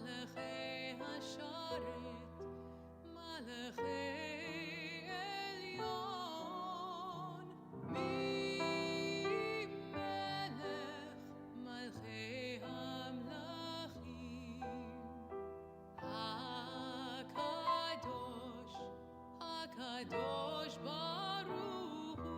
מלאכי השרת, מלאכי עליון, מי מלך מלכי המלכים, הקדוש, הקדוש ברוך הוא.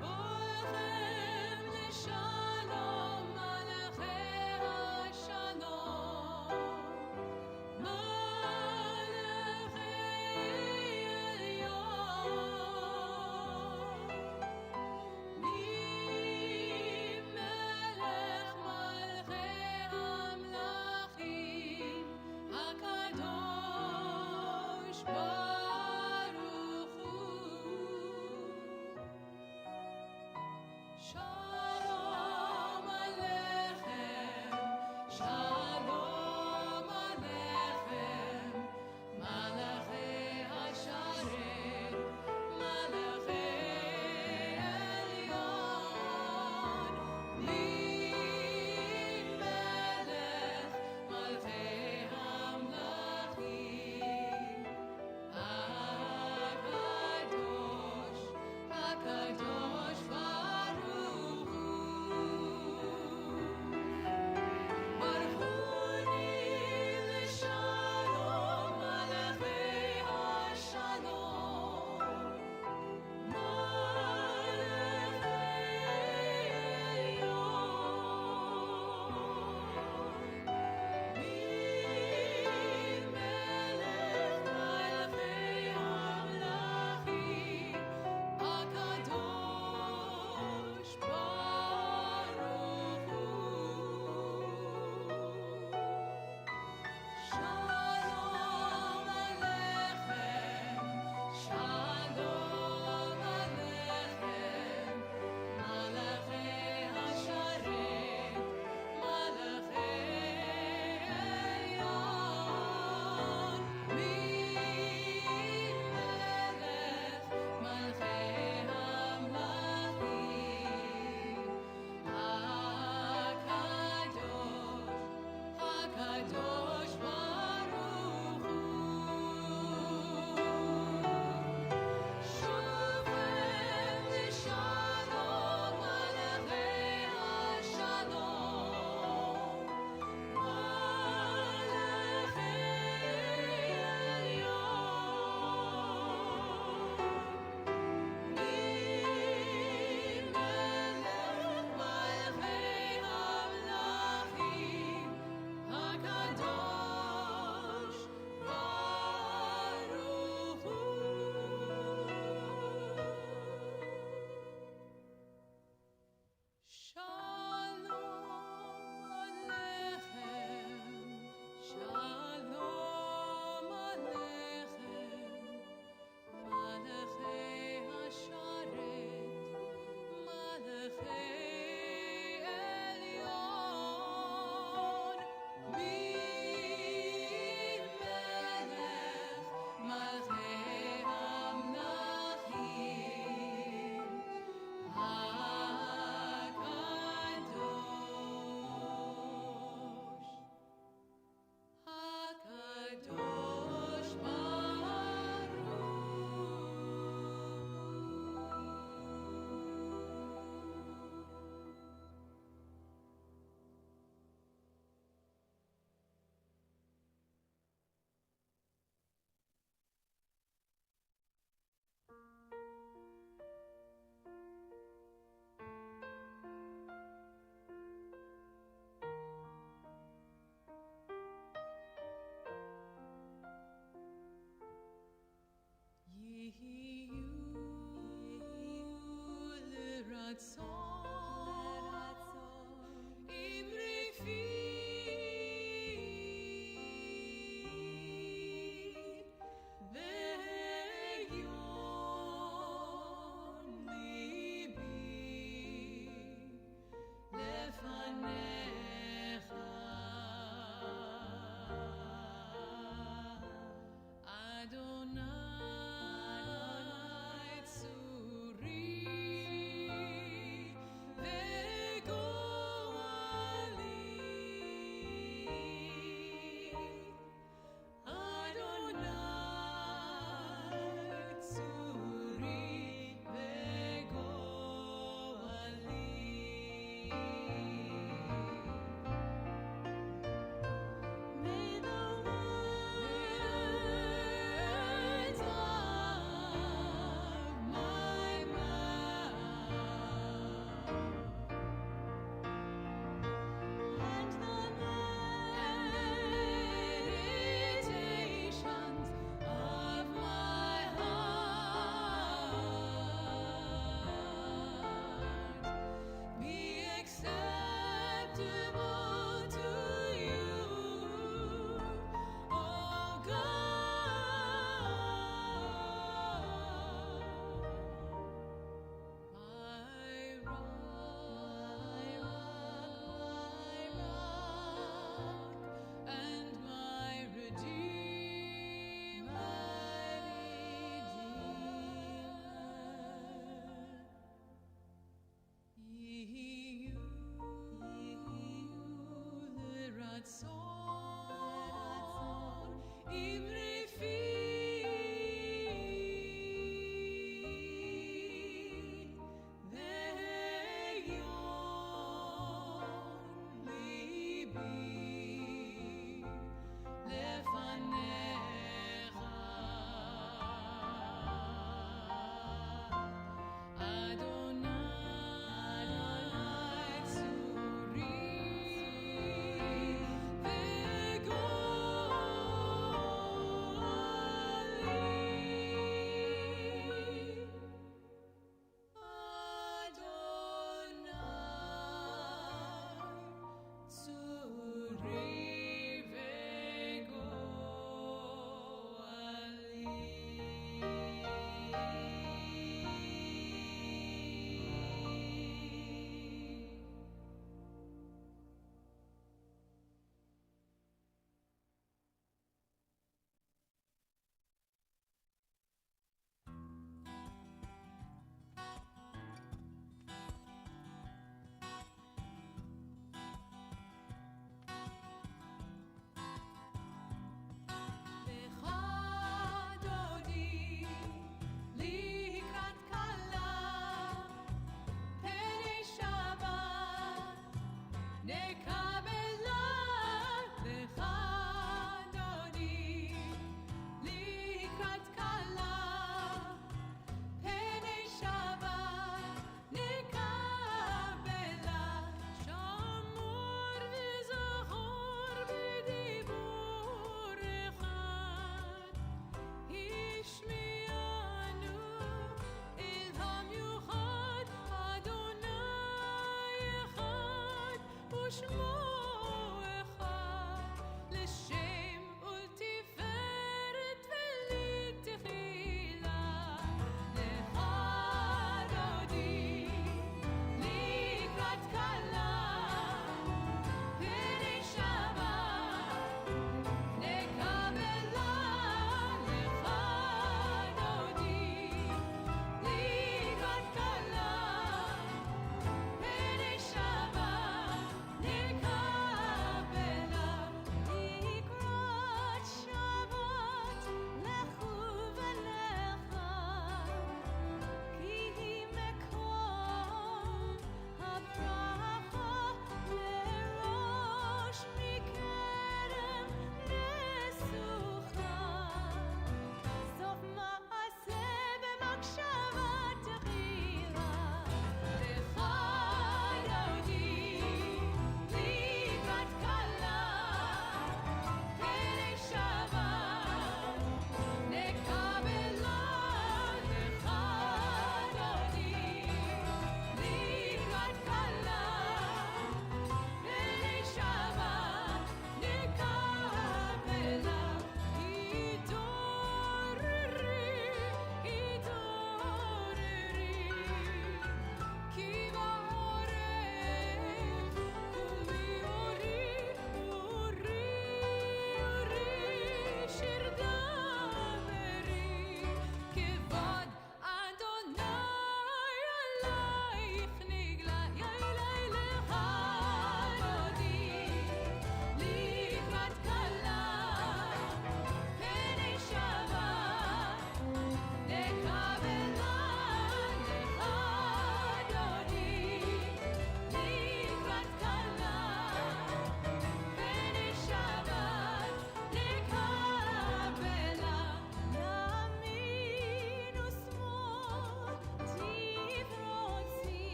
הולכם לשלום מלאכי השלום, מלאכי עליון, מי מלך מלכי המלכים, הקדוש ברוך הוא. שלום עליכם, שלום עליכם, מלאכי השרת, מלאכי עליון, מי מלך מלכי המלכים, הקדוש, הקדוש ברוך הוא. ברכוני לשלום מלאכי השלום, מלאכי עליון, מי מלך מלכי המלכים, הקדוש ברוך הוא. שלום עליכם, שלום עליכם, מלאכי השרת, מלאכי עליון, מי מלך מלכי המלכים, הקדוש, הקדוש ברוך הוא. שובכם לשלום מלאכי השלום, מלאכי עליון, מי מלך מלכי המלכים, הקדוש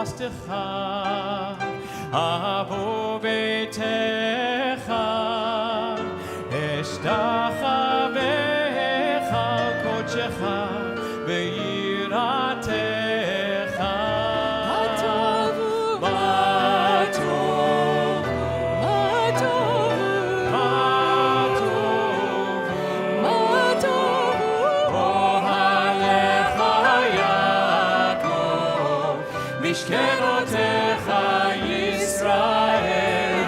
חסדך, אבוא ביתך, אשתחווה על קודשך ביראתך. מה טוב הוא, מה טוב הוא, מה טוב הוא, מה טוב הוא, מה טוב הוא, אוהליך יעקב, משכנותיך ישראל.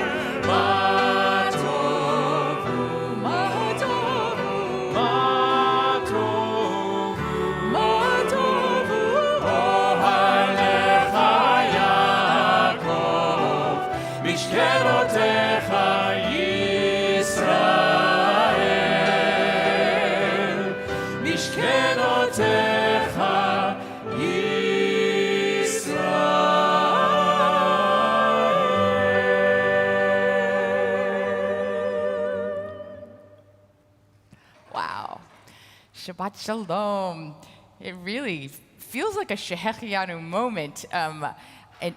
מה טוב הוא, מה טוב הוא, מה טוב הוא, מה טוב הוא, אוהליך יעקב, משכנותיך ישראל. משכנותיך ישראל. Wow. Shabbat Shalom. It really feels like a Shehechianu moment. It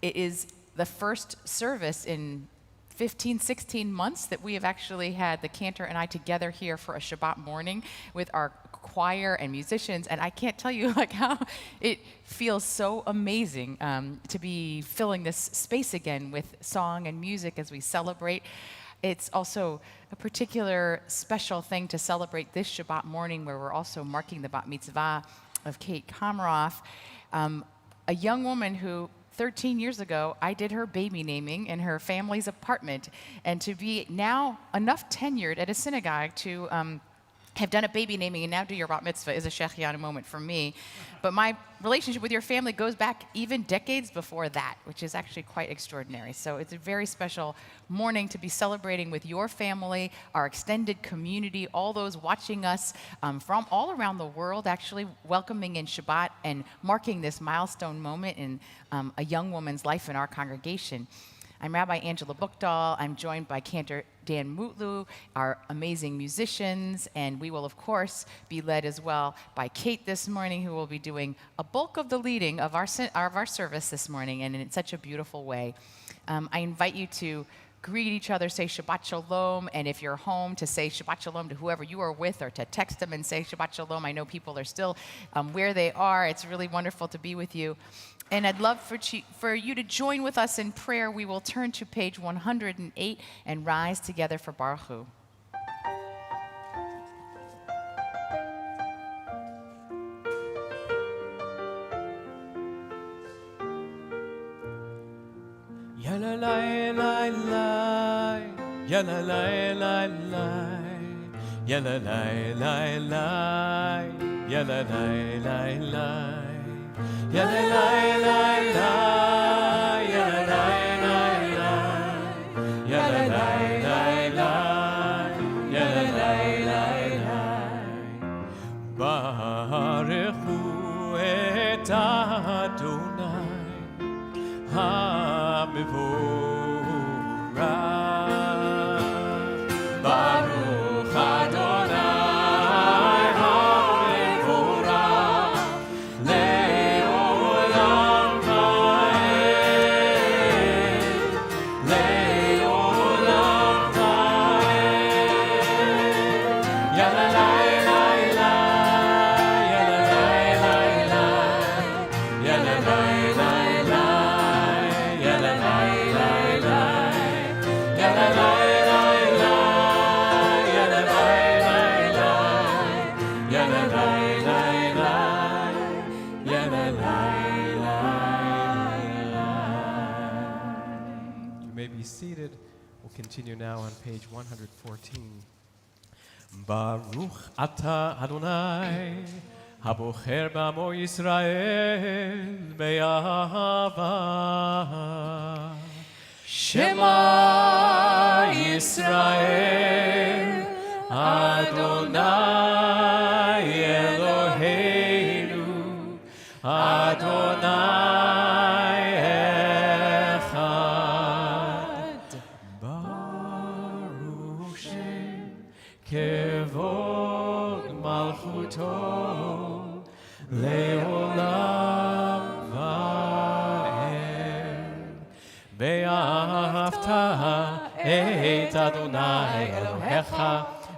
is the first service in 15, 16 months that we have actually had the cantor and I together here for a Shabbat morning with our choir and musicians. And I can't tell you like how it feels so amazing to be filling this space again with song and music as we celebrate. It's also a particular special thing to celebrate this Shabbat morning where we're also marking the bat mitzvah of Kate Komaroff, a young woman who 13 years ago, I did her baby naming in her family's apartment. And to be now enough tenured at a synagogue to have done a baby naming and now do your bat mitzvah is a Shechianu moment for me. But my relationship with your family goes back even decades before that, which is actually quite extraordinary. So it's a very special morning to be celebrating with your family, our extended community, all those watching us from all around the world, actually welcoming in Shabbat and marking this milestone moment in a young woman's life in our congregation. I'm Rabbi Angela Buchdahl. I'm joined by Cantor Dan Mutlu, our amazing musicians, and we will, of course, be led as well by Kate this morning, who will be doing a bulk of the leading of our service this morning, and in such a beautiful way. I invite you to greet each other, say Shabbat Shalom, and if you're home, to say Shabbat Shalom to whoever you are with, or to text them and say Shabbat Shalom. I know people are still where they are. It's really wonderful to be with you. And I'd love for you to join with us in prayer. We will turn to page 108 and rise together for Baruch Hu. Ya la la la la, ya la la la la, ya la la la la, ya la la la la. Ya la la la la, ya la la la la, ya la la la la, ya la la la la. Baruchu et Adonai HaMevorach. Baruch Adonai HaMevorach. Seated. We'll continue now on page 114. Baruch Ata Adonai Habocher B'amo Yisrael Be'ahava. Shema Yisrael Adonai Eloheinu Adonai Echad. Baruch Shem Kevod Malchuto Leolam Va'ad. ואהבת את אדוני אלוהיך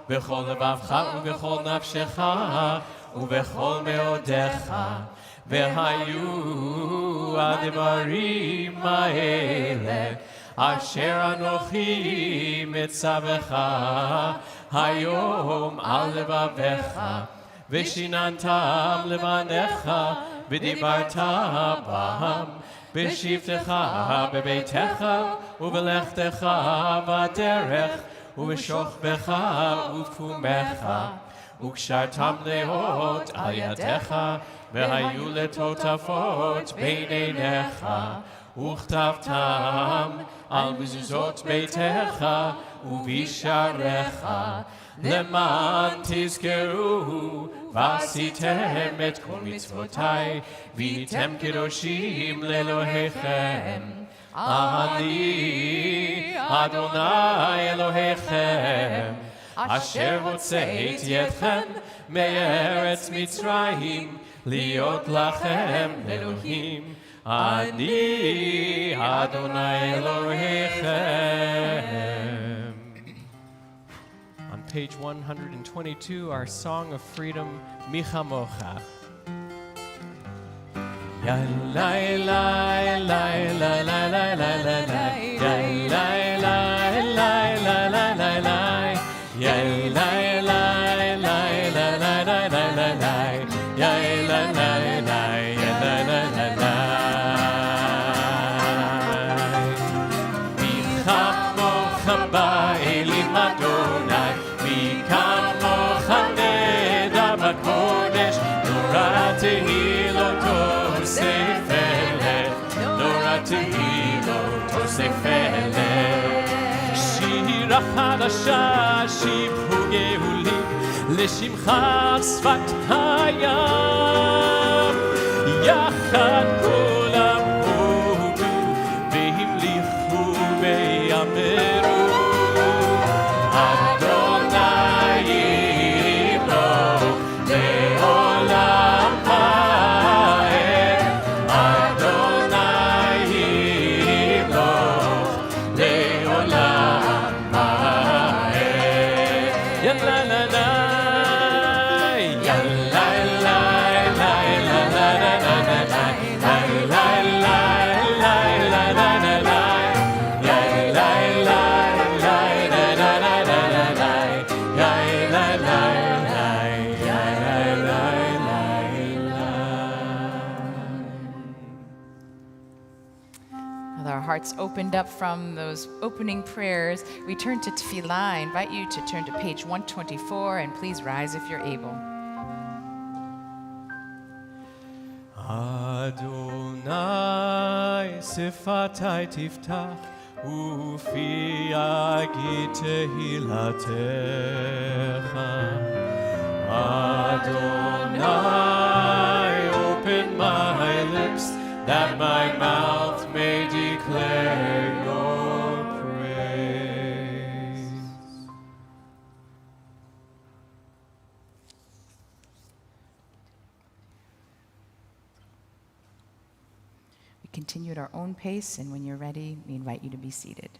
בכל לבבך ובכל נפשך ובכל מאודיך. והיו הדברים האלה אשר אנוכי מצווך היום על לבביך, ושיננתם לבניך ודיברת בם בשבתך בביתך ובלכתך בדרך ובשוכבך ובקומך, וקשרתם לאות על ידיך והיו לטוטפות בין עיניך, וכתבתם על מזוזות ביתך ובשעריך, למען תזכרו ועשיתם את כל מצוותיי והייתם קדושים לאלוהיכם. אני אדוני אלוהיכם אשר הוצאתי אתכם מארץ מצרים להיות לכם אלוהים. אני אדוני אלוהיכם. On page 122, our song of freedom, Michamocha. Ya la la la la la la la la la. Ya la la la la la la la. Ya la la la la la la la la la. Ya la la la ya la la la la. Michamocha ba'elim Adonai. Michamocha neder b'kodesh. Nora tehilo tosefele. Nora tehilo tosefele. שירה חדשה שיבחו גאולים לשמך שפת הים, יחד כולם הודו והמליכו ויאמרו אדוני ימלוך לעולם ועד. אדוני ימלוך לעולם ועד. יא לה לה לה יא לה לה לה לה לה לה לה לה לה לה לה לה. With our hearts opened up from those opening prayers, we turn to Tefillah. I invite you to turn to page 124 and please rise if you're able. Adonai sifatai tiftach ufi yagid tehilatecha. Adonai, open my lips that my mouth may declare your praise. We continue at our own pace, and when you're ready, we invite you to be seated.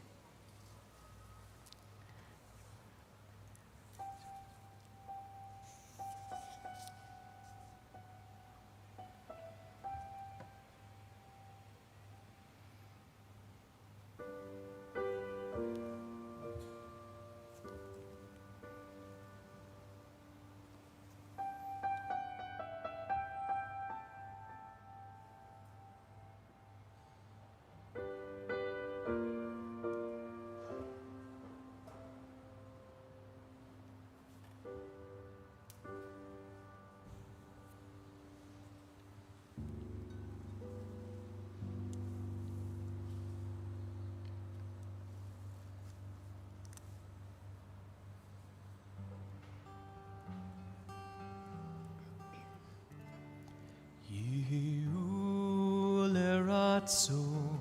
יהיו לרצון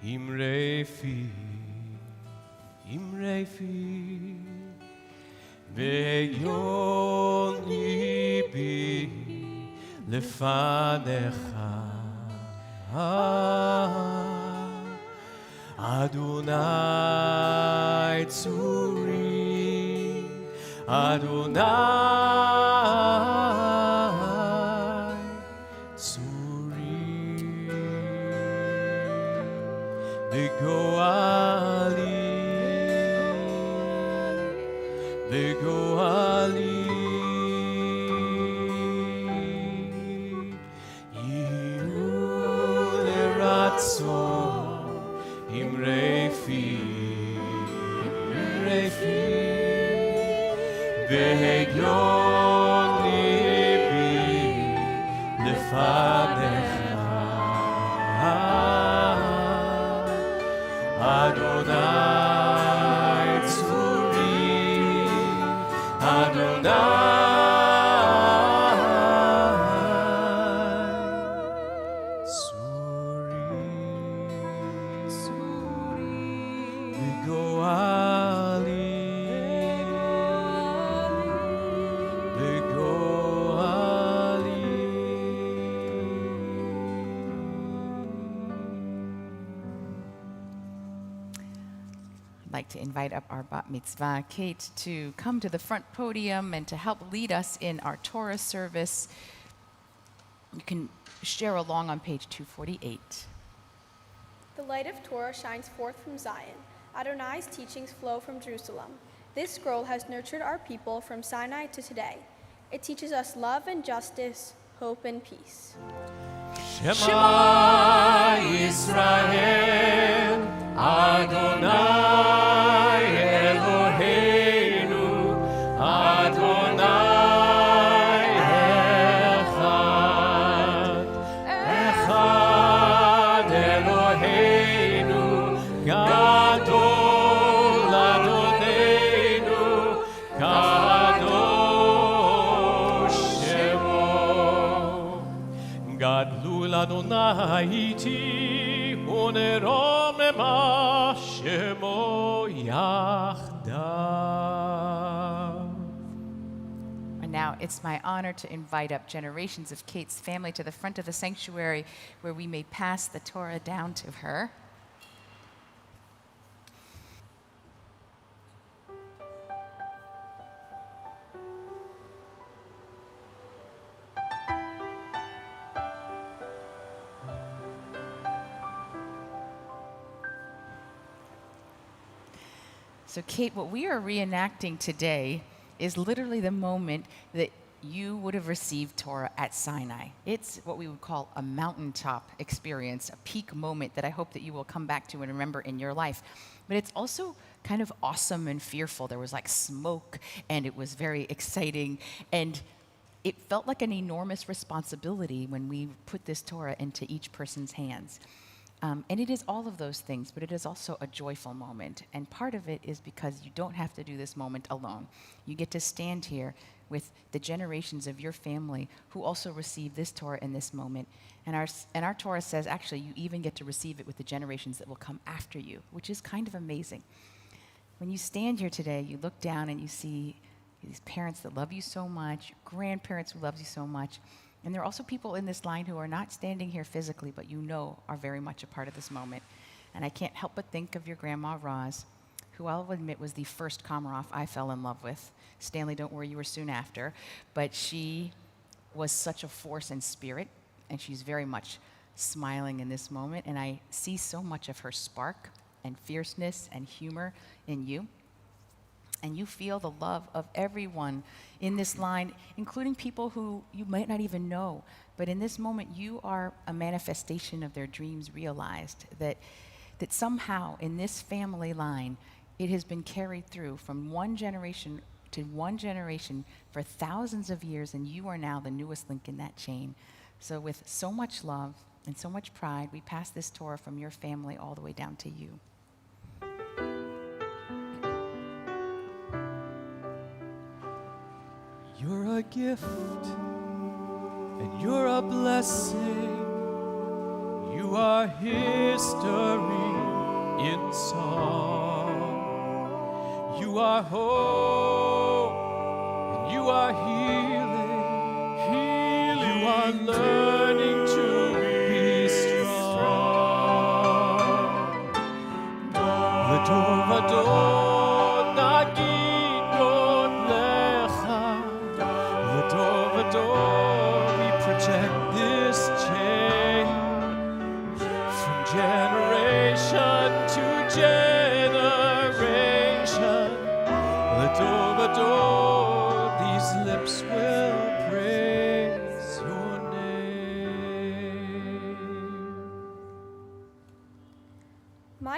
אמרי פי ויון ליבי לפניך. Adonai Tzuri, Adonai Tzuri, Begoali, Begoali, Yihu leratzon, Imrefi, Imrefi, Ve'yon libi lefanecha, Adonai Tzuri, Adonai I'd like to invite up our bat mitzvah, Kate, to come to the front podium and to help lead us in our Torah service. You can share along on page 248. The light of Torah shines forth from Zion. Adonai's teachings flow from Jerusalem. This scroll has nurtured our people from Sinai to today. It teaches us love and justice, hope and peace. Shema Yisrael, Adonai Eloheinu, Adonai Echad, Echad Eloheinu, Gadol Adonenu, Kadosh Shemo. Gadlul Adonai iti, unerom ema shemo yachdav. And now it's my honor to invite up generations of Kate's family to the front of the sanctuary where we may pass the Torah down to her. So, Kate, what we are reenacting today is literally the moment that you would have received Torah at Sinai. It's what we would call a mountaintop experience, a peak moment that I hope that you will come back to and remember in your life. But it's also kind of awesome and fearful. There was like smoke, and it was very exciting, and it felt like an enormous responsibility when we put this Torah into each person's hands. And it is all of those things, but it is also a joyful moment. And part of it is because you don't have to do this moment alone. You get to stand here with the generations of your family who also receive this Torah in this moment. And our Torah says, actually, you even get to receive it with the generations that will come after you, which is kind of amazing. When you stand here today, you look down and you see these parents that love you so much, grandparents who love you so much. And there are also people in this line who are not standing here physically, but you know are very much a part of this moment. And I can't help but think of your grandma, Roz, who I'll admit was the first Komarov I fell in love with. Stanley, don't worry, you were soon after. But she was such a force in spirit, and she's very much smiling in this moment. And I see so much of her spark and fierceness and humor in you. And you feel the love of everyone in this line, including people who you might not even know. But in this moment, you are a manifestation of their dreams realized, that somehow in this family line, it has been carried through from one generation to one generation for thousands of years, and you are now the newest link in that chain. So with so much love and so much pride, we pass this Torah from your family all the way down to you. You're a gift, and you're a blessing. You are history in song. You are hope, and you are healing. You are learning to be strong.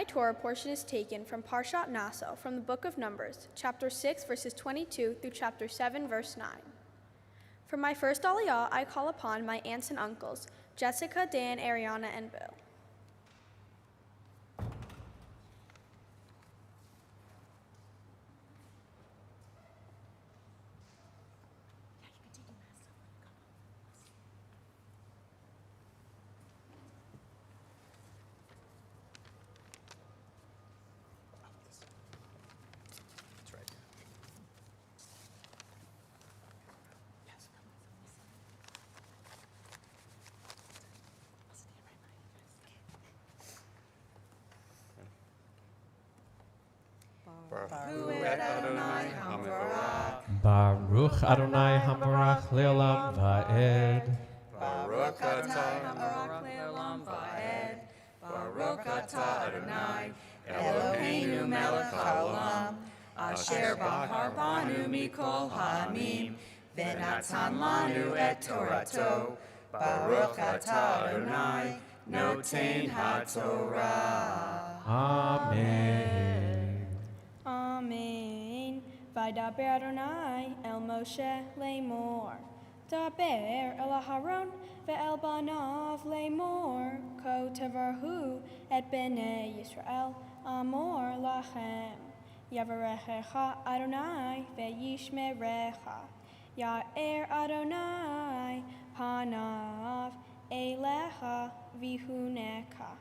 My Torah portion is taken from Parshat Naso from the book of Numbers, chapter 6, verses 22 through chapter 7, verse 9. For my first aliyah, I call upon my aunts and uncles, Jessica, Dan, Ariana, and Bill. Baruch Adonai Hamarach Le'olam Va'ed. Baruch atah Hamarach le'olam va'ed. Baruch atah Adonai Eloheinu melech haolam asher bahar banu mikol ha'amim v'natan lanu et Torato. Baruch atah Adonai noten ha'torah. Amen. Amen. Vaydaber Adonai el Moshe lemor. Daber el Aharon ve'el banav lemor. Ko tevarhu et bnei Yisrael amor lachem. Yavarechecha Adonai ve'yishmerecha. Ya'er Adonai panav elecha vihuneka.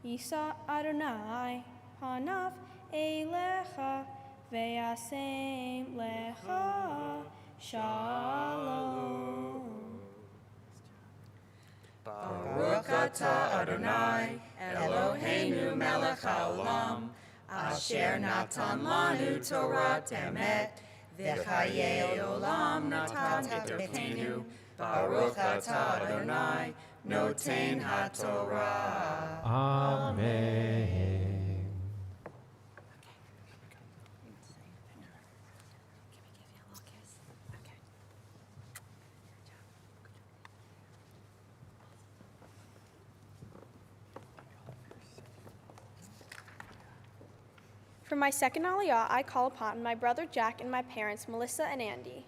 Yisa Adonai panav elecha ve'asem lecha shalom. Baruch atah Adonai Eloheinu melech haolam asher natan lanu Torat emet v'chayei olam natan etokenu. Baruch atah Adonai noten ha'torah. Amen. For my second aliyah, I call upon my brother Jack and my parents, Melissa and Andy.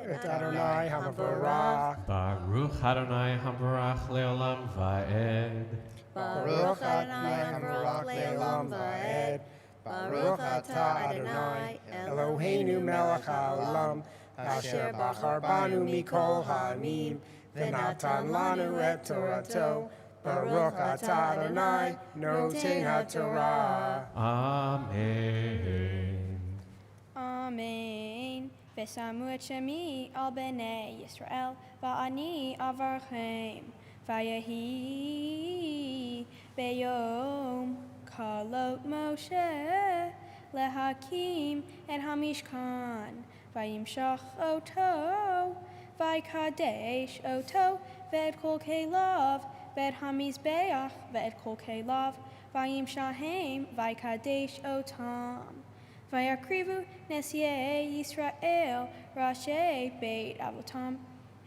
Et Adonai Hamarach. Baruch Adonai Hamarach Le'olam Va'ed. Baruch Adonai Hamarach Le'olam Va'ed. Baruch atah Adonai Eloheinu melech haolam asher bachar banu mikol ha'amim v'natan lanu et Torato. Baruch atah Adonai noten ha'torah. Amen. Amen. V'samu et shemi al bnei Yisrael va'ani avarchem v'yahi beyom kalot Moshe lehakim et hamishkan v'yimshach oto v'ykadesh oto v'et kol kelav v'et hamizbeach v'et kol kelav v'yimshahem v'ykadesh otam v'yakrivu nesiyei Yisrael rashei beit avotam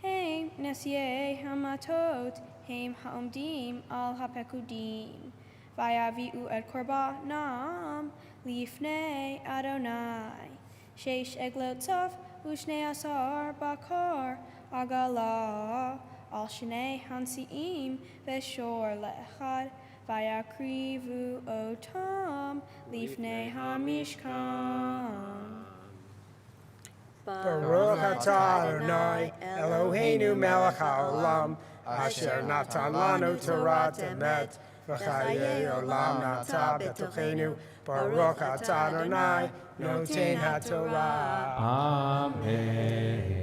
hem nesiyei hamatot hem haomdim al hapekudim Vayavi'u et korbanam lifnei Adonai. Sheish eglot tzaf u'shnei asar bakar agala al shnei hansi'im v'shor le'echad vayakrivu otam lifnei hamishkan. Baruch atah Adonai Eloheinu melech haolam asher natan lanu Torat emet v'chayei olam nata betochenu. Baruch atah Adonai noten ha'torah. Amen.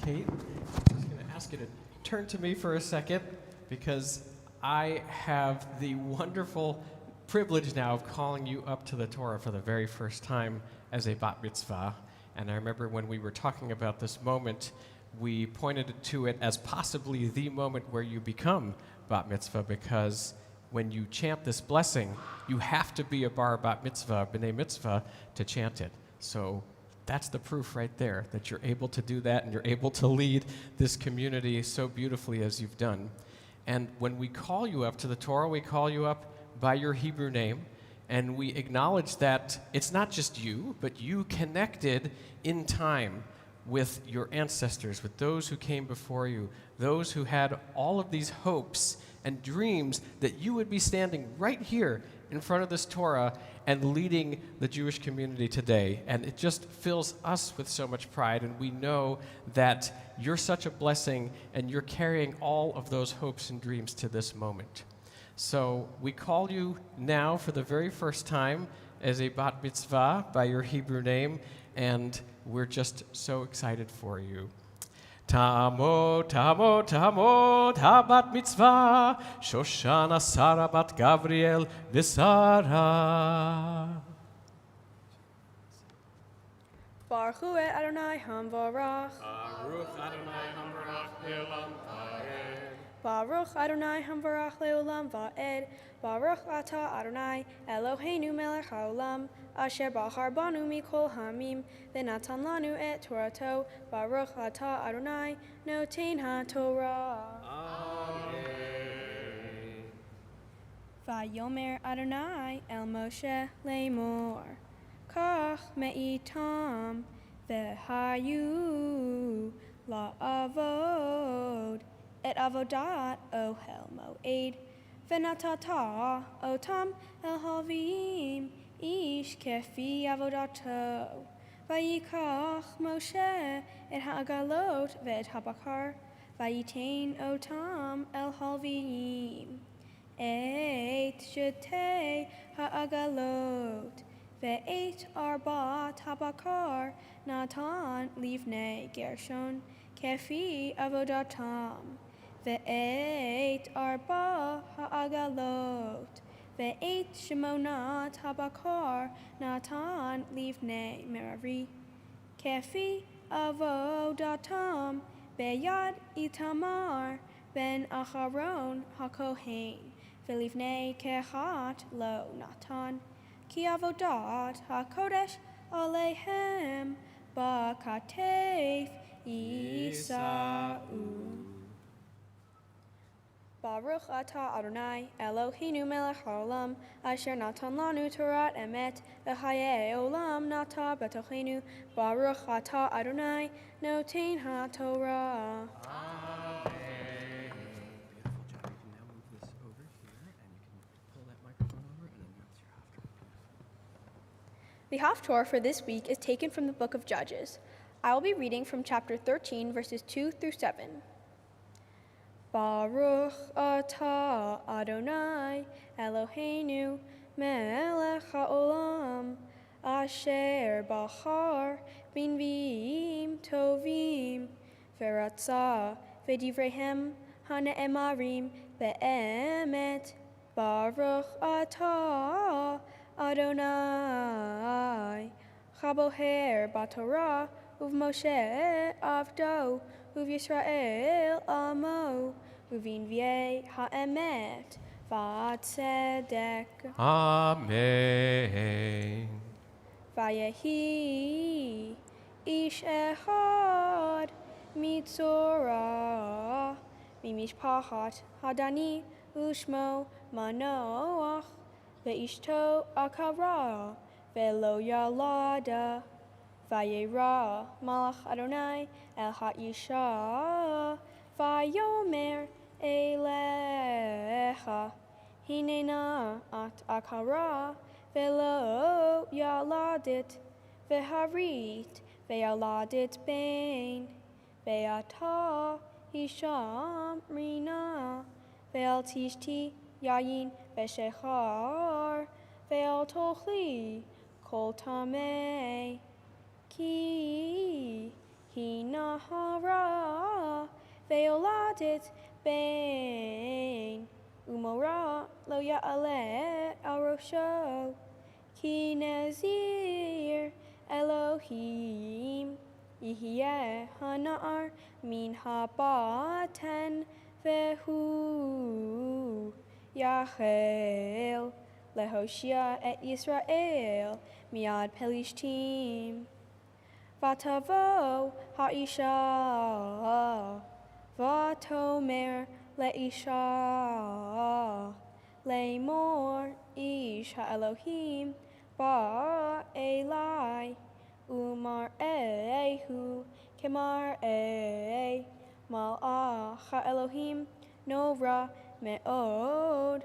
Kate, I'm just going to ask you to turn to me for a second because I have the wonderful privilege now of calling you up to the Torah for the very first time as a bat mitzvah. And I remember when we were talking about this moment we pointed to it as possibly the moment where you become bat mitzvah, because when you chant this blessing, you have to be a bar bat mitzvah, b'nai mitzvah, to chant it. So that's the proof right there, that you're able to do that and you're able to lead this community so beautifully as you've done. And when we call you up to the Torah, we call you up by your Hebrew name, and we acknowledge that it's not just you, but you connected in time with your ancestors, with those who came before you, those who had all of these hopes and dreams that you would be standing right here in front of this Torah and leading the Jewish community today. And it just fills us with so much pride, and we know that you're such a blessing and you're carrying all of those hopes and dreams to this moment. So we call you now for the very first time as a bat mitzvah by your Hebrew name, and we're just so excited for you. Tamo, tamo, tamo, habat mitzvah, Shoshana Sarah bat Gabriel v'Sara. Baruch hu et Adonai hamvarach. Baruch Adonai hamvarach le'olam va'ed. Baruch Adonai hamvarach le'olam va'ed. Baruch atah Adonai Eloheinu melech haolam. Asher bahar banu mikol hamim, v'natan lanu et Torato. Baruch atah Adonai noten haTorah. Amen. Vayomer Adonai el Moshe lemor, kach me'itam v'hayu la'avod et avodat ohel moed, v'natata otam el halvim ish kefi avodato. Vayikach Moshe et ha'agalot ve'et habakar, vayitain otam el halvim. Et shetei ha'agalot ve'et arbat habakar natan livnei Gershon kefi avodatam. Ve'et arba ha'agalot ve'et shemonat habakar natan livnei Merari kefi avodatam beyad Itamar ben Acharon hakohen v'livnei kechat lo natan ki avodat hakodesh alehem ba'katef Yisa'u. Baruch atah Adonai Eloheinu melech haolam asher natan lanu Torat emet v'chayei olam nata betochenu. Baruch atah Adonai noten haTorah. The Haftorah for this week is taken from the book of Judges. I will be reading from chapter 13, verses 2 through 7. Baruch atah Adonai Eloheinu melech haolam asher bahar binvim tovim v'ratzah v'divrehem hane'emarim be'emet. Baruch atah Adonai chaboher b'Torah uv'Moshe avdo uv'Yisrael amo uv'inviei ha'emet v'atzedek. Amen. Vayehi ish echad mitzorah mimishpachat hadani ushmo Manoach ve'ishto akara ve'lo yalada. Vayera malach Adonai el ha'isha vayomer elecha hinena at akara ve'lo yaladit ve'harit ve'yaladit bain ve'ata hisham rina ve'al tishti yayin ve'shechar ve'al tochli kol tamei ki hinahara ve'oladit bain umora lo ya'ale al rosho ki nazir Elohim יהיה הנער מן הבטן, והוא יחל להושיע את ישראל מיד פלישתים. ותבוא האישה ותאמר לאישה לאמור, איש האלוהים בא אלי, ומראהו כמראה מלאך האלוהים נורא מאוד,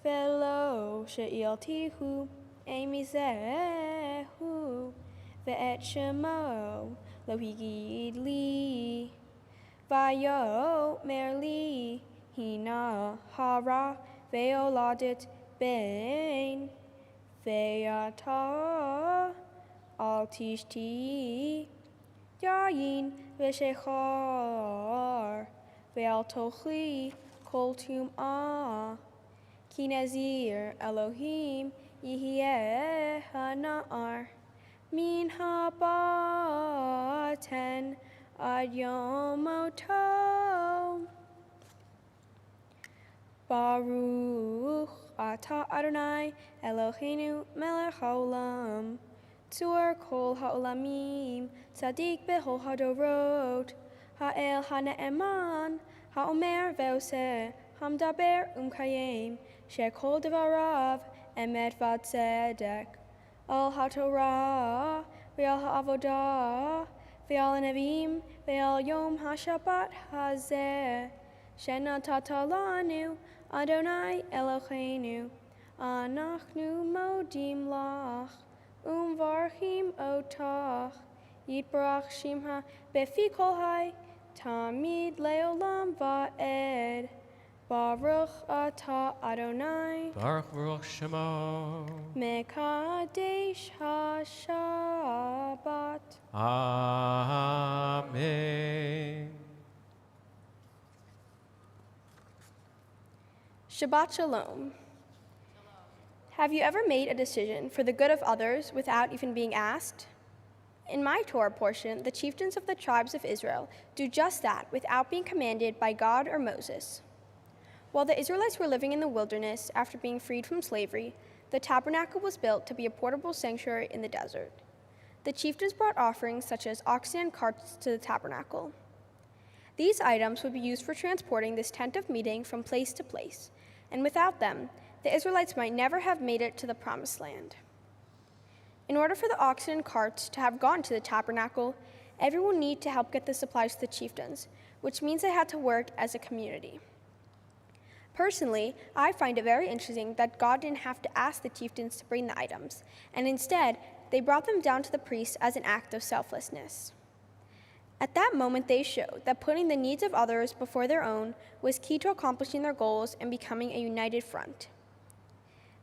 ולא שאלתיהו מי זהו, ואת שמו לא הגיד לי. ויאמר לי, הנה הרה ויולדת בן, ועתה אל תשתי יין ושכר, ואל תאכלי כל טומאה, כי נזיר אלוהים יהיה הנער מן הבטן עד יום מותו. ברוך אתה אדוני אלוהינו מלך העולם, צור כל העולמים, צדיק בכל הדורות, האל הנאמן, האומר ועושה, המדבר ומקיים, שכל דבריו אמת וצדק, על התורה ועל העבודה ועל הנביאים ועל יום השבת הזה, שנתת לנו, אדוני אלוהינו. אנחנו מודים לך ומברכים אותך, יתברך שמך בפי כל חי, תמיד לעולם ועד. ברוך אתה אדוני, ברוך שמו. מקדש השבת. Amen. Shabbat Shalom. Have you ever made a decision for the good of others without even being asked? In my Torah portion, the chieftains of the tribes of Israel do just that without being commanded by God or Moses. While the Israelites were living in the wilderness after being freed from slavery, the tabernacle was built to be a portable sanctuary in the desert. The chieftains brought offerings such as oxen and carts to the tabernacle. These items would be used for transporting this tent of meeting from place to place, and without them, the Israelites might never have made it to the Promised Land. In order for the oxen and carts to have gone to the tabernacle, everyone needed to help get the supplies to the chieftains, which means they had to work as a community. Personally, I find it very interesting that God didn't have to ask the chieftains to bring the items, and instead, they brought them down to the priests as an act of selflessness. At that moment, they showed that putting the needs of others before their own was key to accomplishing their goals and becoming a united front.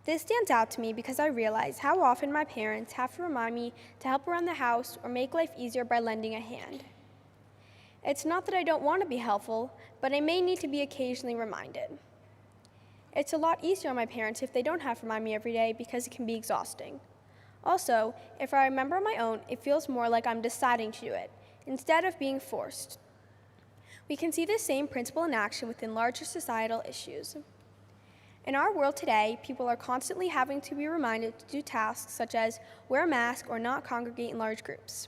This stands out to me because I realize how often my parents have to remind me to help around the house or make life easier by lending a hand. It's not that I don't want to be helpful, but I may need to be occasionally reminded. It's a lot easier on my parents if they don't have to remind me every day because it can be exhausting. Also, if I remember on my own, it feels more like I'm deciding to do it, instead of being forced. We can see this same principle in action within larger societal issues. In our world today, people are constantly having to be reminded to do tasks such as wear a mask or not congregate in large groups.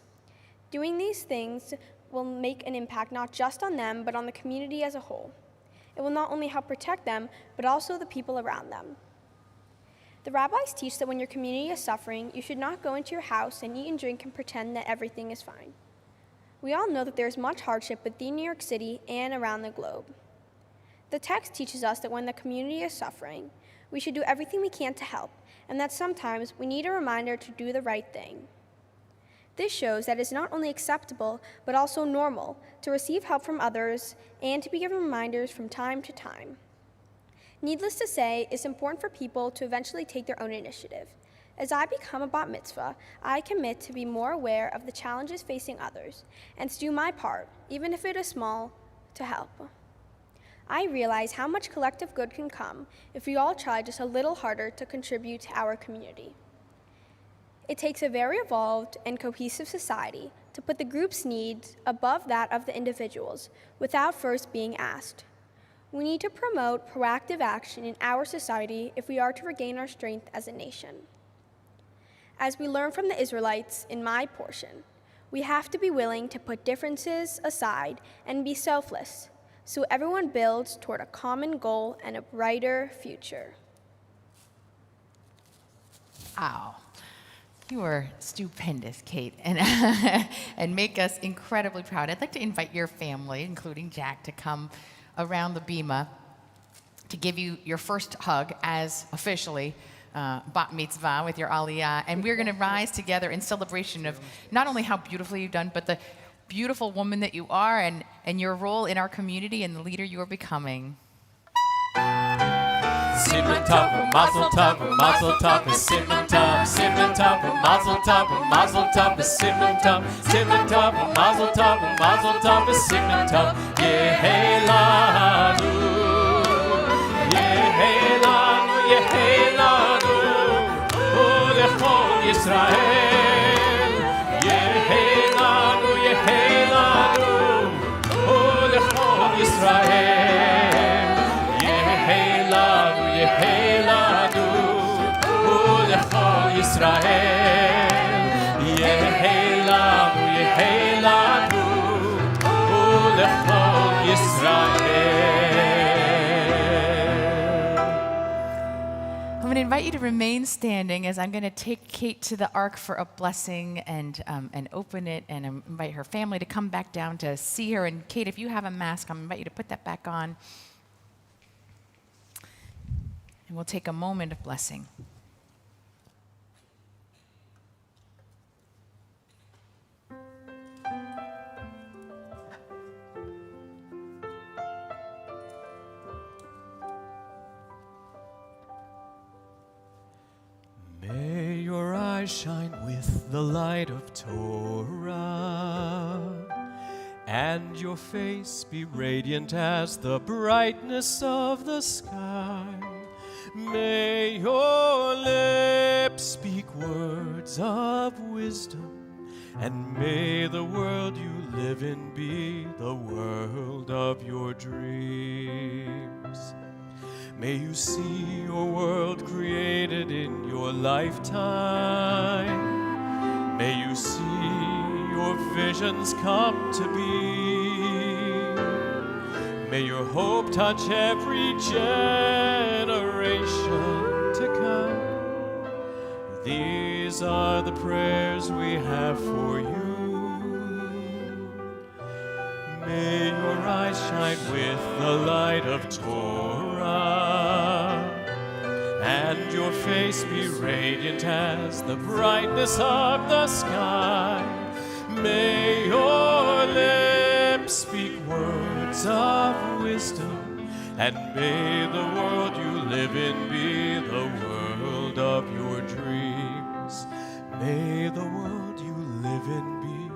Doing these things will make an impact not just on them, but on the community as a whole. It will not only help protect them, but also the people around them. The rabbis teach that when your community is suffering, you should not go into your house and eat and drink and pretend that everything is fine. We all know that there is much hardship within New York City and around the globe. The text teaches us that when the community is suffering, we should do everything we can to help, and that sometimes we need a reminder to do the right thing. This shows that it is not only acceptable, but also normal to receive help from others and to be given reminders from time to time. Needless to say, it's important for people to eventually take their own initiative. As I become a bat mitzvah, I commit to be more aware of the challenges facing others and to do my part, even if it is small, to help. I realize how much collective good can come if we all try just a little harder to contribute to our community. It takes a very evolved and cohesive society to put the group's needs above that of the individuals without first being asked. We need to promote proactive action in our society if we are to regain our strength as a nation. As we learn from the Israelites in my portion, we have to be willing to put differences aside and be selfless, so everyone builds toward a common goal and a brighter future. Wow. You are stupendous, Kate, and, and make us incredibly proud. I'd like to invite your family, including Jack, to come around the bima to give you your first hug as officially bat mitzvah with your aliyah. And we're going to rise together in celebration of not only how beautifully you've done, but the beautiful woman that you are and your role in our community and the leader you are becoming. Simon Tov, Mazel Tov, Mazel Tov, Simon Tov, Simon Tov, Mazel Tov, Mazel Tov, Simon Tov, Simon Tov, Mazel Tov, Mazel Tov, Simon Tov, Yehelanu, Yehelanu, Yehelanu, Ulechol Yisrael, Yehelanu, Yehelanu, Ulechol Yisrael, Yehelanu, Yehelanu, Ulechol Yisrael, Yehelanu, Yehelanu, Ulechol Yisrael. I'm going to invite you to remain standing as I'm going to take Kate to the ark for a blessing and open it and invite her family to come back down to see her. And Kate, if you have a mask, I'm going to invite you to put that back on. And we'll take a moment of blessing. May your eyes shine with the light of Torah, and your face be radiant as the brightness of the sky. May your lips speak words of wisdom, and may the world you live in be the world of your dreams. May you see your world created in your lifetime. May you see your visions come to be. May your hope touch every generation to come. These are the prayers we have for you. May your eyes shine with the light of Torah, and your face be radiant as the brightness of the sky. May your lips speak words of wisdom, and may the world you live in be the world of your dreams. May the world you live in be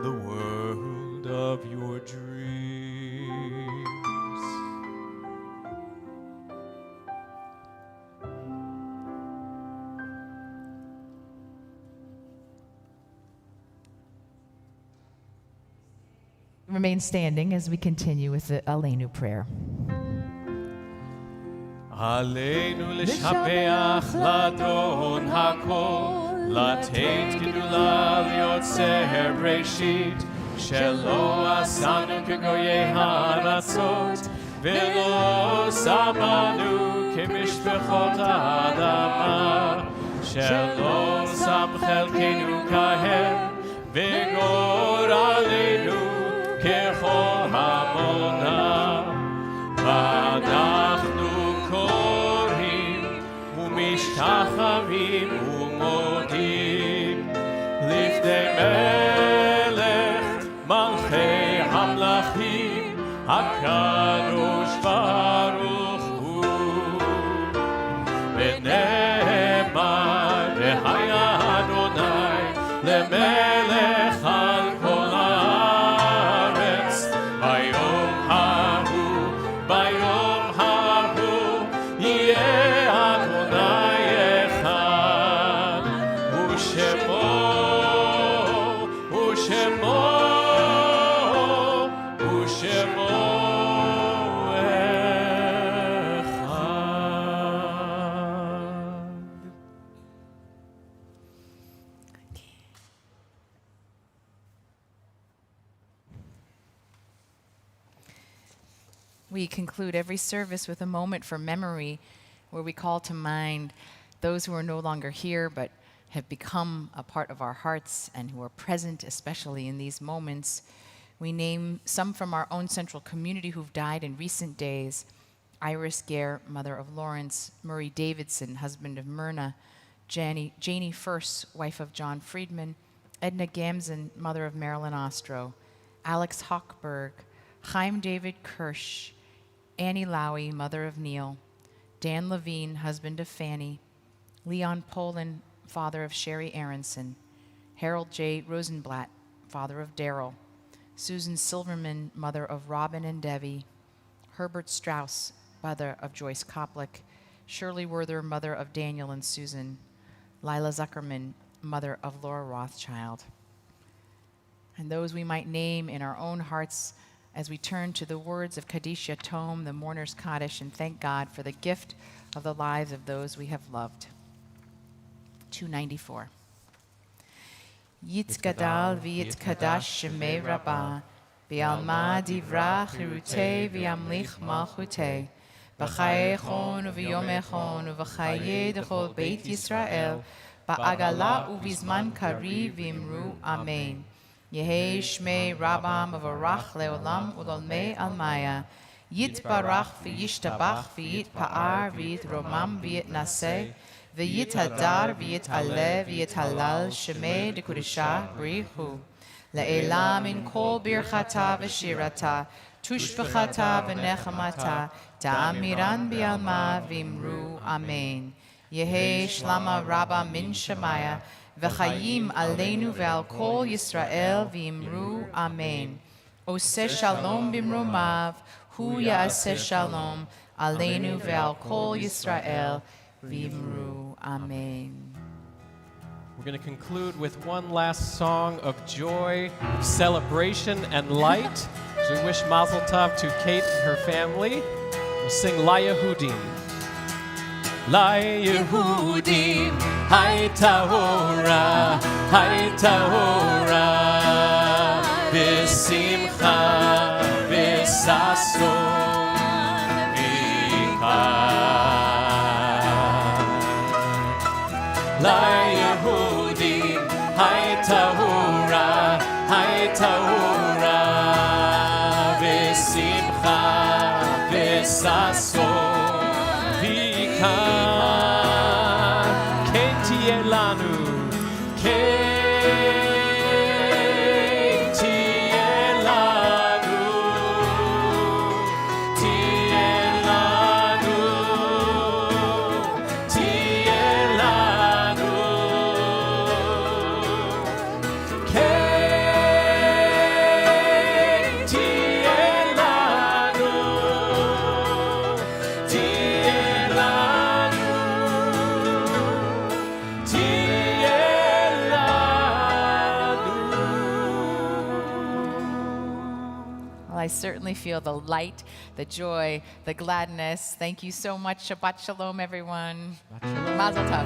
the world of your dreams. Remain standing as we continue with the Aleinu prayer. עלינו לשבח לאדון הכל, לתת גדולה ליוצר בראשית, שלא עשנו כגויי הארצות, ולא שמנו כמשפחות האדמה, שלא שם חלקנו כהם, וגורלנו ככל המונה. ואנחנו קוראים ומשתחווים ומודים לפני מלך מלכי המלכים הקדוש ברוך הוא. ונאמר והיה אדוני למלך על כל הארץ ביום ההוא, ביום ההוא יהיה אדוני אחד ושמו We conclude every service with a moment for memory where we call to mind those who are no longer here but have become a part of our hearts and who are present, especially in these moments. We name some from our own central community who've died in recent days. Iris Gare, mother of Lawrence; Murray Davidson, husband of Myrna; Janie First, wife of John Friedman; Edna Gamson, mother of Marilyn Ostro; Alex Hochberg; Chaim David Kirsch; Annie Lowy, mother of Neil; Dan Levine, husband of Fanny; Leon Poland, father of Sherry Aronson; Harold J. Rosenblatt, father of Daryl; Susan Silverman, mother of Robin and Debbie; Herbert Strauss, mother of Joyce Koplick; Shirley Werther, mother of Daniel and Susan; Lila Zuckerman, mother of Laura Rothschild. And those we might name in our own hearts as we turn to the words of Kaddish Yatom, the mourner's Kaddish, and thank God for the gift of the lives of those we have loved. 294. Yitzgadal v'yitkadash shemei rabbah, v'yalma divra chirutei v'yamlich malchutei, v'chaye chon u'v'yom echon u'v'chaye d'chol beit Yisrael, ba'agala u'vizman kari v'imru amen. Yehi shmei rabbah mevorach leolam u'lolmei almaya, yitbarach v'yishtabach v'yitpa'ar v'yitromam v'yitnaseh, v'yithadar v'yit'aleh v'yit'halal shemei d'kudisha brihu. Le'elam in kol birchata v'shirata, tushbechata v'nechamata, ta'amiran bi'alma v'imru amen. Yehi shlama rabba min shemaya, v'chayim aleinu ve'al kol Yisrael v'imru amen. Oseh shalom b'mromav, hu ya'aseh shalom, aleinu ve'al kol Yisrael v'imru amen. We're going to conclude with one last song of joy, celebration, and light. So we wish Mazel Tov to Kate and her family. We'll sing La Yehudim. La Yehudim, Hai Tahora, V'simcha, V'sason, V'chai. La Yehudim, Hai Tahora, V'simcha, V'sason, V'kan. Ken tiye lanu, Ken tiye lanu, tiye lanu, tiye lanu. Ken tiye lanu, tiye lanu, tiye lanu. Well, I certainly feel the light, the joy, the gladness. Thank you so much. Shabbat Shalom, everyone. Mazel Tov.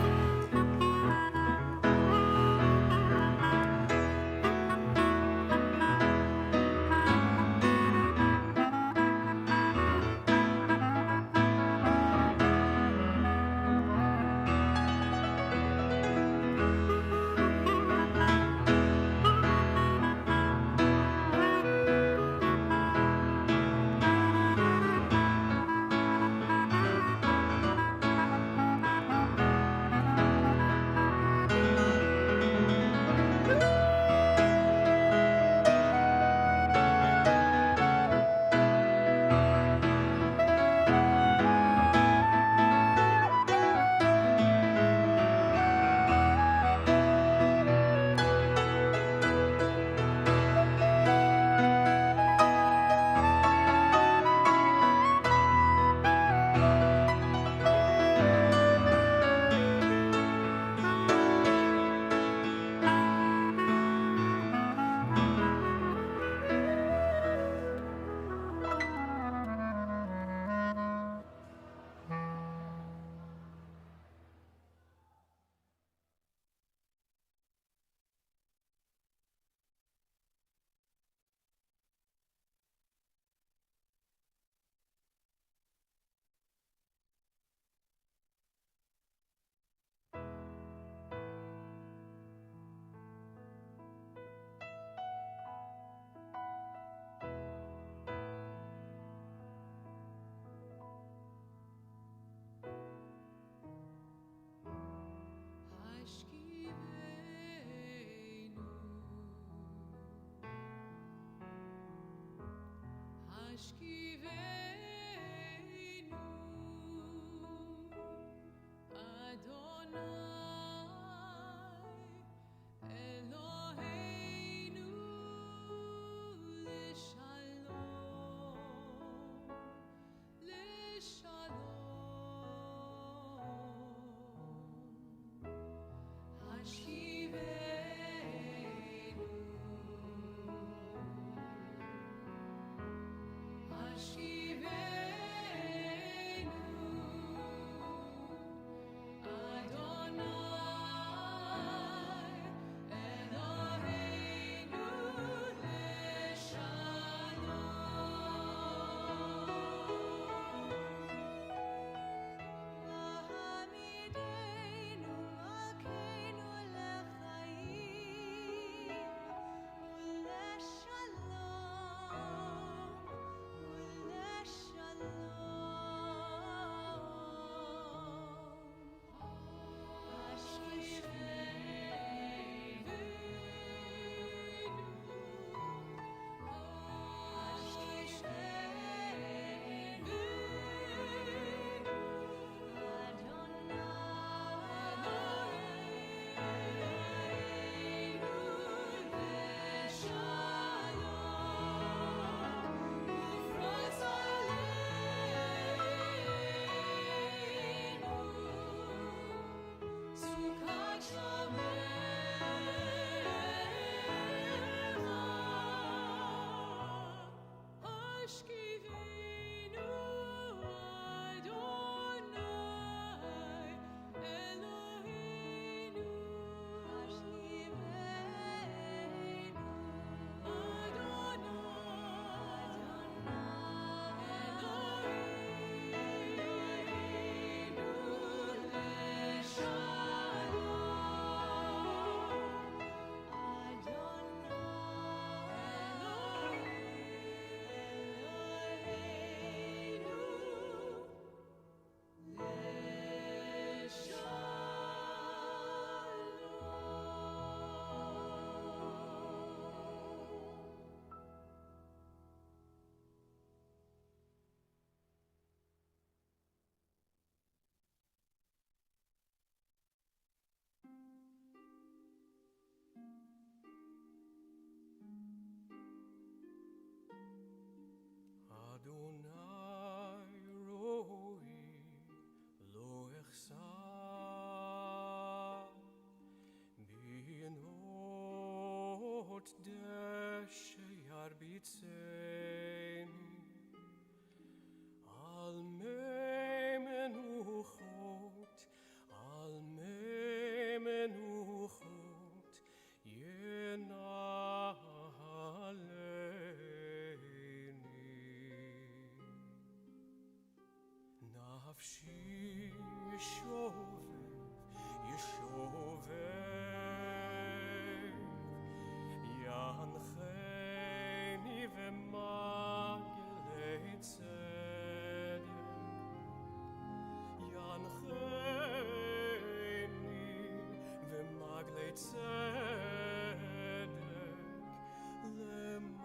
Adonai roi lo echsar binot deshe yarbitzenu al mei menuchot yenaleni nafshi yeshovev yancheni v'magelei tzedek yancheni v'magelei tzedek leman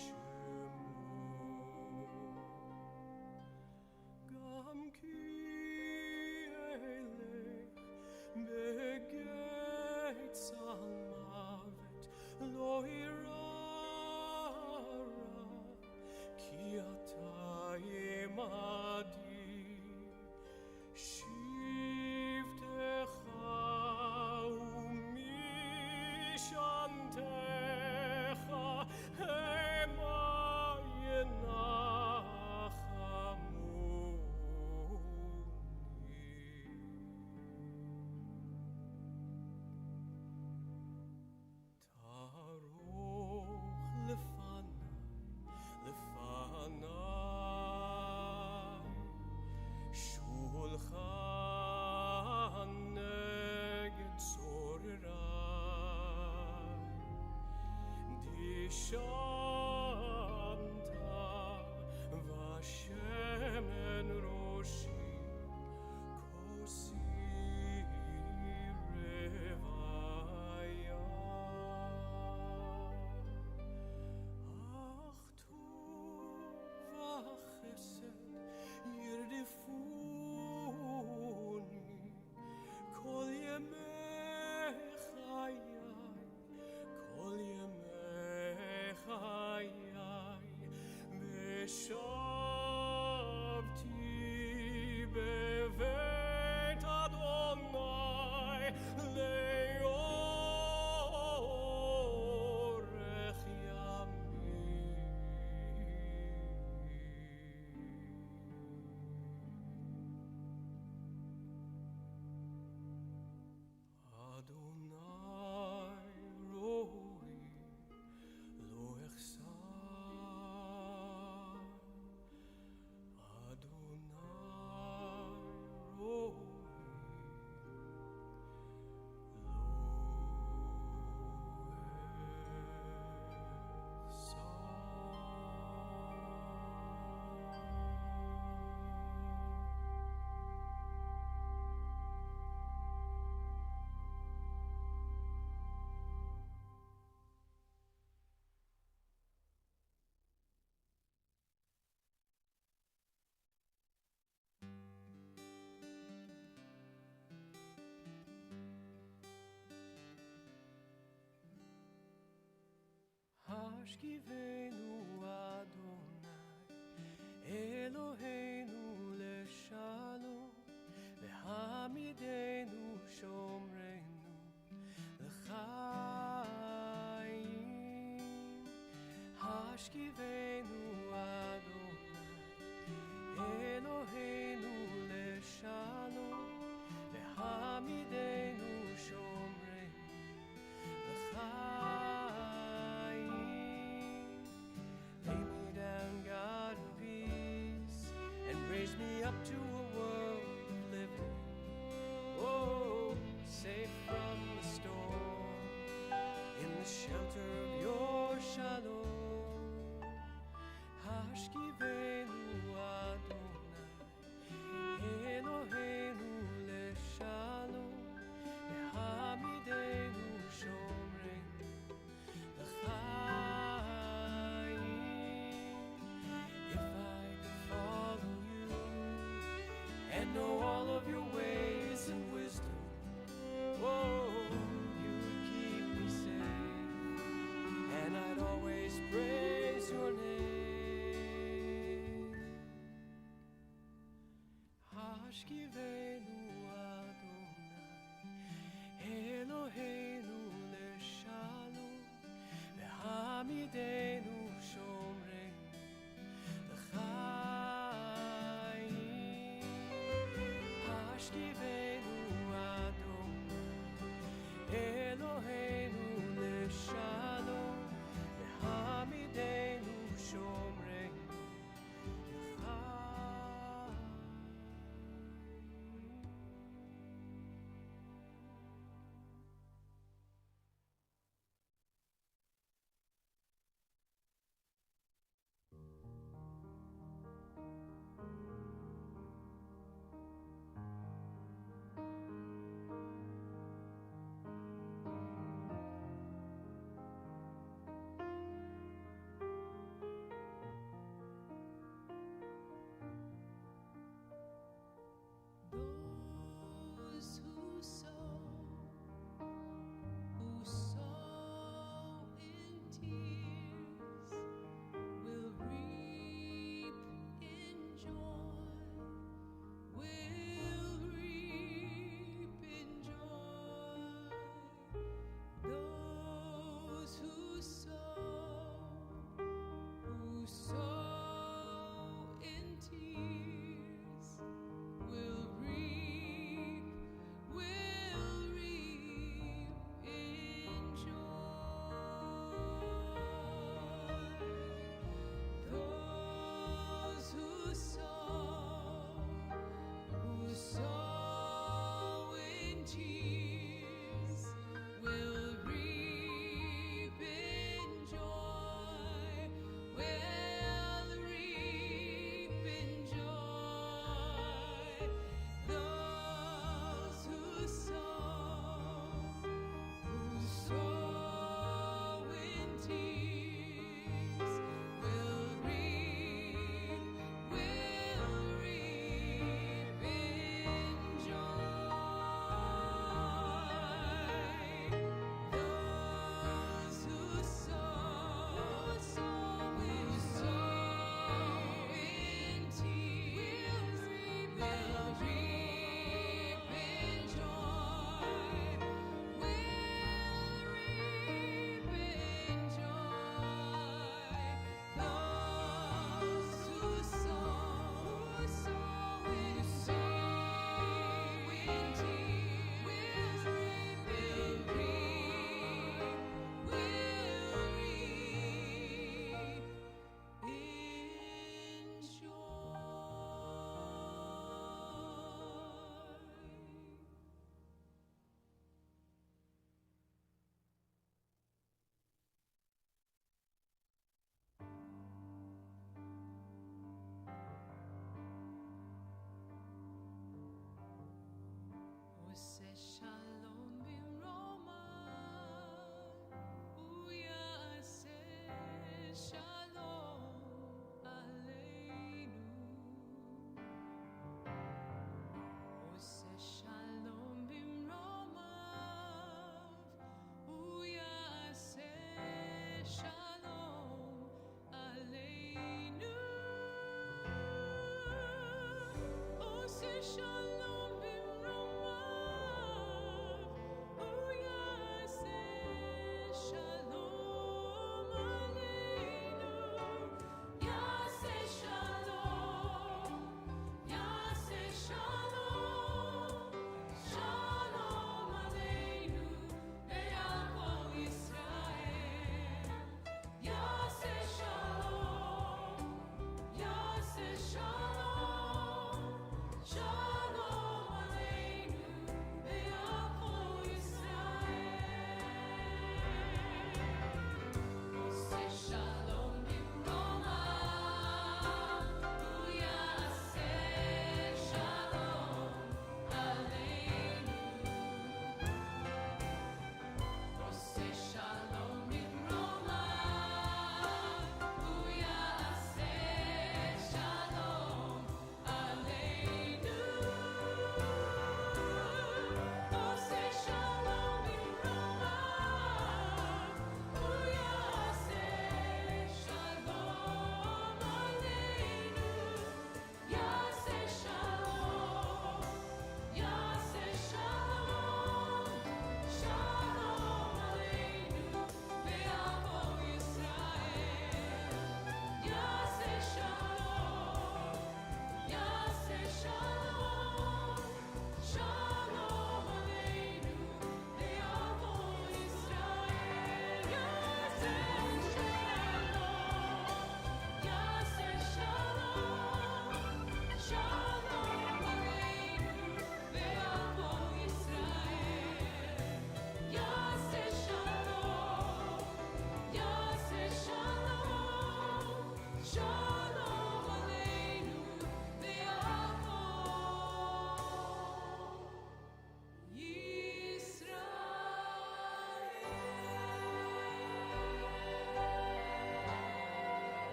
shemo gam ki elech begeitz al-mavet lo irara ki ata imadi shivtecha umishantecha hema yenachamuni taroch lefanai shulchan neged zorai dishanta vashemen roshi kosi revaya ach tov v'chesed yirdifuni kol yemei chayai v'shavti beveit Adonai leorech yamim Adonai roi lo echsar Adonai roi lo Hashkivenu Adonai Eloheinu leshalom V'hamidenu shomreinu l'chaim Hashkivenu Adonai Eloheinu leshalom V'hamidenu shomreinu l'chaim God in peace and raise me up to a world of living. Oh, safe from the storm in the shelter of your shalom. השכיבנו אדוני אלוהינו לשלום והעמידנו שומרנו לחיים השכיבנו אדוני אלוהינו לשלום והעמידנו שומרנו לחיים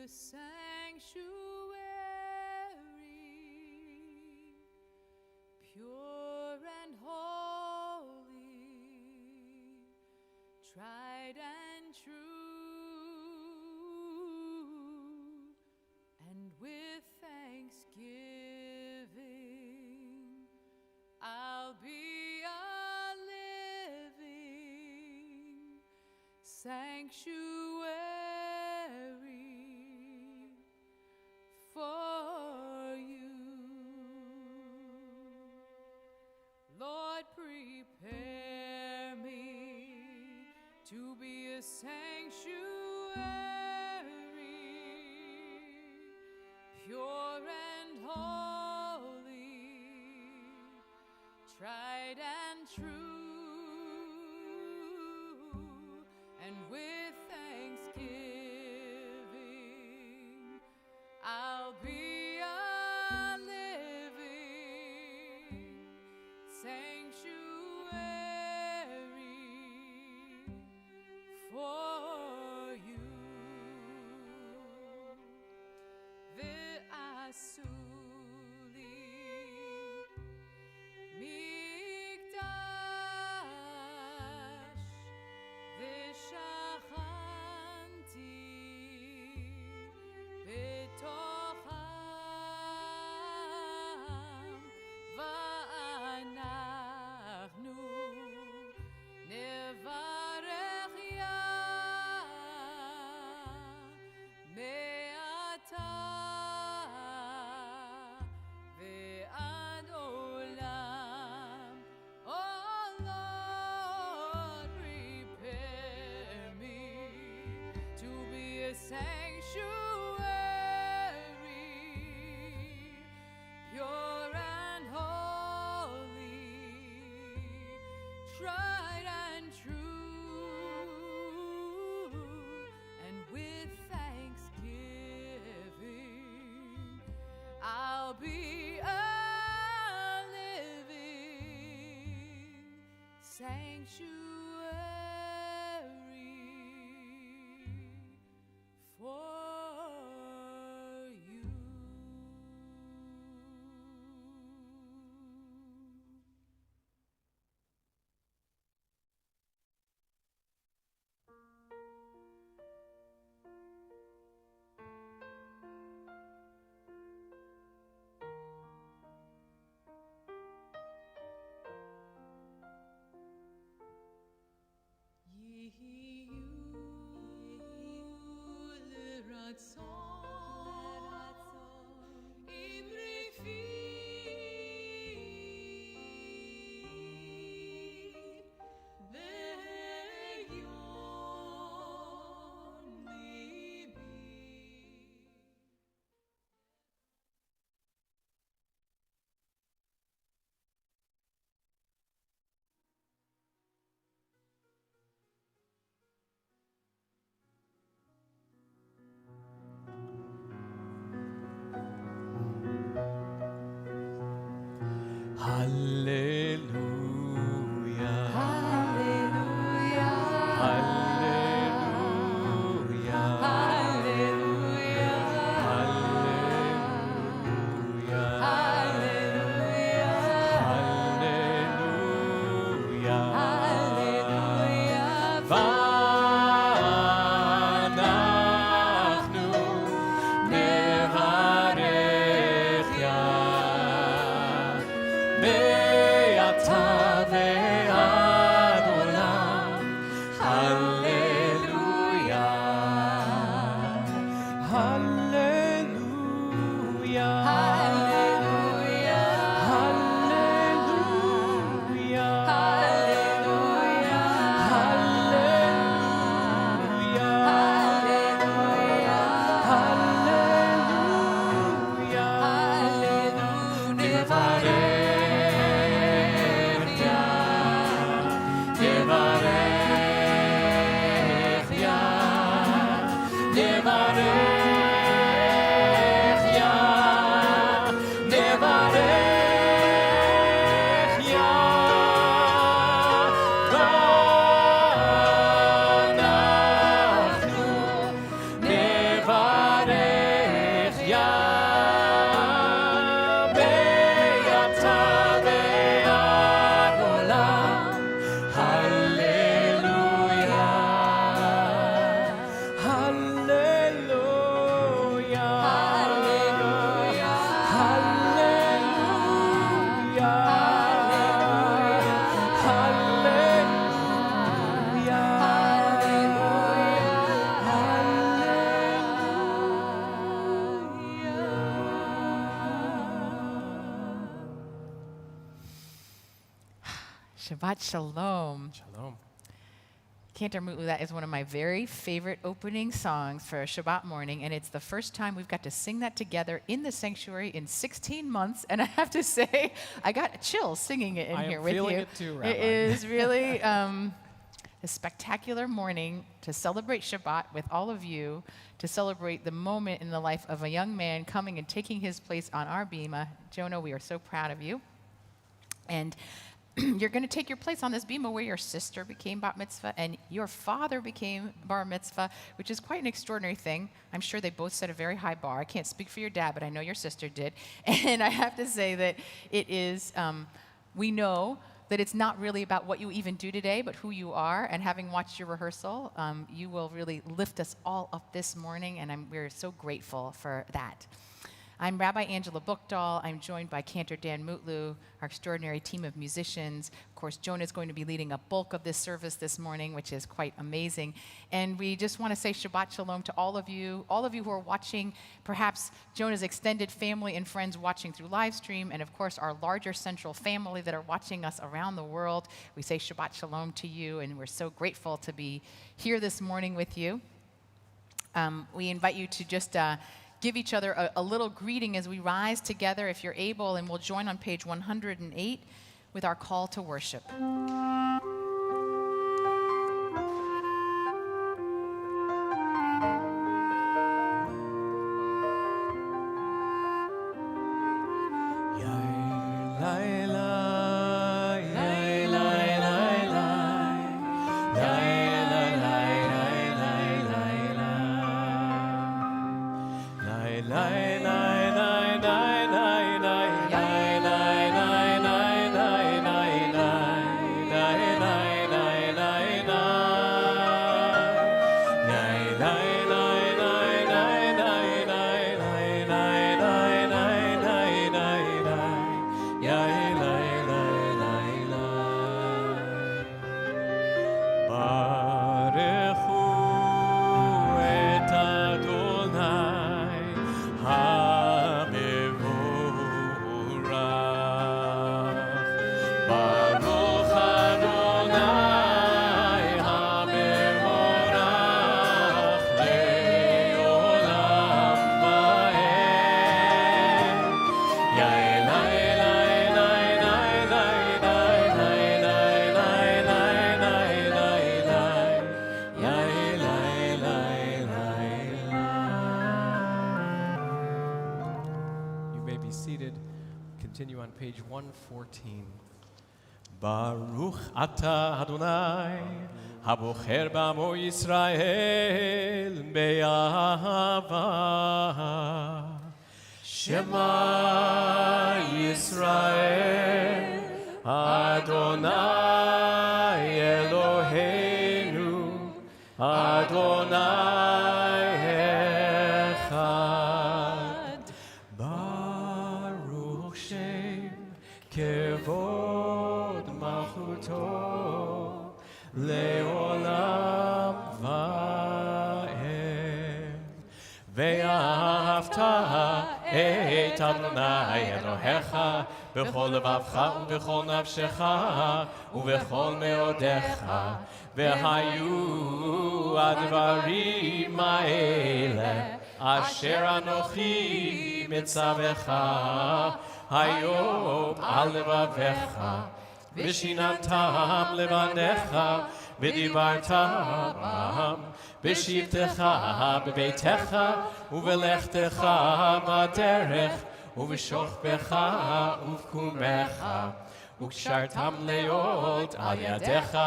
sanctuary, pure and holy, tried and true, and with thanksgiving, I'll be a living sanctuary for you. Lord, prepare me to be a sanctuary, pure and holy, tried and true, and with thanksgiving, I'll be a living sanctuary for you. Ve'asuli mikdash ve'shachanti betocham va'anachnu nevarech ya me'ata ve'ad olam. Oh Lord, prepare me to be a sanctuary, pure and holy, tried and true, and with thanksgiving, I'll be a living sanctuary for you. Hallelujah. Hallelujah. Hallelujah. Hallelujah. Hallelujah. Hallelujah. Hallelujah. Hallelujah. ואנחנו נברך יה מעתה ועד עולם. הללויה. הללויה. Hallelujah. הללויה. Hallelujah. ואנחנו נברך Shabbat Shalom. Shalom. Cantor Mutlu, that is one of my very favorite opening songs for a Shabbat morning, and it's the first time we've got to sing that together in the sanctuary in 16 months, and I have to say, I got chills singing it in here with you. I am feeling it too, Rabbi. It is really a spectacular morning to celebrate Shabbat with all of you, to celebrate the moment in the life of a young man coming and taking his place on our bima. Jonah, we are so proud of you. And you're going to take your place on this bima where your sister became bat mitzvah and your father became bar mitzvah, which is quite an extraordinary thing. I'm sure they both set a very high bar. I can't speak for your dad, but I know your sister did. And I have to say that it is, we know that it's not really about what you even do today, but who you are. And having watched your rehearsal, you will really lift us all up this morning, and we're so grateful for that. I'm Rabbi Angela Buchdahl. I'm joined by Cantor Dan Mutlu, our extraordinary team of musicians. Of course, Jonah is going to be leading a bulk of this service this morning, which is quite amazing. And we just want to say Shabbat Shalom to all of you who are watching, perhaps Jonah's extended family and friends watching through live stream, and of course, our larger Central family that are watching us around the world. We say Shabbat Shalom to you, and we're so grateful to be here this morning with you. We invite you to just give each other a little greeting as we rise together, if you're able, and we'll join on page 108 with our call to worship. Continue on page 114. Baruch Ata Adonai, Habocher B'amo Yisrael be'ahava. Shema Yisrael, Adonai Eloheinu, Adonai Echad. Baruch Shem Kevod Malchuto Leolam Va'ed. Ve'ahavta et Adonai Elohecha b'chol levavcha u'b'chol nafshecha u'b'chol meodecha ve'hayu advarim ha'ele asher anochi mitzavecha hayom al levavecha v'shinantam levanecha v'dibartam b'shivtecha b'beitecha u'v'lechtecha b'derech ובשוכבך ובקומך וקשרתם להיות על ידיך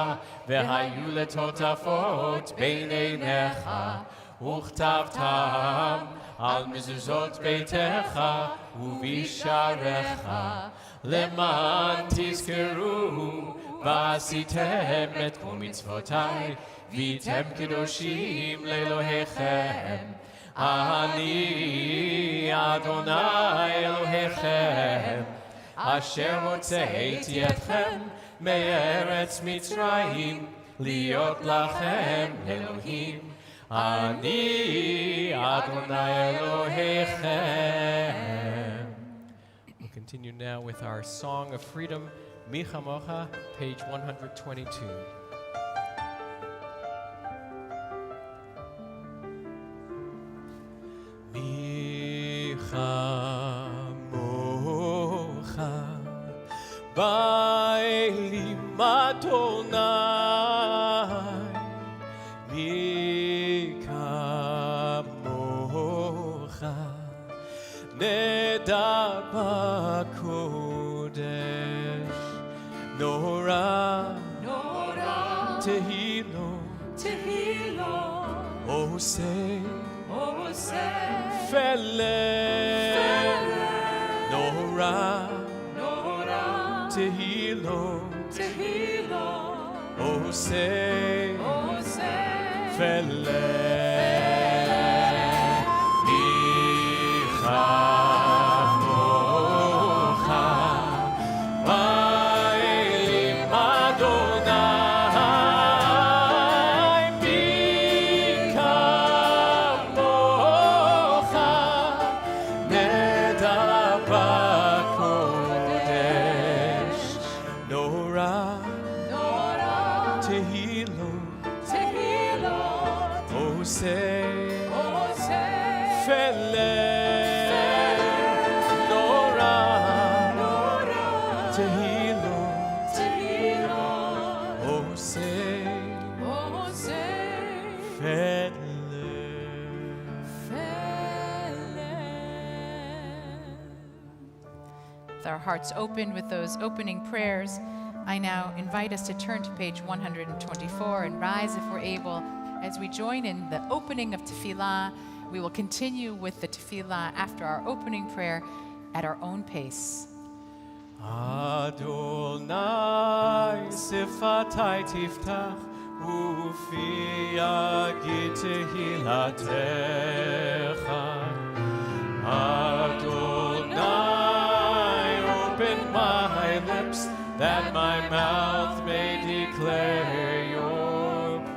והיו לטוטפות בין עיניך וכתבתם על מזוזות ביתך ובשעריך למען תזכרו ועשיתם את כל מצוותיי והייתם קדושים לאלוהיכם אני אדוני אלוהיכם אשר הוצאתי אתכם מארץ מצרים להיות לכם אלוהים אני אדוני אלוהיכם. We'll continue now with our song of freedom, Mi Chamocha, page 122. Mi Chamocha, Ba'elim Adonai, Mi Kamocha, Nedar B'Kodesh, Nora, Tehilo, Oseh, Fele, Nora, Tehilo, Oseh, Fele, Michamocha, Ba'elim Adonai, Mikamocha, Nedar B'Kodesh, Nora, Tehilo, Oseh, Fele, Nora, Tehilo, Oseh, Fele. With our hearts open with those opening prayers, I now invite us to turn to page 124 and rise if we're able as we join in the opening of Tefillah. We will continue with the Tefillah after our opening prayer at our own pace. Adonai sifatai tiftach ufi yagid tehilatecha. Adonai, open my lips that my mouth may declare your praise.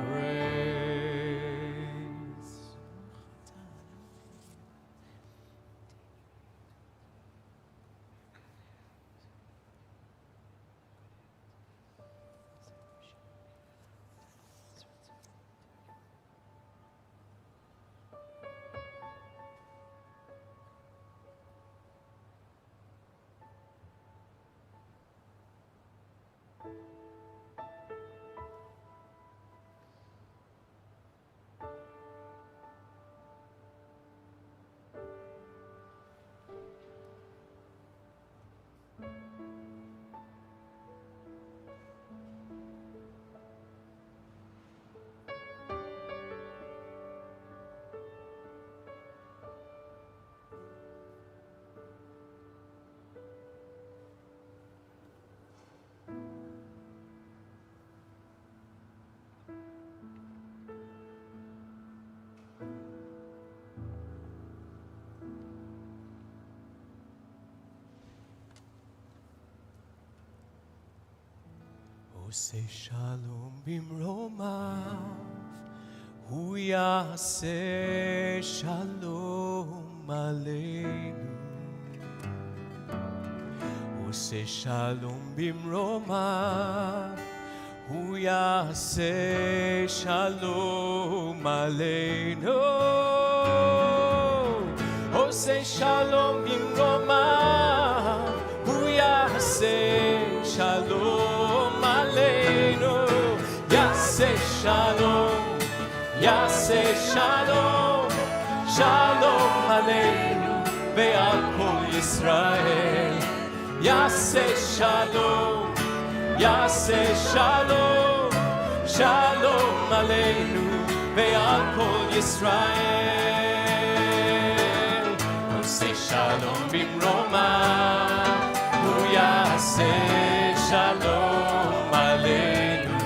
Say shalom bimromav, hu yaseh shalom aleinu. Hu say shalom bimromav, hu yaseh shalom aleinu. Hu say shalom bimromav, hu yaseh shalom aleinu. Yaseh shalom, yaseh shalom, shalom aleinu ve'al kol Yisrael. Yaseh shalom, yaseh shalom, shalom aleinu ve'al kol Yisrael. Oseh shalom bimromav, hu yaseh shalom aleinu.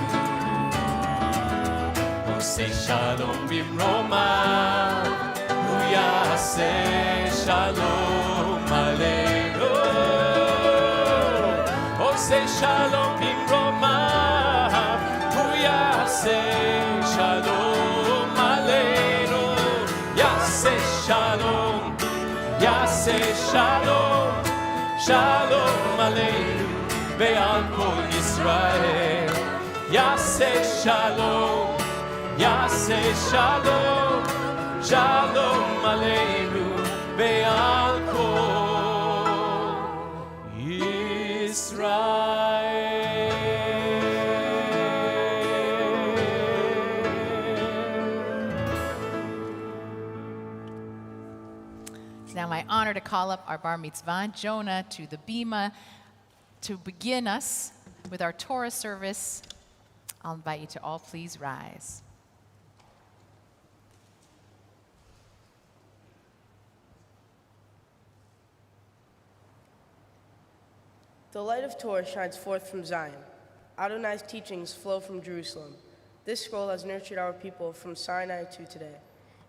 Oseh shalom bimromav, hu yaseh shalom aleinu. Oseh shalom bimromav, hu yaseh shalom aleinu. Yaseh shalom, yaseh shalom, shalom aleinu ועל כל ישראל. יעשה שלום, יעשה שלום, שלום עלינו ועל כל ישראל. It's now my honor to call up our bar mitzvah, Jonah, to the bima to begin us with our Torah service. I'll invite you to all please rise. The light of Torah shines forth from Zion. Adonai's teachings flow from Jerusalem. This scroll has nurtured our people from Sinai to today.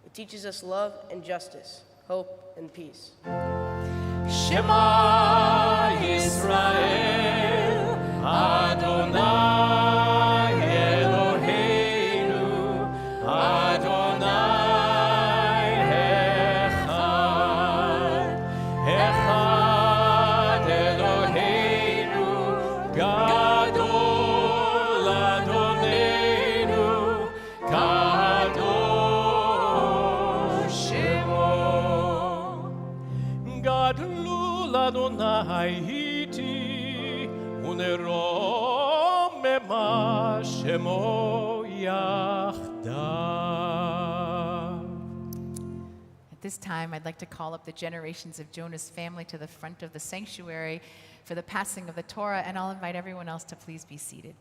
It teaches us love and justice, hope and peace. Shema Yisrael, Adonai Eloheinu, Adonai Echad, Echad Eloheinu, Gadol Adonenu, Kadosh Shemo. Gadol Adonai iti, uneromema shemo yachdav. At this time, I'd like to call up the generations of Jonah's family to the front of the sanctuary for the passing of the Torah, and I'll invite everyone else to please be seated.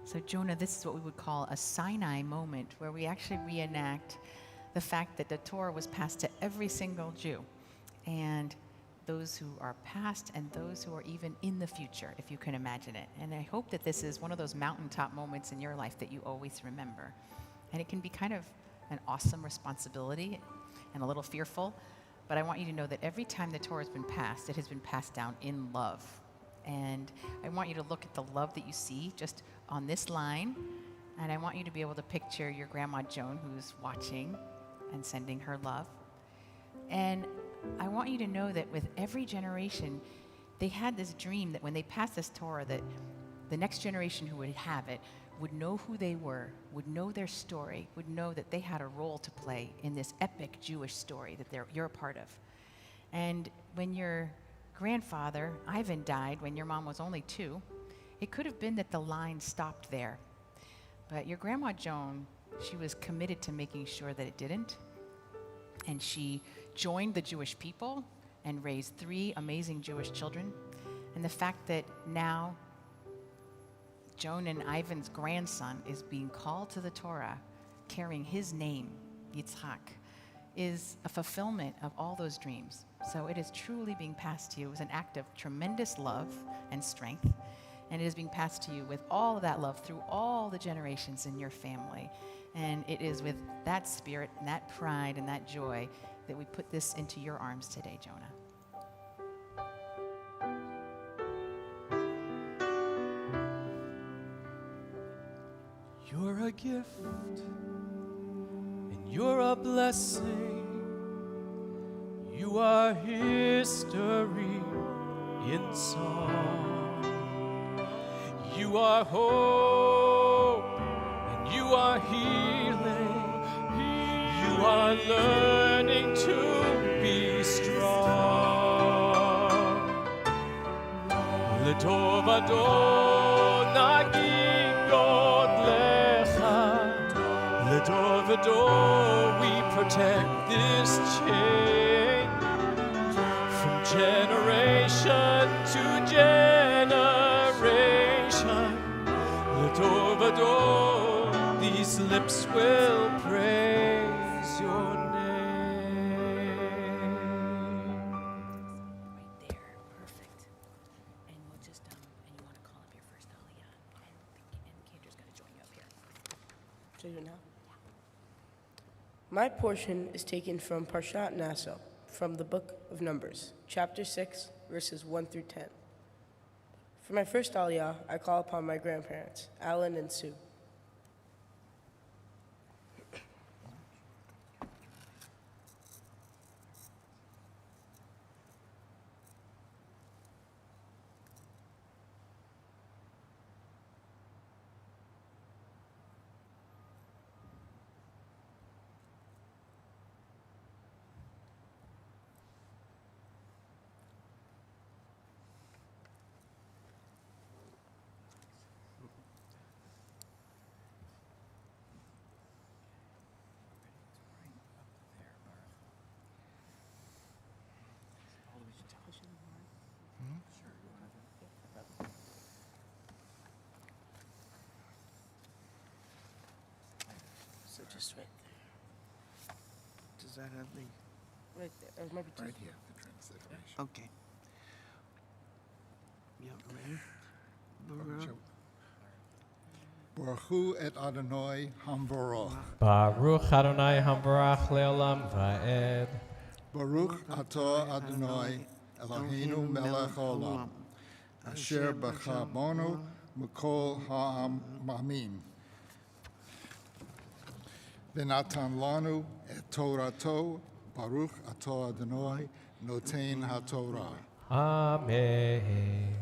So Jonah, this is what we would call a Sinai moment, where we actually reenact the fact that the Torah was passed to every single Jew, and those who are past and those who are even in the future, if you can imagine it. And I hope that this is one of those mountaintop moments in your life that you always remember. And it can be kind of an awesome responsibility and a little fearful, but I want you to know that every time the Torah has been passed, it has been passed down in love. And I want you to look at the love that you see just on this line, and I want you to be able to picture your Grandma Joan, who's watching and sending her love. And I want you to know that with every generation, they had this dream that when they passed this Torah, that the next generation who would have it would know who they were, would know their story, would know that they had a role to play in this epic Jewish story that you're a part of. And when your grandfather, Ivan, died when your mom was only 2, it could have been that the line stopped there. But your Grandma Joan, she was committed to making sure that it didn't. And she joined the Jewish people and raised 3 amazing Jewish children. And the fact that now Joan and Ivan's grandson is being called to the Torah, carrying his name, Yitzhak, is a fulfillment of all those dreams. So it is truly being passed to you as an act of tremendous love and strength. And it is being passed to you with all of that love through all the generations in your family. And it is with that spirit and that pride and that joy that we put this into your arms today, Jonah. You're a gift, and you're a blessing. You are history in song. You are hope, and you are healing. You are learning to be strong. L'tov Adonai God lecha. L'tov Adonai, we protect this chain from generation to generation. L'tov Adonai, these lips will praise your name. Right there, perfect. And we'll just, and you want to call My portion is taken from Parshat Naso, from the book of Numbers, chapter 6, verses 1 through 10. For my first Aliyah, I call upon my grandparents, Alan and Sue. So just right there. Does that have the, Right there. Or maybe two. right here, the transliteration? Okay. Baruch Baruch hu et Adonai hambaroch. Baruch Adonai Hambarach Leolam Va'ed. Baruch atah Adonai Eloheinu melech haolam. Asher b'chabonu mikol ha'amim. V'natan lanu et Torato. Baruch atah Adonai noten haTorah. Amen.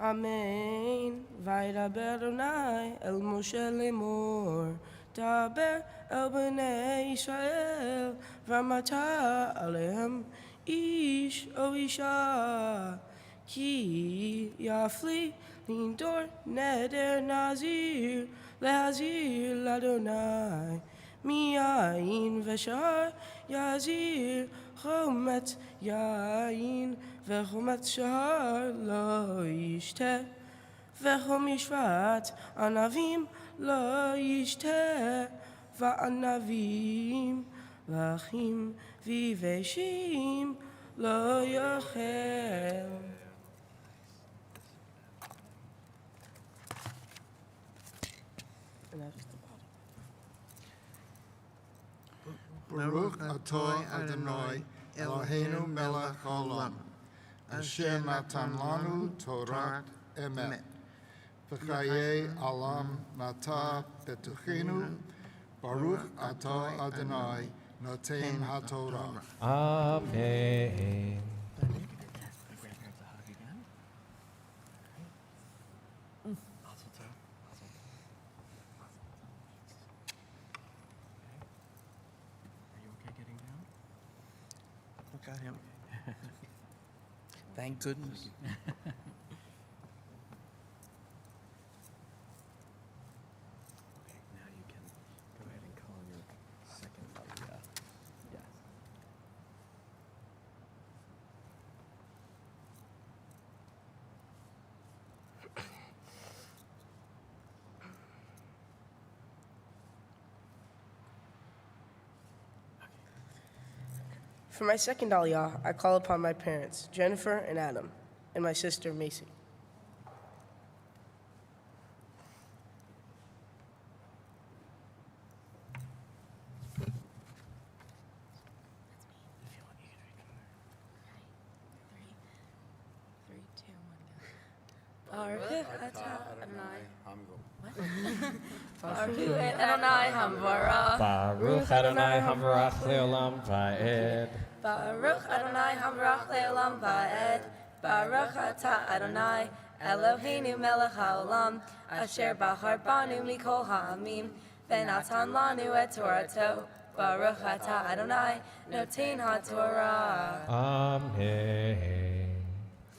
Amen. Vaydaber Adonai el Moshe lemor. Daber el bnei Yisrael. V'amata alehem ish o isha. Ki yafli lindor neder nazir. Lehazir l'Adonai. Miyayin v'shahar yazir. Chomet yayin. וחומת שחר לא ישתה, וחום ישבת ענבים לא ישתה, וענבים לחים ויבשים לא יאכל. Baruch atah Adonai Eloheinu melech haolam. Asher natan lanu Torat emet. V'chaye alam nata betuchenu. Baruch atah Adonai noten haTorah. Amen. Got him. Thank goodness. Okay, now you can go ahead and call your second Aliyah. Yes. For my second Aliyah, I call upon my parents, Jennifer and Adam, and my sister, Macy. Baruch Adonai Hambarach Leolam Va'ed. Baruch Adonai Hambarach Leolam Va'ed. Baruch Atah Adonai Eloheinu melech haolam. Asher bahar banu mikol ha'amim. V'natan lanu et Torato. Baruch Atah Adonai noten haTorah. Amen.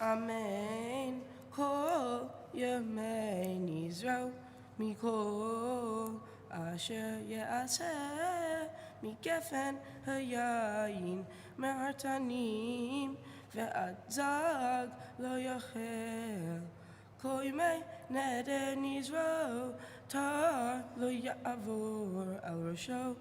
Amen. Kol yemei nizro mikol asher ye'aseh mikefen hayayin me'artanim ve'ad zag lo yachel. Kol yemei neder nizro tar lo ya'avor al rosho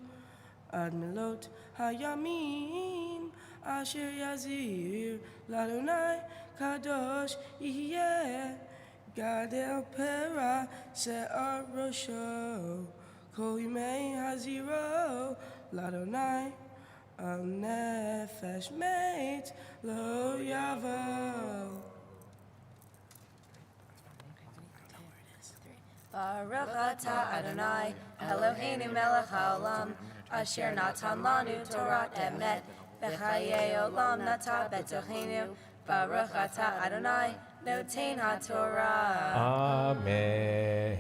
ad milot hayamim Asher Yazir Ladonai Kadosh Yeh Gadel Pera Se'ar Rosho Kol Yimei Haziro Ladonai Al Nefesh Meit Lo Yavo. Baruch atah Adonai, Eloheinu melech haolam, asher natan lanu Torat emet, v'chayei olam nata betochenu. Baruch atah Adonai, noten haTorah. Amen.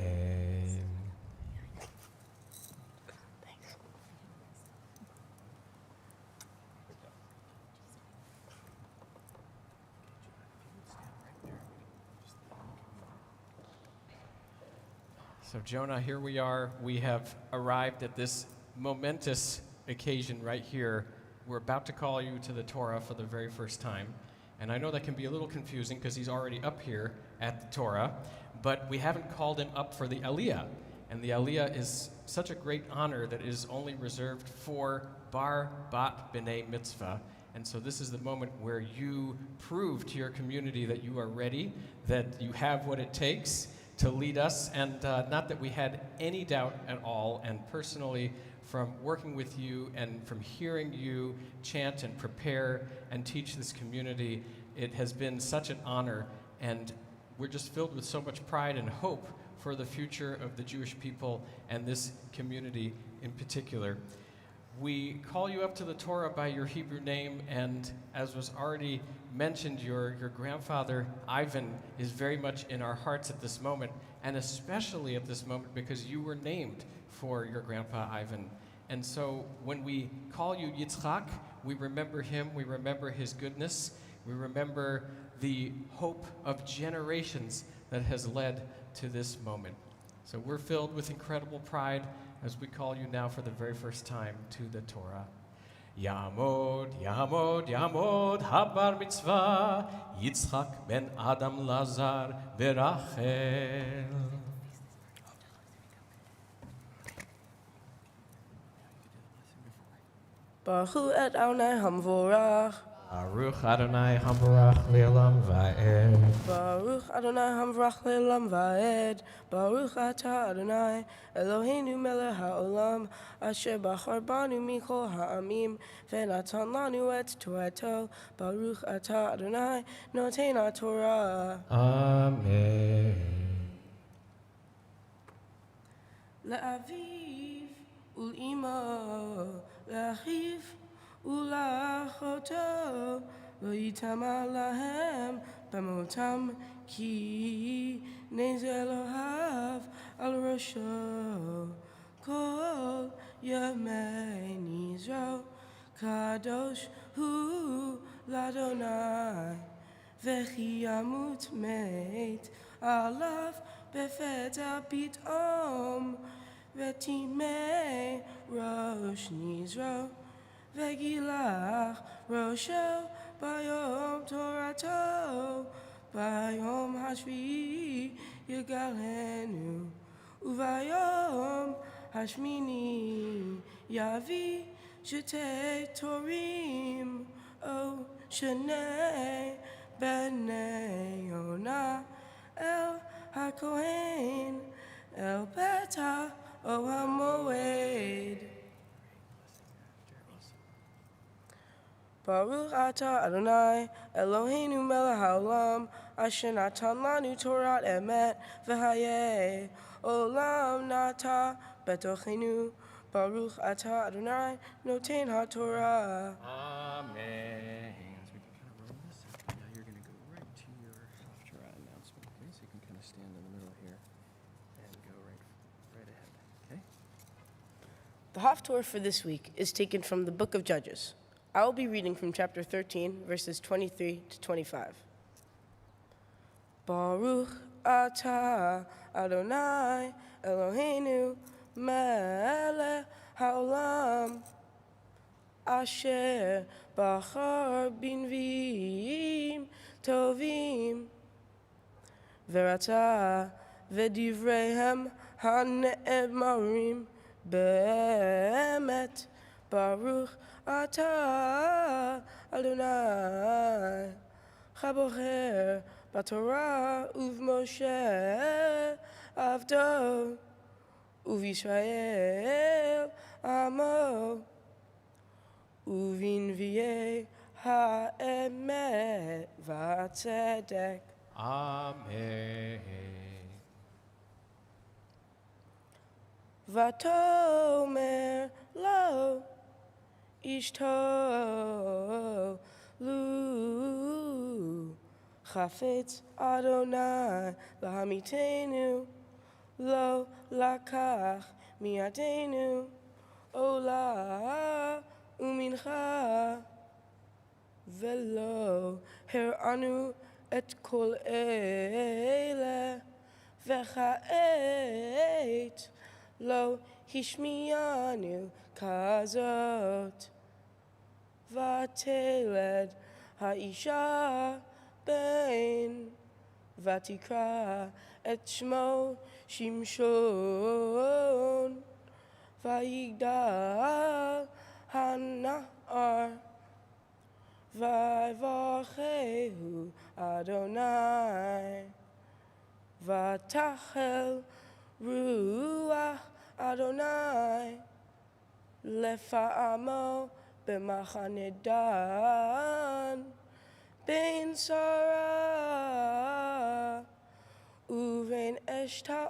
So, Jonah, here we are. We have arrived at this momentous occasion right here. We're about to call you to the Torah for the very first time. And I know that can be a little confusing because he's already up here at the Torah, but we haven't called him up for the Aliyah. And the Aliyah is such a great honor that it is only reserved for Bar Bat B'nai Mitzvah. And so this is the moment where you prove to your community that you are ready, that you have what it takes to lead us, and not that we had any doubt at all. And personally, from working with you and from hearing you chant and prepare and teach this community, it has been such an honor, and we're just filled with so much pride and hope for the future of the Jewish people and this community in particular. We call you up to the Torah by your Hebrew name, and as was already mentioned, your grandfather, Ivan, is very much in our hearts at this moment, and especially at this moment because you were named for your grandpa, Ivan. And so when we call you Yitzchak, we remember him, we remember his goodness, we remember the hope of generations that has led to this moment. So we're filled with incredible pride as we call you now for the very first time to the Torah. Yamod, Yamod, Yamod, Habar Mitzvah, Yitzchak ben Adam Lazar Berachel. Baruch et Adonai Hamvorach. Baruch Adonai Hamvorach Le'olam Va'ed. Baruch Adonai Hamvorach Le'olam Va'ed. Baruch atah Adonai Eloheinu melech haolam, asher bachar banu mikol ha'amim, ve'natan lanu et Torato. Baruch atah Adonai noten haTorah. Amen. Le'aviv ul'imo, le'achiv ולאחותו לא יטמא להם במותם כי נזר אלוהיו על ראשו כל ימי נזרו קדוש הוא לאדוני וכי ימות מת עליו בפתע פתאום וטימא ראש נזרו וגילח ראשו ביום תורתו, ביום השביעי יגאלנו, וביום השמיני יביא שתי תורים, או שני בני יונה, אל הכהן, אל פתח או המועד. Baruch atah Adonai Eloheinu melech haolam, asher natan lanu Torat emet, v'hayei olam nata betochenu. Baruch atah Adonai noten haTorah. Amen. So we can kind of roll this. Now you're going to go right to your Haftarah announcement. Okay, so you can kind of stand in the middle here and go right ahead. Okay. The Haftarah for this week is taken from the book of Judges. I will be reading from chapter 13, verses 23 to 25. Baruch atah Adonai Eloheinu melech haolam, asher bachar b'nviim tovim, v'ratah v'divreihem hane'emarim be'emet. Baruch atah Adonai, Chabocher, Batorah, Uv Moshe, Avdo, Uv Yisrael, Amo, Uvin Vie, Ha'emet, Vatzedek. Amen. Vatomer lo ishto lu chafetz Adonai lahamitenu lo lakach miadenu ola umincha velo heranu et kol ele v'cha'et lo hishmiyanu kazot vateled ha'isha ben vatikra et shmo Shimshon vayigdal hana'ar vayvachehu Adonai vatachel ruach Adonai lefa'amo b'machane Dan ben Sarah uven Eshtaol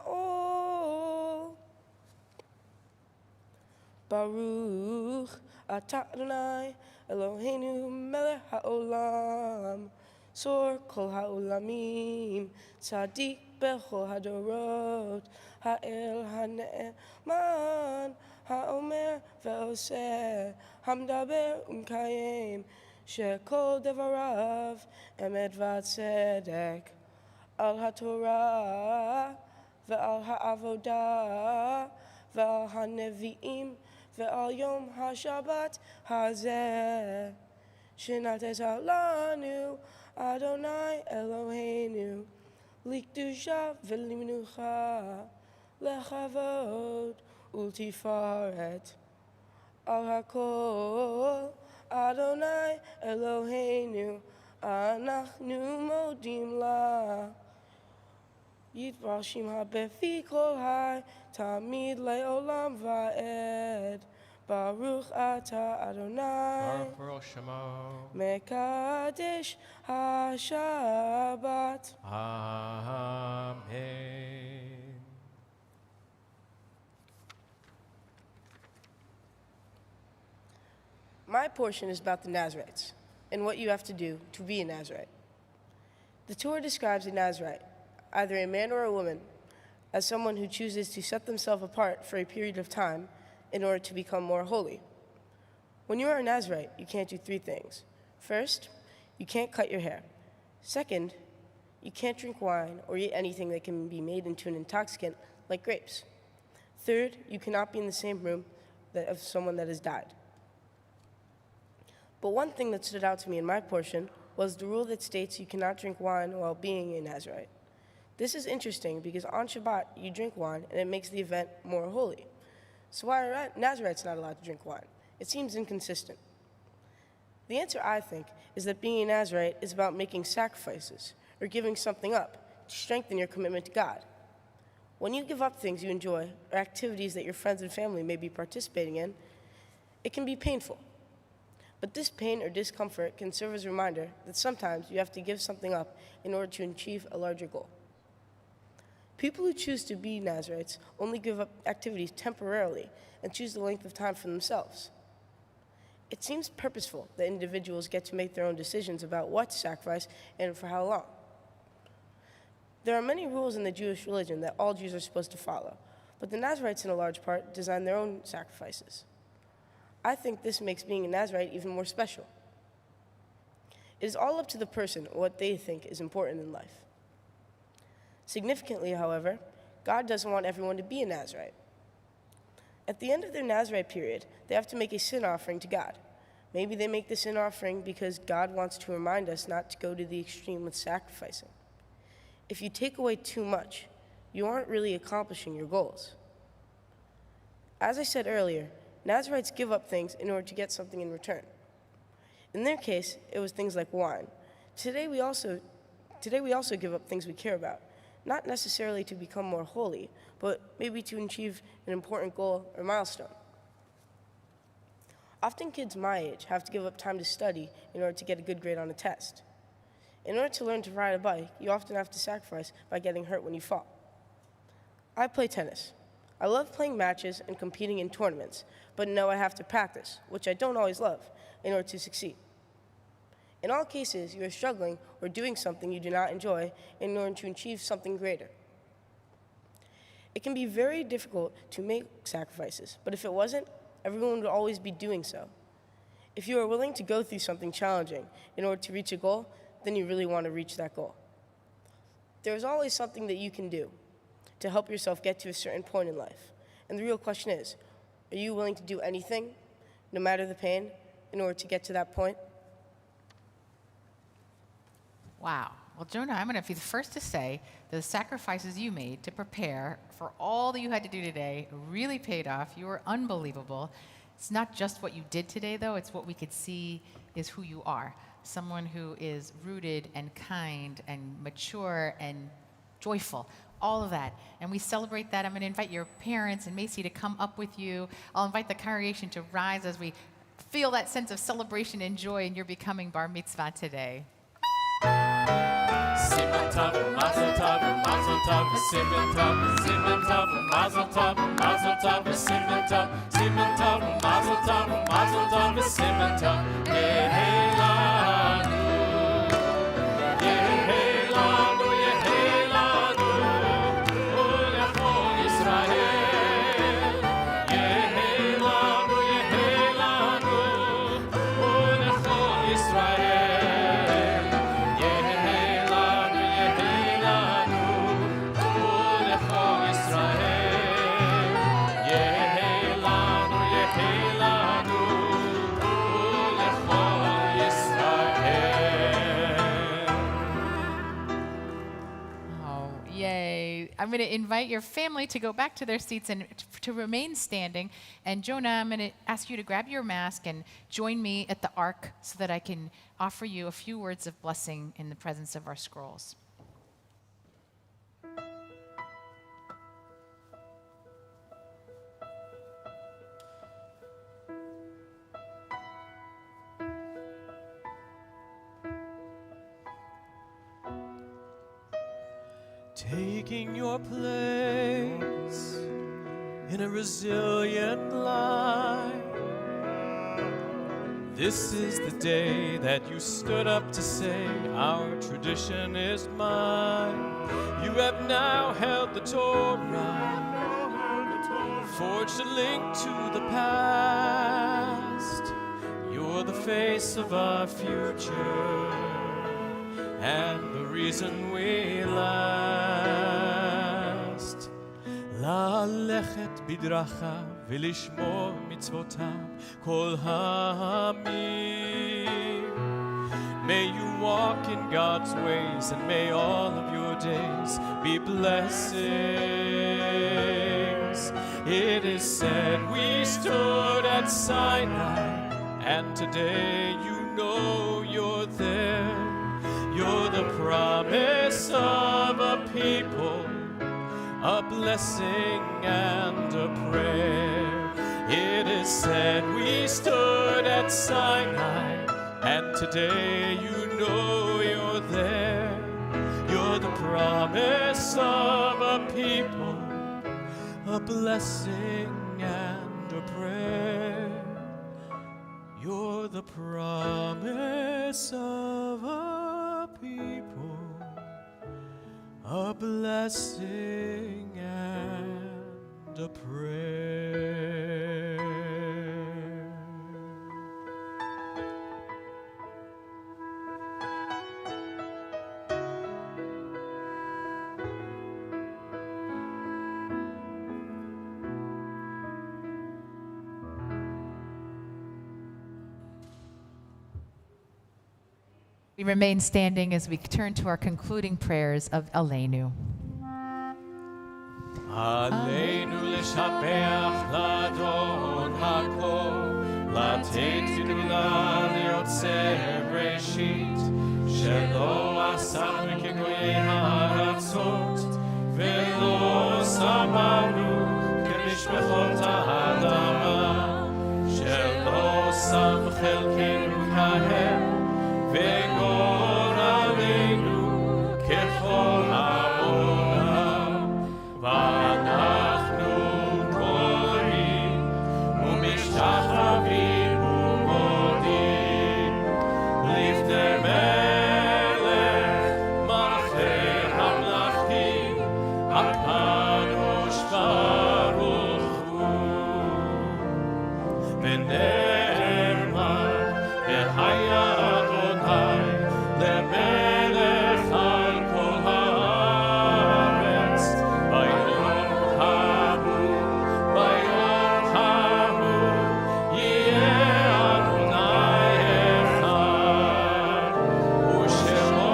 Baruch atah Adonai Eloheinu melech ha'olam Sor kol ha'olamim Tzadik bechol hadorot Ha'el ha'ne'eman Ha'omer ve'oseh Hamdaber umkayem Shekol devarav Emet v'tzedek Al ha'torah Ve'al ha'avodah Ve'al ha'nevi'im Ve'al yom ha'shabbat hazeh Shenateta lanu Adonai Eloheinu Likdusha v'limnucha Lechavod ultifaret Al hakol Adonai Eloheinu Anachnu modim la Yitvashim ha'befi kol hai Tamid le'olam va'ed Baruch atah Adonai Baruch Shemo. Mekadesh HaShabbat. Amen. My portion is about the Nazarites and what you have to do to be a Nazarite. The Torah describes a Nazarite, either a man or a woman, as someone who chooses to set themselves apart for a period of time in order to become more holy. When you are a Nazarite, you can't do three things. First, you can't cut your hair. Second, you can't drink wine or eat anything that can be made into an intoxicant like grapes. Third, you cannot be in the same room of someone that has died. But one thing that stood out to me in my portion was the rule that states you cannot drink wine while being a Nazarite. This is interesting because on Shabbat, you drink wine and it makes the event more holy. So why are Nazarites not allowed to drink wine? It seems inconsistent. The answer, I think, is that being a Nazarite is about making sacrifices or giving something up to strengthen your commitment to God. When you give up things you enjoy or activities that your friends and family may be participating in, it can be painful. But this pain or discomfort can serve as a reminder that sometimes you have to give something up in order to achieve a larger goal. People who choose to be Nazarites only give up activities temporarily and choose the length of time for themselves. It seems purposeful that individuals get to make their own decisions about what to sacrifice and for how long. There are many rules in the Jewish religion that all Jews are supposed to follow, but the Nazarites, in a large part, design their own sacrifices. I think this makes being a Nazarite even more special. It is all up to the person what they think is important in life. Significantly, however, God doesn't want everyone to be a Nazarite. At the end of their Nazarite period, they have to make a sin offering to God. Maybe they make the sin offering because God wants to remind us not to go to the extreme with sacrificing. If you take away too much, you aren't really accomplishing your goals. As I said earlier, Nazarites give up things in order to get something in return. In their case, it was things like wine. Today we also give up things we care about, not necessarily to become more holy, but maybe to achieve an important goal or milestone. Often kids my age have to give up time to study in order to get a good grade on a test. In order to learn to ride a bike, you often have to sacrifice by getting hurt when you fall. I play tennis. I love playing matches and competing in tournaments, but know I have to practice, which I don't always love, in order to succeed. In all cases, you are struggling or doing something you do not enjoy in order to achieve something greater. It can be very difficult to make sacrifices, but if it wasn't, everyone would always be doing so. If you are willing to go through something challenging in order to reach a goal, then you really want to reach that goal. There is always something that you can do to help yourself get to a certain point in life. And the real question is, are you willing to do anything, no matter the pain, in order to get to that point? Wow. Well, Jonah, I'm going to be the first to say that the sacrifices you made to prepare for all that you had to do today really paid off. You were unbelievable. It's not just what you did today, though. It's what we could see is who you are. Someone who is rooted and kind and mature and joyful. All of that. And we celebrate that. I'm going to invite your parents and Macy to come up with you. I'll invite the congregation to rise as we feel that sense of celebration and joy in your becoming bar mitzvah today. Siman tov, mazel tov, mazel tov, siman tov, mazel tov, mazel tov, siman tov, mazel tov, mazel tov, siman tov. Yehei lanu, yehei lanu, yehei lanu, ulechol Yisrael. Yehei lanu, ulechol Yisrael. I'm going to invite your family to go back to their seats and to remain standing. And Jonah, I'm going to ask you to grab your mask and join me at the ark so that I can offer you a few words of blessing in the presence of our scrolls. Taking your place in a resilient life. This is the day that you stood up to say, our tradition is mine. You have now held the Torah, forged a link to the past. You're the face of our future and the reason we last. ללכת בדרכיו ולשמור מצוותיו כל העמים. May you walk in God's ways and may all of your days be blessings. It is said we stood at Sinai and today you know you're there. You're the promise of a people, a blessing and a prayer. It is said we stood at Sinai, and today you know you're there. You're the promise of a people, a blessing and a prayer. You're the promise of a people, a blessing and a prayer. We remain standing as we turn to our concluding prayers of Aleinu. עלינו לשבח לאדון הכל, לתת גדולה להיות מעשה בראשית, שלא עשנו כגויי הארצות, ולא שמנו כמשפחות האדמה, שלא שם חלקנו כהם, וגורלנו ככל העולם, ואנחנו קוראים ומשתחווים ומודים לפני מלך מלכי המלכים, הקדוש ברוך הוא. ונאמר והיה אדוני למלך על כל הארץ, ביום ההוא יהיה אדוני אחד, ושמו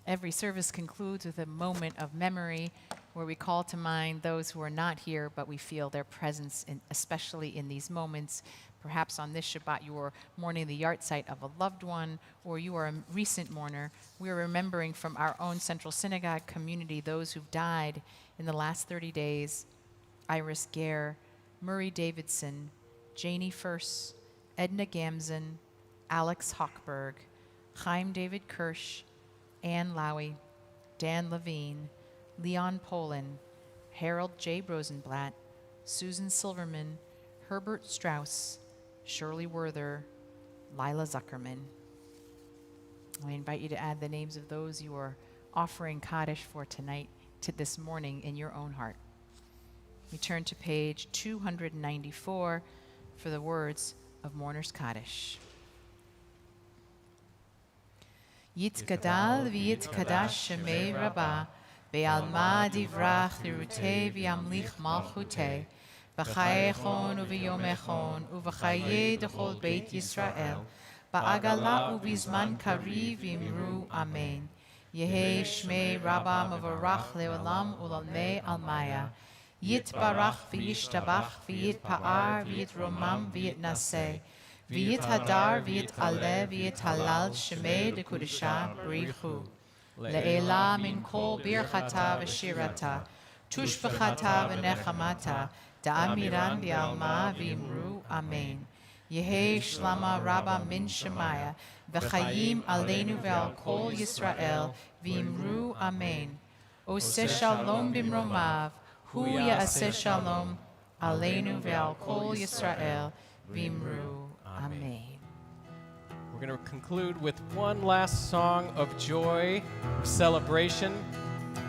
Every service concludes with a moment of memory where we call to mind those who are not here, but we feel their presence, especially in these moments. Perhaps on this Shabbat you are mourning the yahrzeit of a loved one, or you are a recent mourner. We are remembering from our own Central Synagogue community those who've died in the last 30 days. Iris Gare, Murray Davidson, Janie Furse, Edna Gamzin, Alex Hochberg, Chaim David Kirsch, Ann Lowy, Dan Levine, Leon Poland, Harold J. Rosenblatt, Susan Silverman, Herbert Strauss, Shirley Werther, Lila Zuckerman. I invite you to add the names of those you are offering Kaddish for tonight, to this morning, in your own heart. We turn to page 294 for the words of Mourner's Kaddish. Yitkadal v'yitkadash shemei Rabbah, be'alma divrach lirutei v'yamlich malchutei, v'chayechon u'v'yomechon u'v'chayei d'chol beit Yisrael, ba'agala u'bizman kariv v'imru amen. Yehei shmei Rabbah mavarach le'olam u'lalmei almaya. Yitbarach v'yishtabach v'yitpa'ar v'yitromam v'yitnaseh. V'yit hadar, v'yit aleh, v'yit halal, shemei de kudisha, brichu. Le'ela min kol birchata v'shirata, tushbechata v'nechamata, da'amiran v'alma v'imru, amen. Yehei shlama rabba min shemaya, v'chayim aleinu ve'al kol Yisrael, v'imru, amen. Oseh shalom bimromav, hu ya'aseh shalom, aleinu ve'al kol Yisrael, v'imru. Amen. We're going to conclude with one last song of joy, celebration.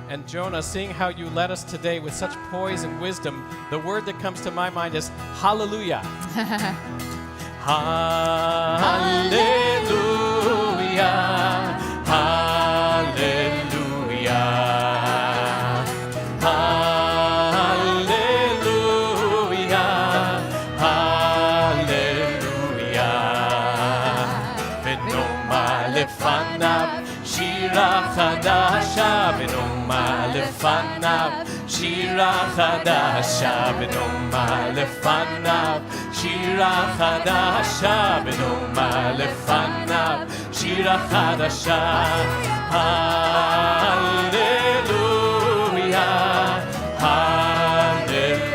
And Jonah, seeing how you led us today with such poise and wisdom, the word that comes to my mind is hallelujah. Hallelujah. Hallelujah. לפניו שירה חדשה ונאמר לפניו שירה חדשה ונאמר לפניו שירה חדשה ונאמר לפניו שירה חדשה הללויה הללויה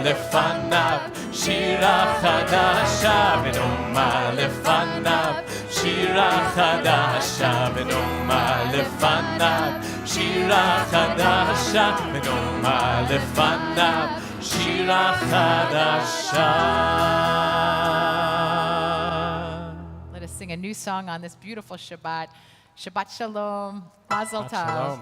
לפניו שירה חדשה ונאמר לפניו שירה חדשה ונאמר לפניו שירה חדשה ונאמר לפניו שירה חדשה. Let us sing a new song on this beautiful Shabbat. Shabbat Shalom. Mazel Tov. Shalom.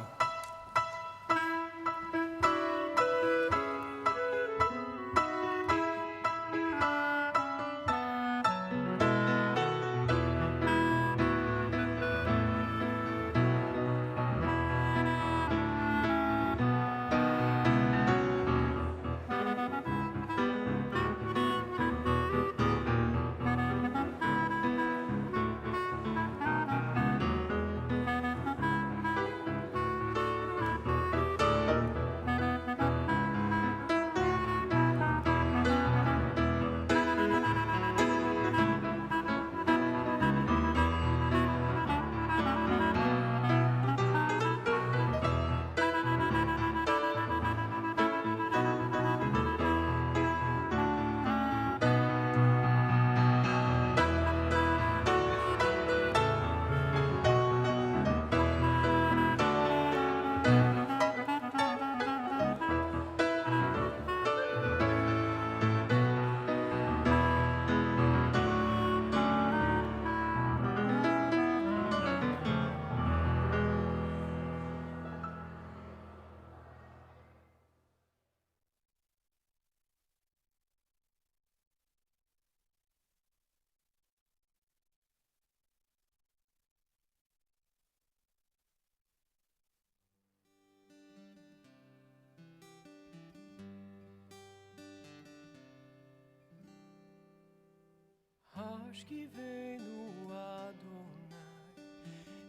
השכיבנו אדוני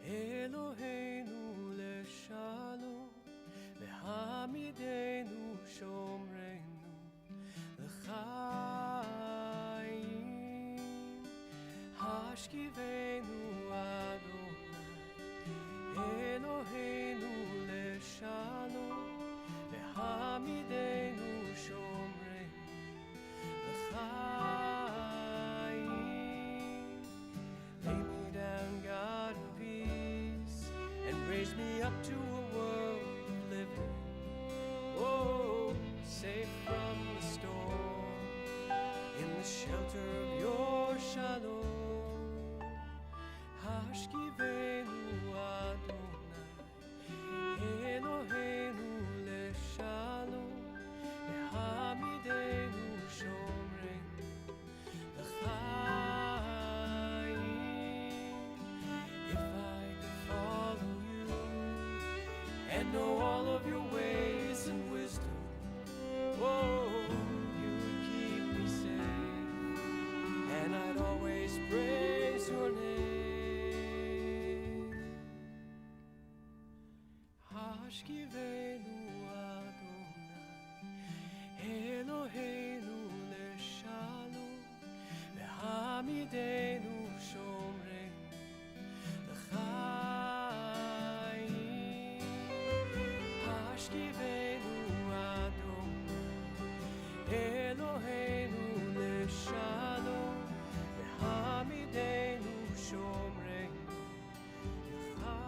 אלוהינו לשלום והעמידנו שומרנו לחיים השכיבנו אדוני אלוהינו לשלום והעמידנו שומרנו לחיים. Lay me down, God in peace, and raise me up to a world of living. Oh, safe from the storm, in the shelter of your shalom. Hashkivenu Adonai, Eloheinu leshalom, ve'hamidenu shomrenu l'chaim. If I could follow you and know all of your ways and wisdom, oh, you would keep me safe, and I'd always praise your name. Hashkivenu Adonai, Eloheinu leshalom, ve'hamidenu shomrenu l'chaim. Hashkivenu Adonai, Eloheinu leshalom, ve'hamidenu shomrenu l'chaim.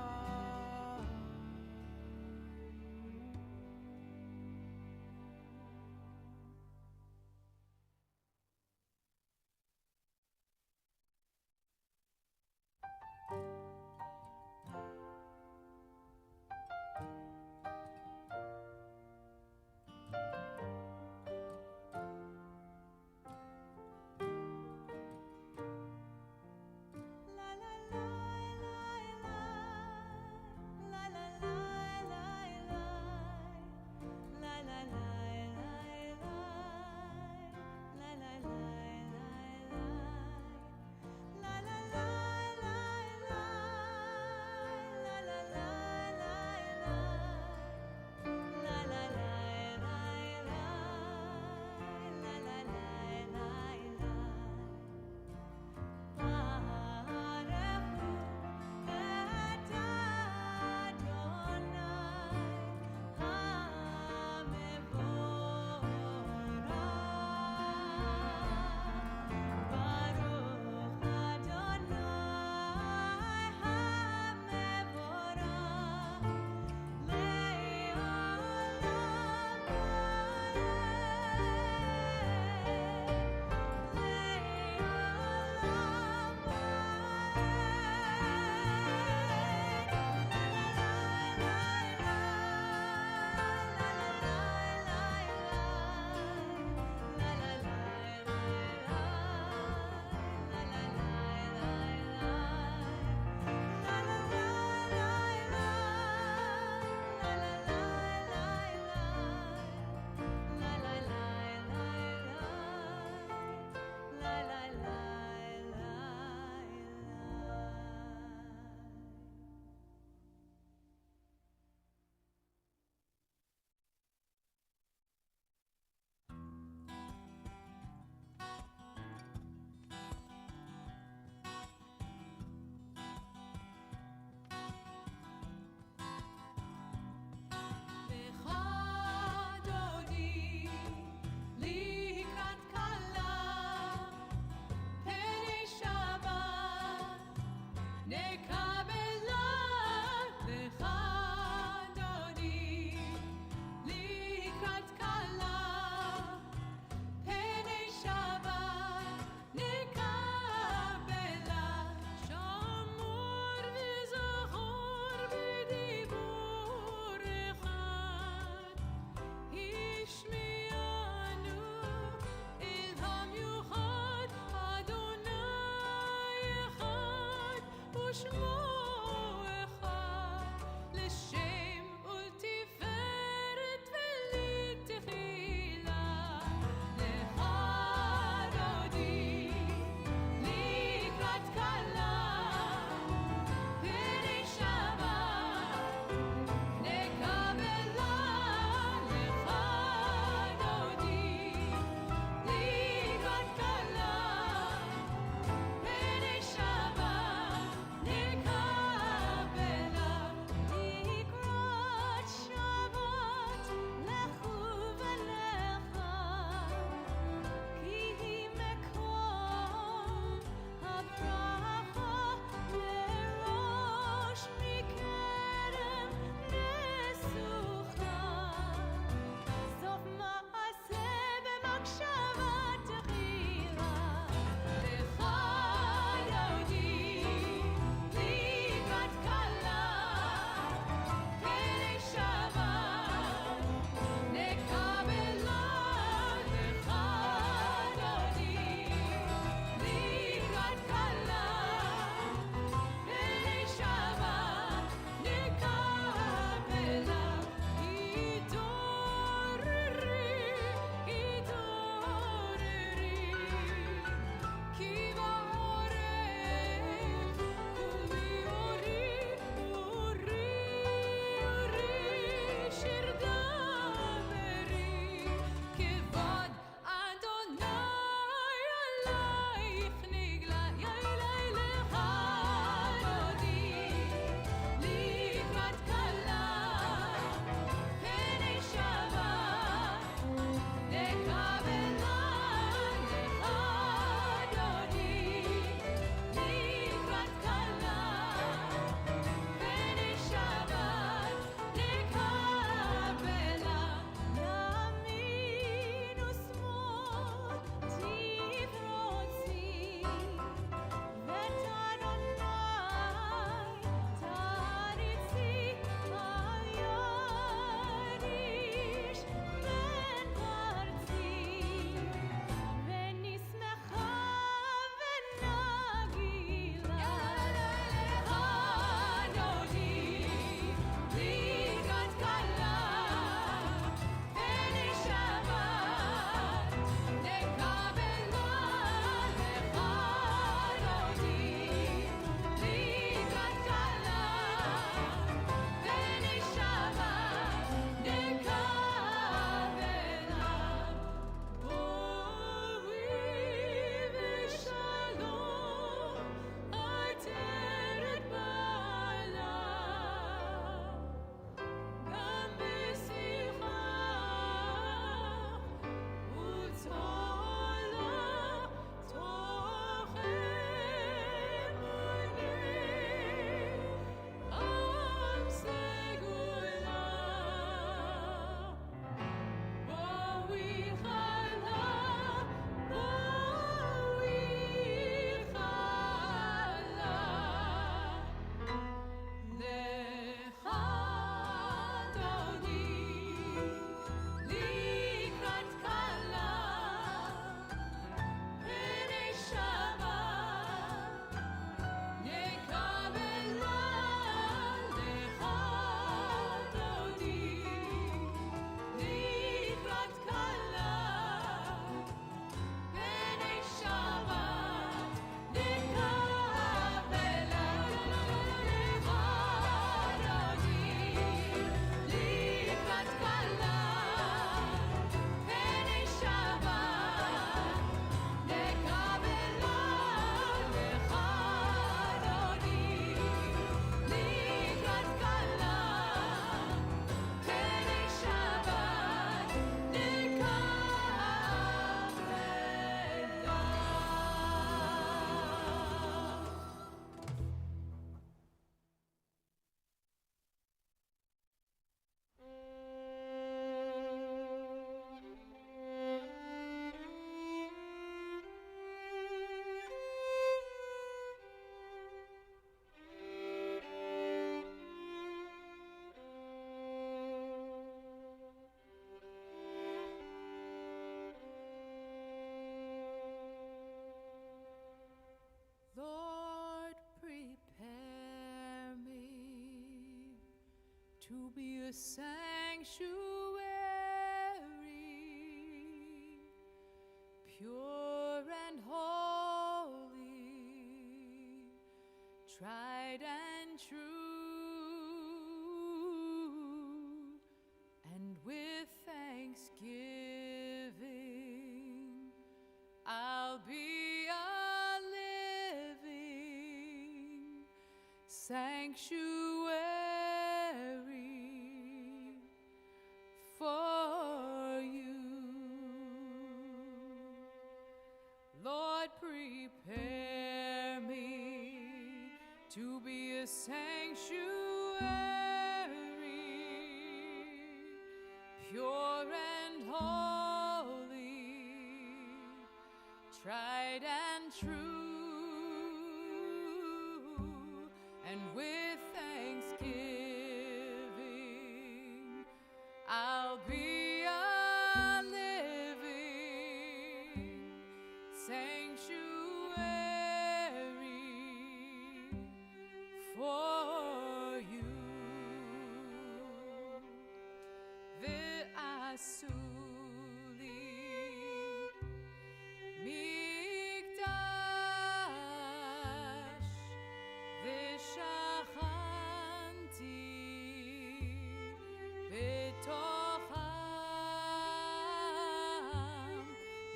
to be a sanctuary, pure and holy, tried and true, and with thanksgiving I'll be a living sanctuary for you. Lord, prepare me to be a sanctuary, pure and holy, tried and true, and with thanksgiving I'll be a living sanctuary for you. Ve'asuli mikdash ve'shachanti betocham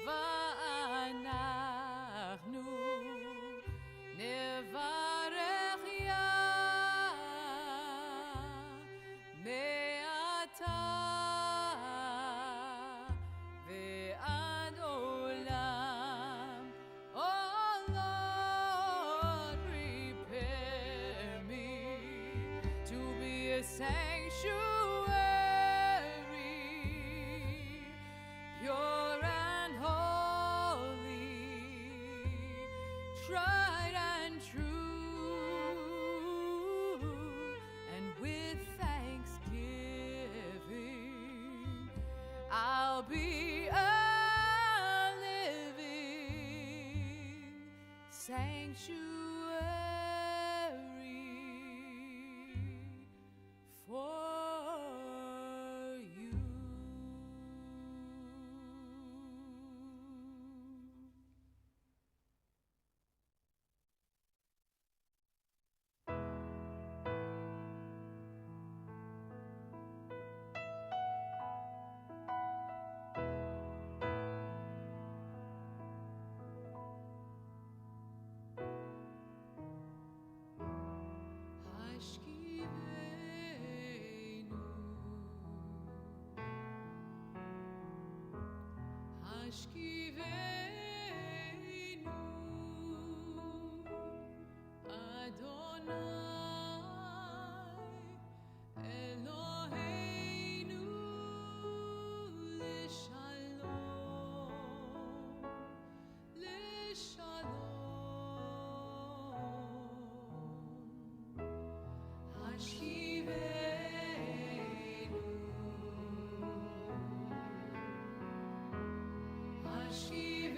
va'anachnu nevarech Yah me'ata ve'ad olam. Oh Lord, prepare me to be a sanctuary, pure and holy, tried and true, and with thanksgiving I'll be a living sanctuary for you. Hashkivenu, Hashkivenu, Adonai, Eloheinu, Lishalom, Lishalom. Hashivenu, Hashivenu.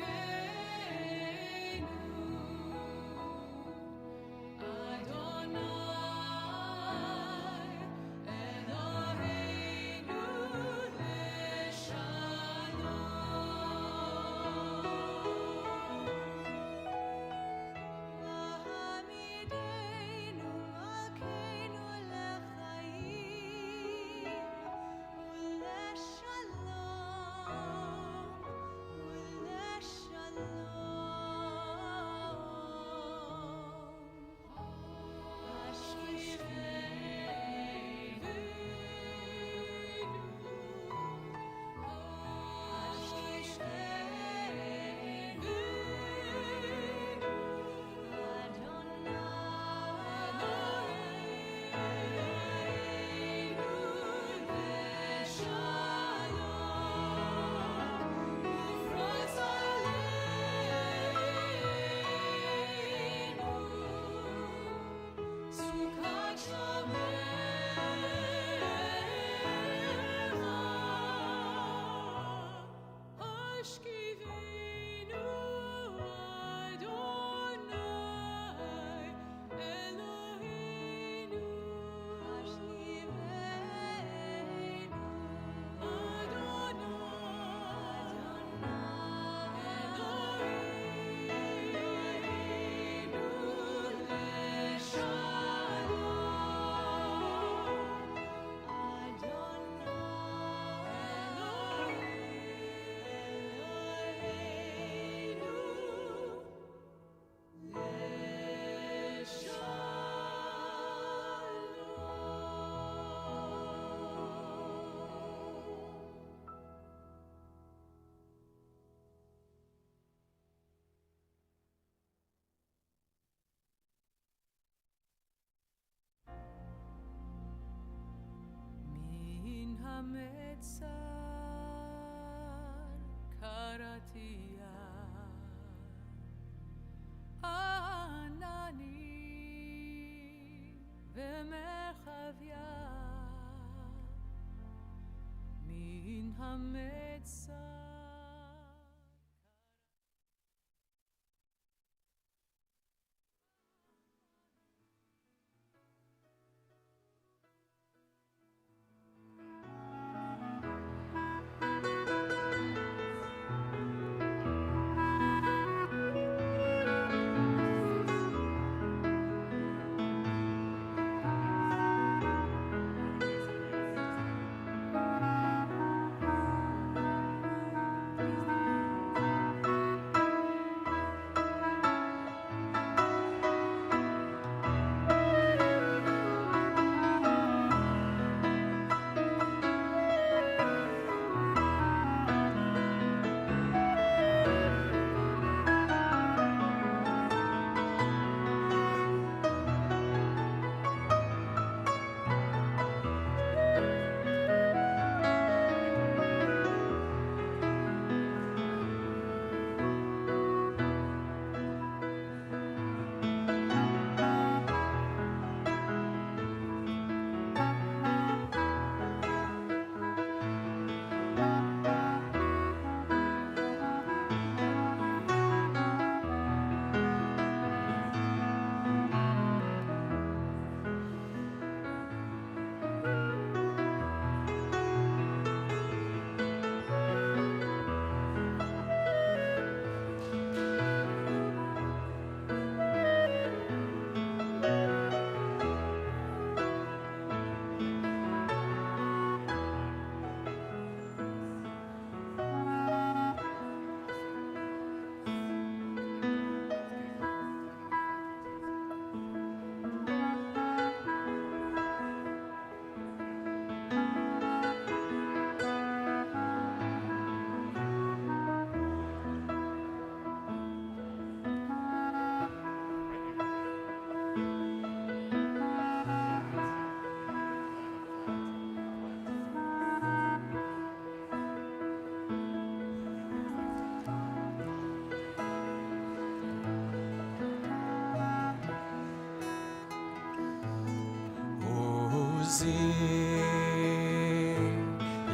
hametzar karatia anani v'merchavia min hametzar.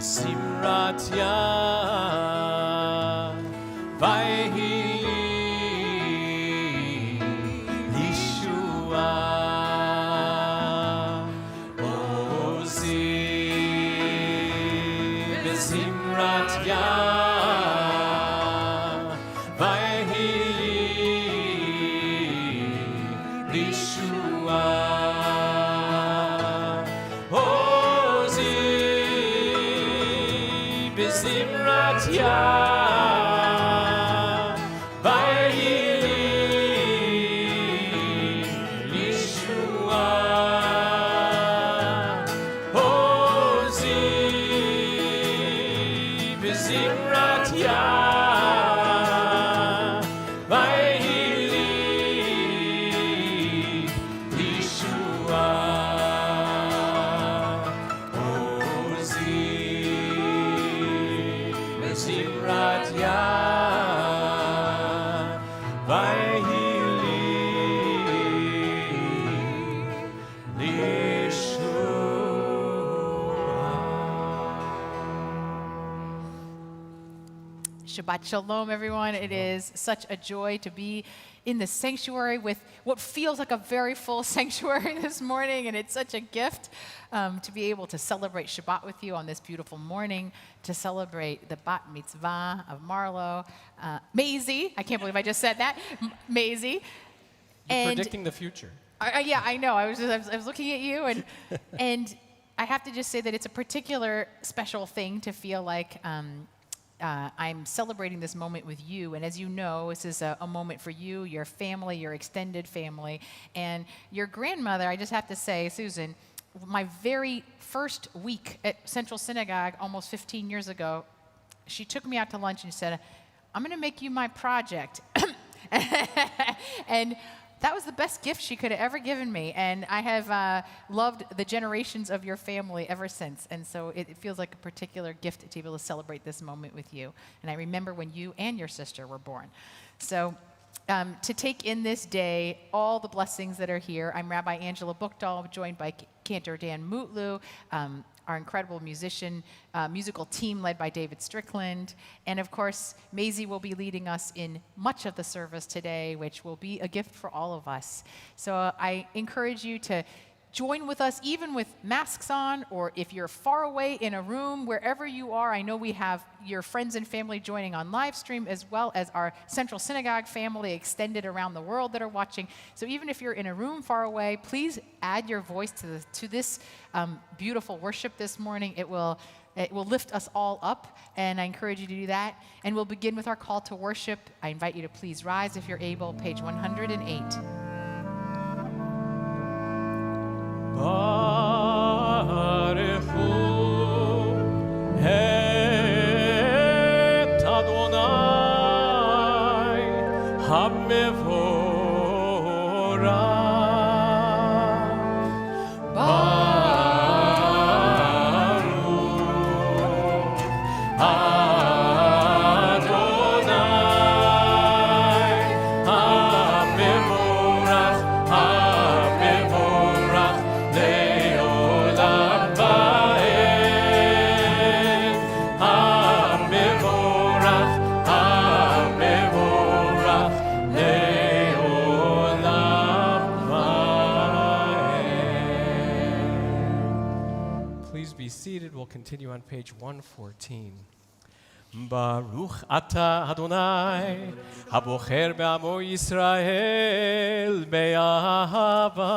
Simrat Yah Vayhi Yeshua Ozi Simrat Yah Vayhi Yeshua Simrat Yah Vayhi Yeshua Ozi Simrat Yah Vayhi Yeshua Simrat Yah Vayhi Shabbat Shalom, everyone. It is such a joy to be in the sanctuary with what feels like a very full sanctuary this morning, and it's such a gift to be able to celebrate Shabbat with you on this beautiful morning, to celebrate the bat mitzvah of Marlo. Maisie, I can't believe I just said that, Maisie. You're predicting the future. Yeah, I know. I was looking at you, and I have to just say that it's a particular special thing to feel like I'm celebrating this moment with you. And as you know, this is a moment for you, your family, your extended family, and your grandmother. I just have to say, Susan, my very first week at Central Synagogue almost 15 years ago, she took me out to lunch and said, I'm going to make you my project. And that was the best gift she could have ever given me. And I have loved the generations of your family ever since. And so it feels like a particular gift to be able to celebrate this moment with you. And I remember when you and your sister were born. So to take in this day all the blessings that are here, I'm Rabbi Angela Buchdahl, joined by Cantor Dan Mutlu, our incredible musical team led by David Strickland. And of course, Maisie will be leading us in much of the service today, which will be a gift for all of us. So I encourage you to join with us, even with masks on, or if you're far away in a room, wherever you are. I know we have your friends and family joining on live stream, as well as our Central Synagogue family extended around the world that are watching. So even if you're in a room far away, please add your voice to this beautiful worship this morning. It will lift us all up, and I encourage you to do that. And we'll begin with our call to worship. I invite you to please rise if you're able, page 108. Baruch hu et Adonai hamevorach. Baruch Adonai hamevorach, hamevorach le'olam va'ed. Hamevorach, hamevorach le'olam va'ed. Please be seated. We'll continue on page 114. Baruch ata Adonai, habocher be'amo Yisrael be'ahava.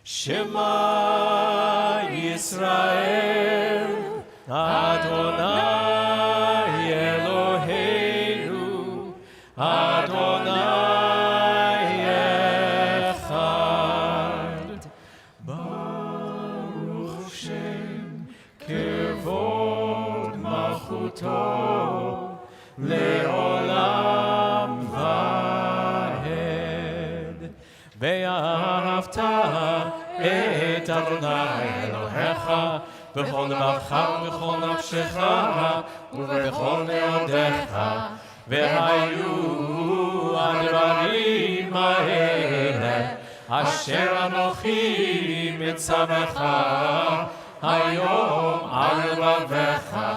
Shema Yisrael, Adonai Eloheinu, Adonai echad. Baruch Shem kevod malchuto le'olam va'ed. Ve'ahavta et Adonai Elohecha b'chol levacha u'b'chol nafshecha u'b'chol me'odecha. Ve'hayu advarim ha'ele asher anochi mitzavecha hayom al levavecha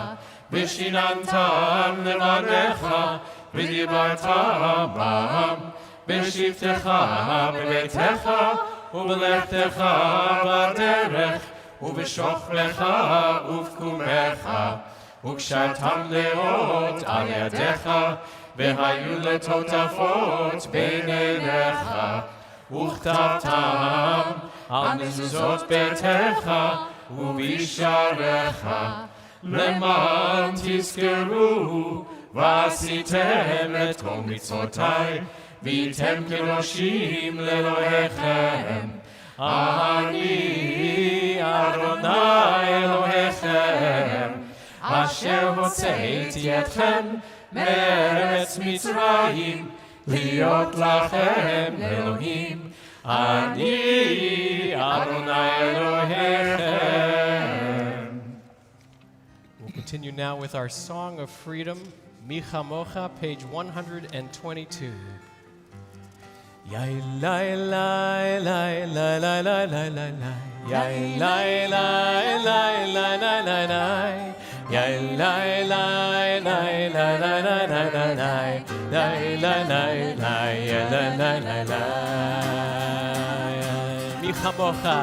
v'shinantam levanecha v'dibarta bam בשבתך בביתך ובלכתך בדרך ובשוכבך ובקומך וקשרתם לאות על ידיך והיו לטוטפות בין עיניך וכתבתם על מזוזות ביתך ובשעריך למען תזכרו ועשיתם את כל מצוותיי והייתם קדושים לאלוהיכם. אני אדוני אלוהיכם, אשר הוצאתי אתכם מארץ מצרים, להיות לכם לאלוהים. אני אדוני אלוהיכם. We'll continue now with our Song of Freedom, Micha Mocha, page 122. Yai lai lai lai lai lai lai lai lai lai. Yai lai lai lai lai lai lai lai. Yai lai lai lai lai lai lai lai lai lai. Lai lai lai lai lai lai lai lai. Micha Mocha,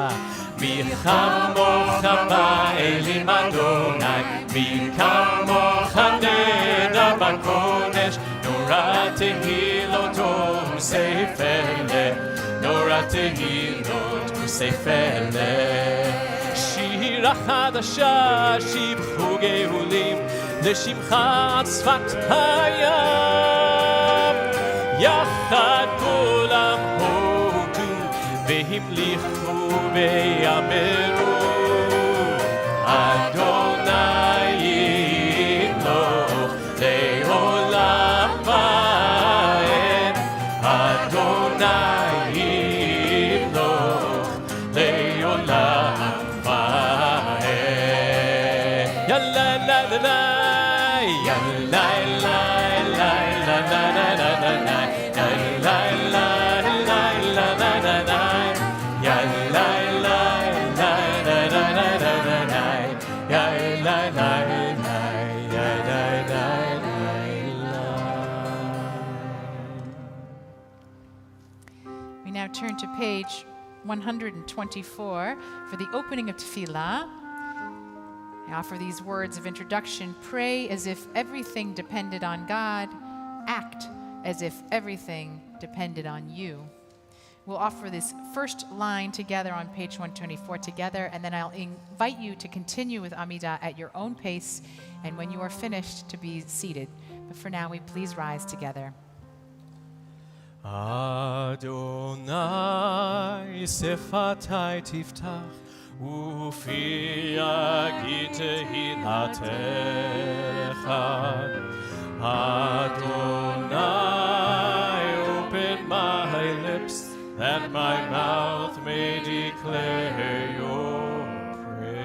Micha Mocha ba'elim Adonai. Micha Mocha neda b'kodesh. Nora tehilot וספלה, נורא תהילות וספלה. שירה חדשה, שבחו גאולים, לשמך עד שפת הים. יחד כולם הודו, והמליכו ויאמרו, אדוני ימלוך לעולם ועד. olam va'ed. Ya la la la la, ya la la la la la la la la la, ya la la la la la la la, ya la la la la la la la la la, ya la la la ya la la la. We now turn to page 124 for the opening of Tefillah. I offer these words of introduction. Pray as if everything depended on God. Act as if everything depended on you. We'll offer this first line together on page 124 together, and then I'll invite you to continue with Amidah at your own pace, and when you are finished, to be seated. But for now, we please rise together. Adonai sefatai tiftach ufi yagid tehillatcha. Adonai, open my lips that my mouth may declare your praise.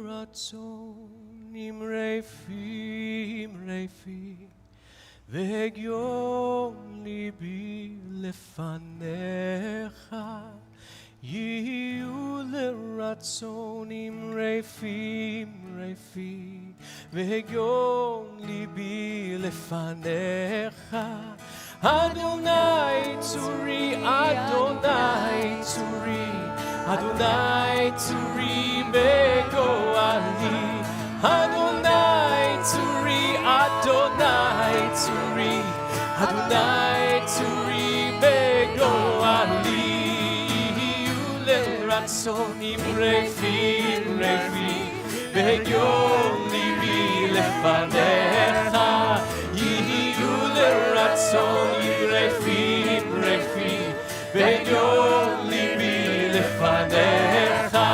Ratzonim refi vegion libi lefanecha. Yiyu leratzonim refi vegion libi lefanecha. Adonai tzuri, Adonai tzuri, Adonai tzuri begoali. Adonai tzuri, Adonai tzuri, Adonai tzuri begoali. Yule ratzonim refi begion libi lefanecha. Yule ratzonim refi begion libi lefanecha.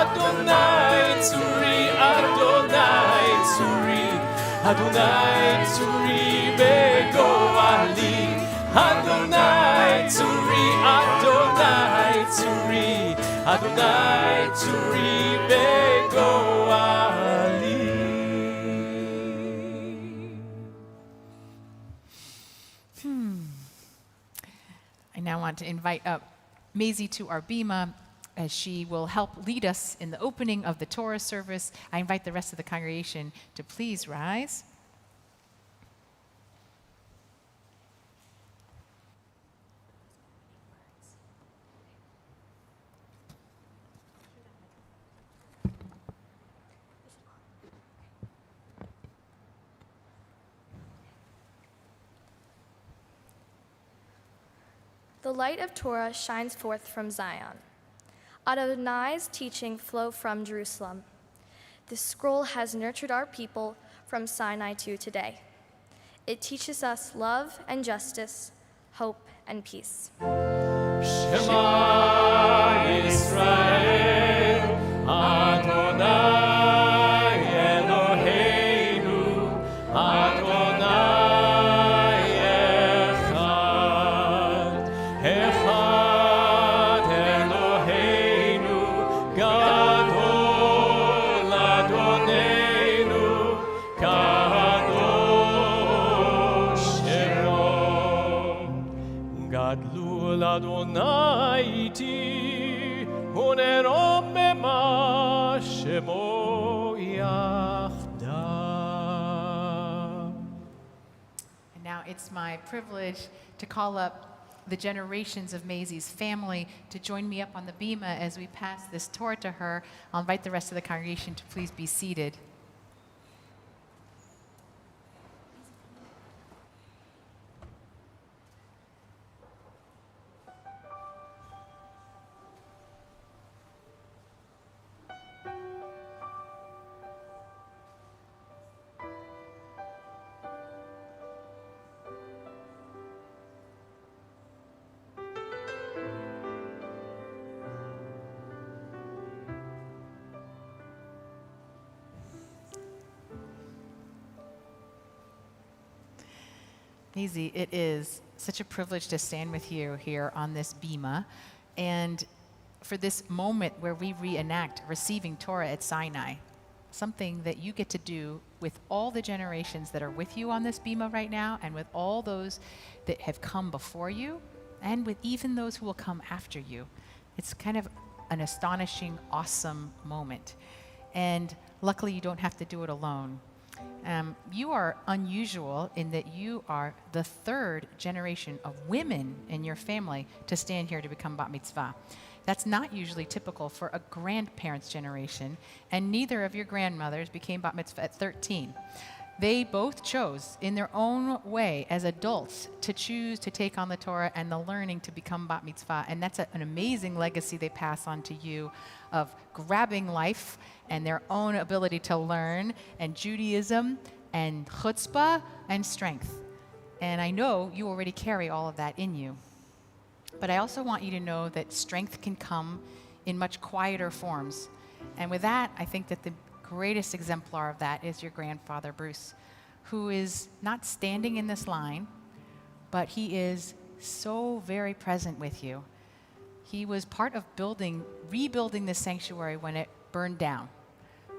Adonai tzuri, Adonai tzuri, Adonai tzuri begoali. Adonai tzuri, Adonai tzuri, Adonai tzuri begoali. I now want to invite up Maisie to our bima as she will help lead us in the opening of the Torah service. I invite the rest of the congregation to please rise. The light of Torah shines forth from Zion. Adonai's teaching flow from Jerusalem. This scroll has nurtured our people from Sinai to today. It teaches us love and justice, hope and peace. Shema Yisrael, Adonai Eloheinu, Adonai Echad, Echad Eloheinu, Gadol Adonenu, Kadosh Shemo. Gadlul Adonai איתי ונרוממה שמו יחדיו. And now it's my privilege to call up the generations of Maisie's family to join me up on the bima as we pass this Torah to her. I'll invite the rest of the congregation to please be seated. Maisie, it is such a privilege to stand with you here on this bima, and for this moment where we reenact receiving Torah at Sinai, something that you get to do with all the generations that are with you on this bima right now, and with all those that have come before you, and with even those who will come after you. It's kind of an astonishing, awesome moment. And luckily, you don't have to do it alone. You are unusual in that you are the third generation of women in your family to stand here to become bat mitzvah. That's not usually typical for a grandparent's generation, and neither of your grandmothers became bat mitzvah at 13. They both chose in their own way as adults to choose to take on the Torah and the learning to become bat mitzvah, and that's an amazing legacy they pass on to you of grabbing life and their own ability to learn, and Judaism, and chutzpah, and strength. And I know you already carry all of that in you. But I also want you to know that strength can come in much quieter forms. And with that, I think that the greatest exemplar of that is your grandfather, Bruce, who is not standing in this line, but he is so very present with you. He was part of rebuilding this sanctuary when it burned down.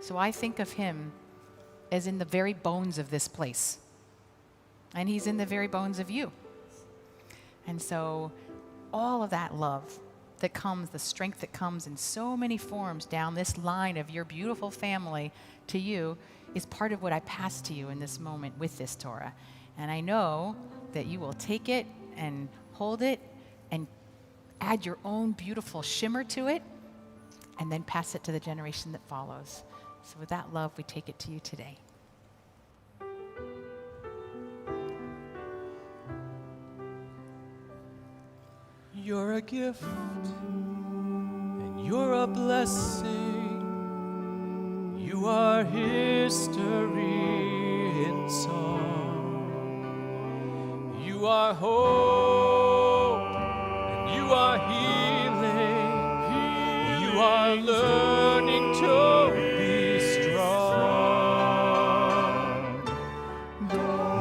So I think of him as in the very bones of this place. And he's in the very bones of you. And so all of that love that comes, the strength that comes in so many forms down this line of your beautiful family to you is part of what I pass to you in this moment with this Torah. And I know that you will take it and hold it and add your own beautiful shimmer to it and then pass it to the generation that follows. So with that love, we take it to you today. You're a gift, and you're a blessing. You are history in song. You are hope, and you are healing. You are learning to be strong.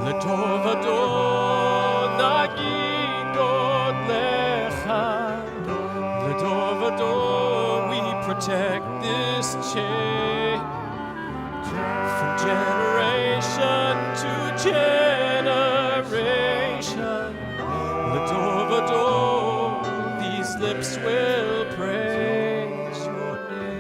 Ledor vador nagid od lecha. Ledor vador we protect this chain from generation to generation. Ledor vador these lips will praise your name.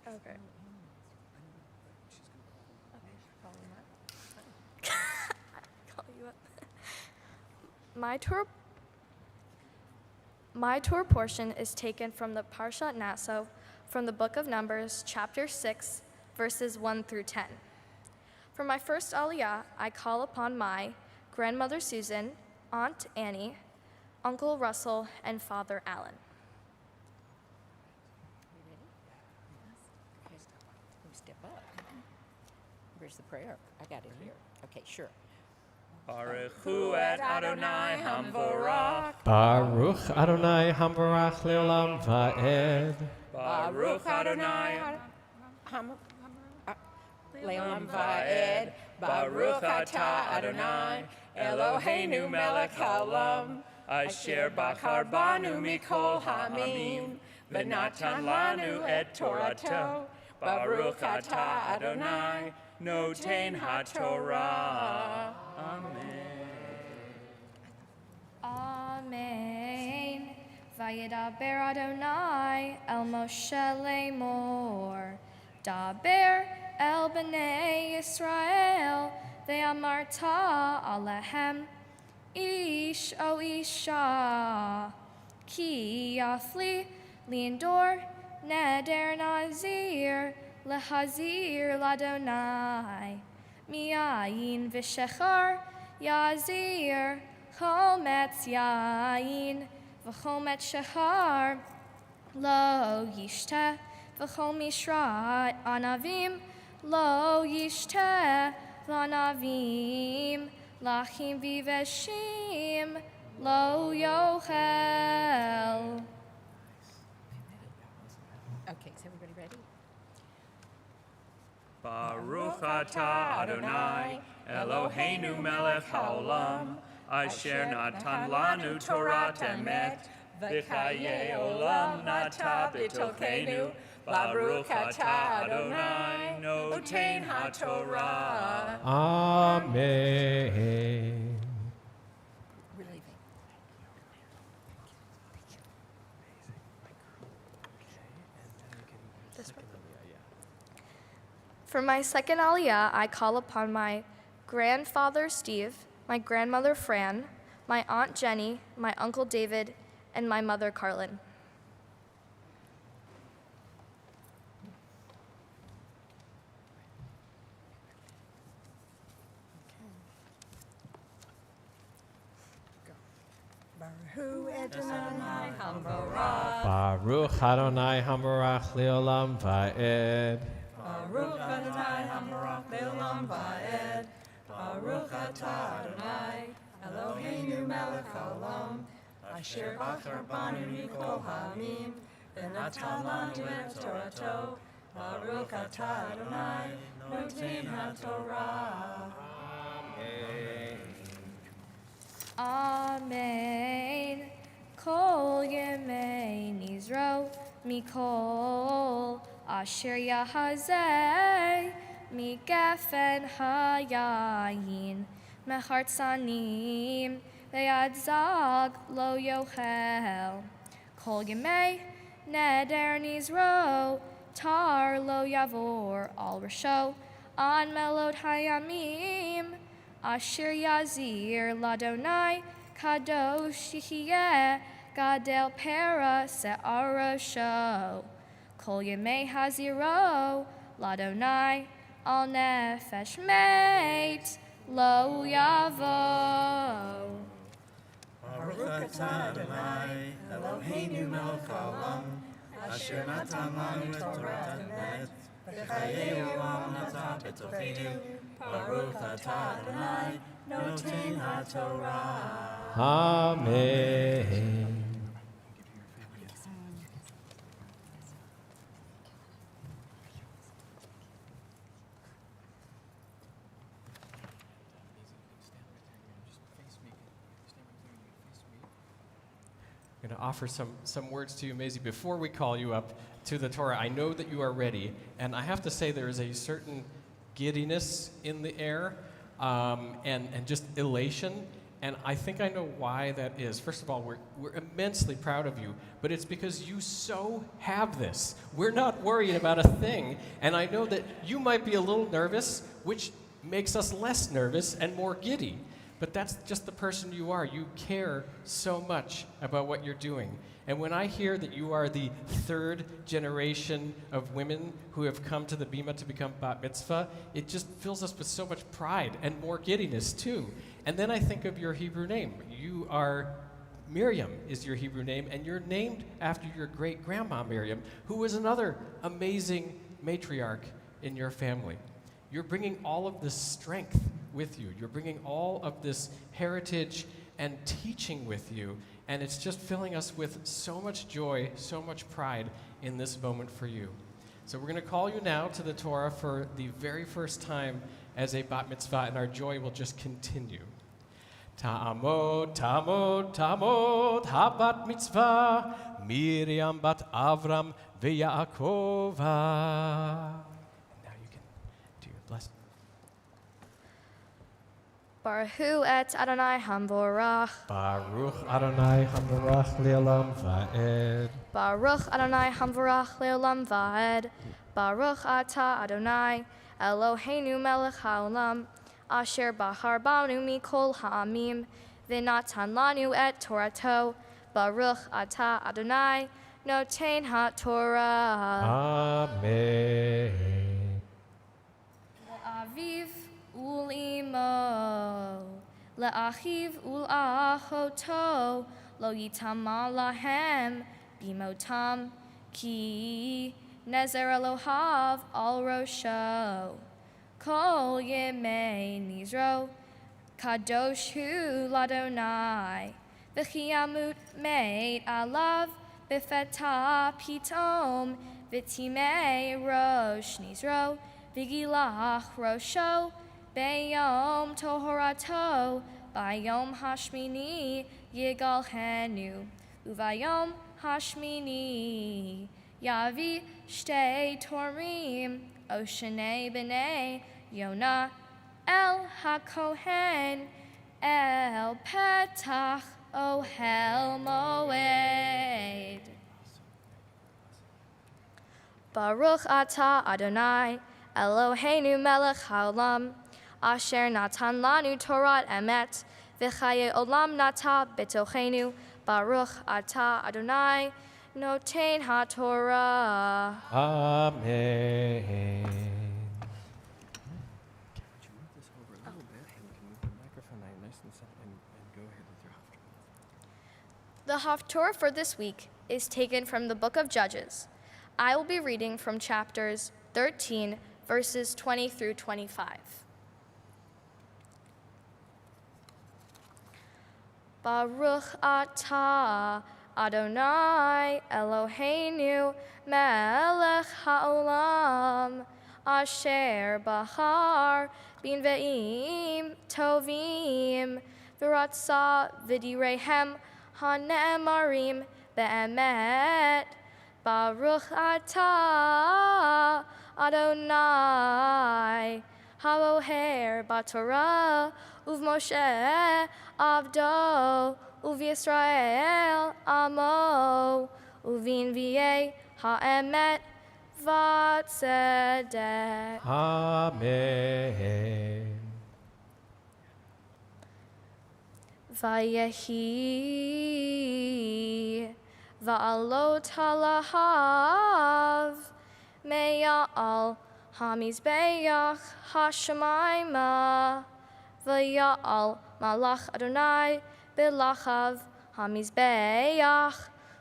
Okay. Call you up. My Torah portion is taken from the Parshat Naso, from the book of Numbers, chapter 6, verses 1 through 10. For my first Aliyah, I call upon my grandmother Susan, Aunt Annie, Uncle Russell, and Father Alan. Step up. Where's the prayer? I got it here. Okay, sure. Baruch hu et Adonai Hamvorach. Baruch Adonai Hamvarach Leolam Va'ed. Baruch Adonai Leolam Va'ed. Baruch atah Adonai Eloheinu melech haolam. Asher bachar banu mikol ha'amim. V'natan lanu et Torato. Baruch atah Adonai noten haTorah. Amen. Amen. Vayedaber Adonai el Moshe Lemor. Daber el bnei Yisrael ve'amarta alehem ish o isha ki yafli liendor neder nazir lehazir ladonai miyayin v'shechar yazir chometz yayin v'chomet shechar lo yishteh v'chol mishrat anavim lo yishteh v'anavim lachim v'veshim lo yochel. Okay, is everybody ready? Baruch atah Adonai Eloheinu melech haolam. Asher natan lanu Torah emet. V'chayei olam nata b'tochenu. Baruch atah Adonai noten haTorah. Amen. We're leaving. For my second Aliyah, I call upon my grandfather Steve, my grandmother Fran, my aunt Jenny, my uncle David, and my mother Carlin. Baruch Adonai Hamvarach Leolam Va'ed. Baruch Adonai Hamvarach Leolam Va'ed. Baruch atah Adonai Eloheinu melech haolam. Asher bachar banu mikol ha'amim. V'natan lanu et Torato. Baruch atah Adonai noten haTorah. Amen. Kol yemei nizro mikol asher yahazeh migefen hayayin mechartzanim le'ad zag lo yochel. Kol yemei neder nizro tar lo yavor al rasho an melod hayamim. Asher yazir ladonai kadosh yihyeh gadel para se'arosho. Kol yemei haziro ladonai al nefesh meit lo yavo. Baruch atah Adonai Eloheinu melech haolam. Asher natan lanu Torah emet. V'chayei olam nata b'tochenu. Baruch atah Adonai noten haTorah. Amen. I'm going to offer some words to you, Maisie, before we call you up to the Torah. I know that you are ready, and I have to say there is a certain giddiness in the air and just elation, and I think I know why that is. First of all, we're immensely proud of you, but it's because you so have this. We're not worried about a thing, and I know that you might be a little nervous, which makes us less nervous and more giddy. But that's just the person you are. You care so much about what you're doing. And when I hear that you are the third generation of women who have come to the Bima to become Bat Mitzvah, it just fills us with so much pride and more giddiness too. And then I think of your Hebrew name. You are, Miriam is your Hebrew name, and you're named after your great-grandma Miriam, who was another amazing matriarch in your family. you're bringing all of this strength with you. You're bringing all of this heritage and teaching with you. And it's just filling us with so much joy, so much pride in this moment for you. So we're going to call you now to the Torah for the very first time as a bat mitzvah, and our joy will just continue. Ta'amod, ta'amod, ta'amod, ha-bat mitzvah, Miriam bat Avram ve'Yaakova. Now you can do your blessing. Baruch et Adonai Hamvorach. Baruch Adonai Hamvorach le'olam va'ed. Baruch Adonai Hamvorach le'olam va'ed. Baruch atah Adonai Eloheinu melech haolam asher bahar banu mikol ha'amim v'natan lanu et Torato. Baruch atah Adonai noten ha'Torah. Amen. Le'aviv ul'imo, le'achiv ul'achoto, lo yitama lahem bimotam, ki nezer Elohav al rosho. Kol yemei nizro, kadosh hu ladonai, v'chiyamut meit alav, b'feta pitom, v'timei rosh nizro, v'gilach rosho, Bayom tohorato, bayom hashmini yigalhenu, uvayom hashmini yavi shtei torim, oshanei b'nei Yonah el hakohen el petach ohel moed. Baruch atah Adonai Eloheinu melech haolam asher natan lanu Torat emet v'chaye olam nata betochenu. Baruch atah Adonai noten ha'Torah. Amen. The Haftorah for this week is taken from the book of Judges. I will be reading from chapters 13, verses 20 through 25. Baruch atah Adonai Eloheinu melech haolam asher bahar bin ve'im tovim v'ratza v'direhem hane'emarim be'emet. Baruch atah Adonai haoher b'Torah uv'Moshe avdo uv'Yisrael amo uv'invi'ei ha'emet v'tzedek. Amen. Vayehi va'alot halahav meya'al hamizbeach hashemayma v'ya'al malach Adonai b'lachav hamizbeach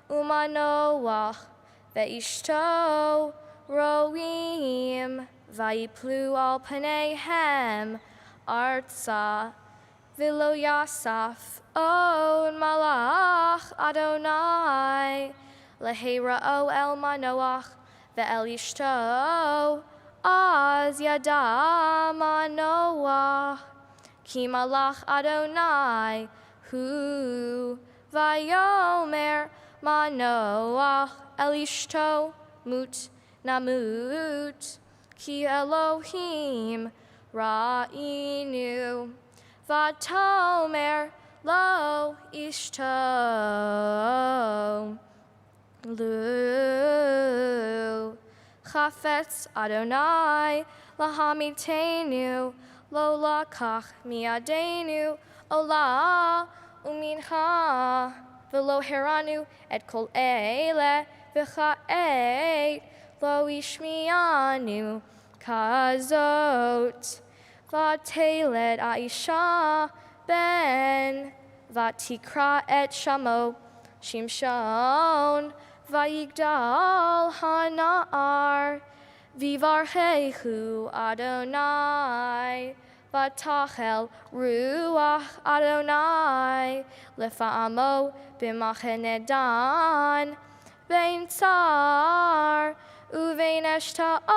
umanoach ve'ishto roim vayiplu al paneihem artsa v'lo yasaf od malach Adonai leheira'o el manoach ve'el ishto az yada manoach ki malach Adonai hu vayomer manoach el ishto mut namut ki Elohim ra'inu vatomer lo ishto lu chafetz Adonai lahamitenu lo lakach miadenu ola umincha v'lo heranu et kol eile v'cha'et lo ishmianu kazot v'teled Aisha ben v'tikra et shamo Shimshon v'yigdal hanar Vivarchehu Adonai, Vatachel Ruach Adonai, Lefa'amo b'machane Dan, Bein Tsar uvein Eshta'ol.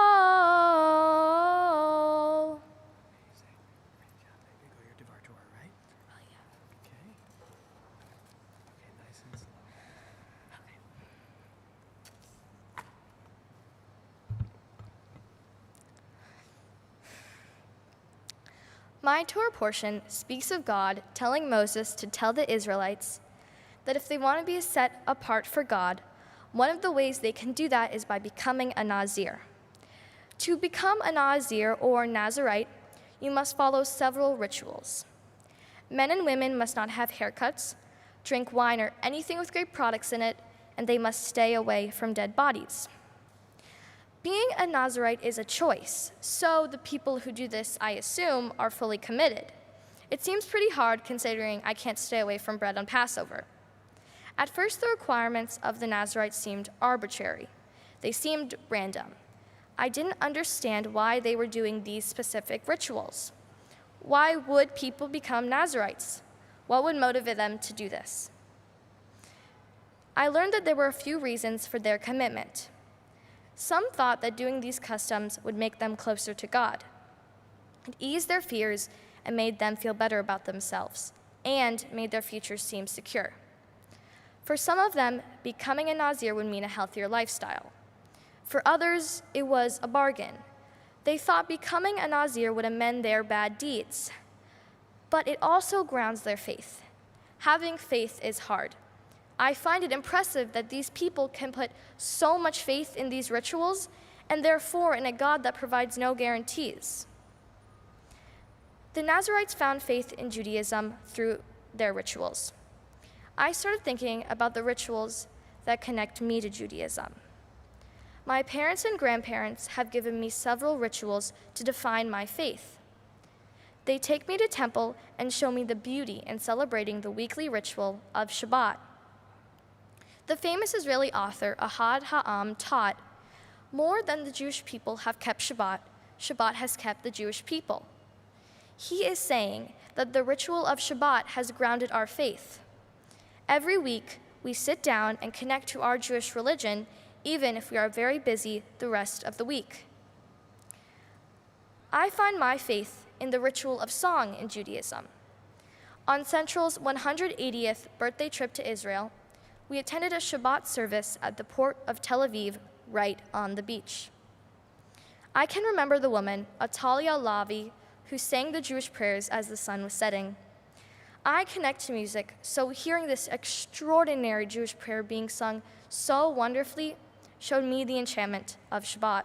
My Torah portion speaks of God telling Moses to tell the Israelites that if they want to be set apart for God, one of the ways they can do that is by becoming a Nazir. To become a Nazir or Nazirite, you must follow several rituals. Men and women must not have haircuts, drink wine or anything with grape products in it, and they must stay away from dead bodies. Being a Nazirite is a choice, so the people who do this, I assume, are fully committed. It seems pretty hard considering I can't stay away from bread on Passover. At first, the requirements of the Nazirites seemed arbitrary. They seemed random. I didn't understand why they were doing these specific rituals. Why would people become Nazirites? What would motivate them to do this? I learned that there were a few reasons for their commitment. Some thought that doing these customs would make them closer to God. It eased their fears and made them feel better about themselves, and made their future seem secure. For some of them, becoming a Nazir would mean a healthier lifestyle. For others, it was a bargain. They thought becoming a Nazir would amend their bad deeds. But it also grounds their faith. Having faith is hard. I find it impressive that these people can put so much faith in these rituals, and therefore in a God that provides no guarantees. The Nazirites found faith in Judaism through their rituals. I started thinking about the rituals that connect me to Judaism. My parents and grandparents have given me several rituals to define my faith. They take me to temple and show me the beauty in celebrating the weekly ritual of Shabbat. The famous Israeli author Ahad Ha'am taught, more than the Jewish people have kept Shabbat, Shabbat has kept the Jewish people. He is saying that the ritual of Shabbat has grounded our faith. Every week, we sit down and connect to our Jewish religion, even if we are very busy the rest of the week. I find my faith in the ritual of song in Judaism. On Central's 180th birthday trip to Israel, we attended a Shabbat service at the port of Tel Aviv, right on the beach. I can remember the woman, Atalia Lavi, who sang the Jewish prayers as the sun was setting. I connect to music, so hearing this extraordinary Jewish prayer being sung so wonderfully showed me the enchantment of Shabbat.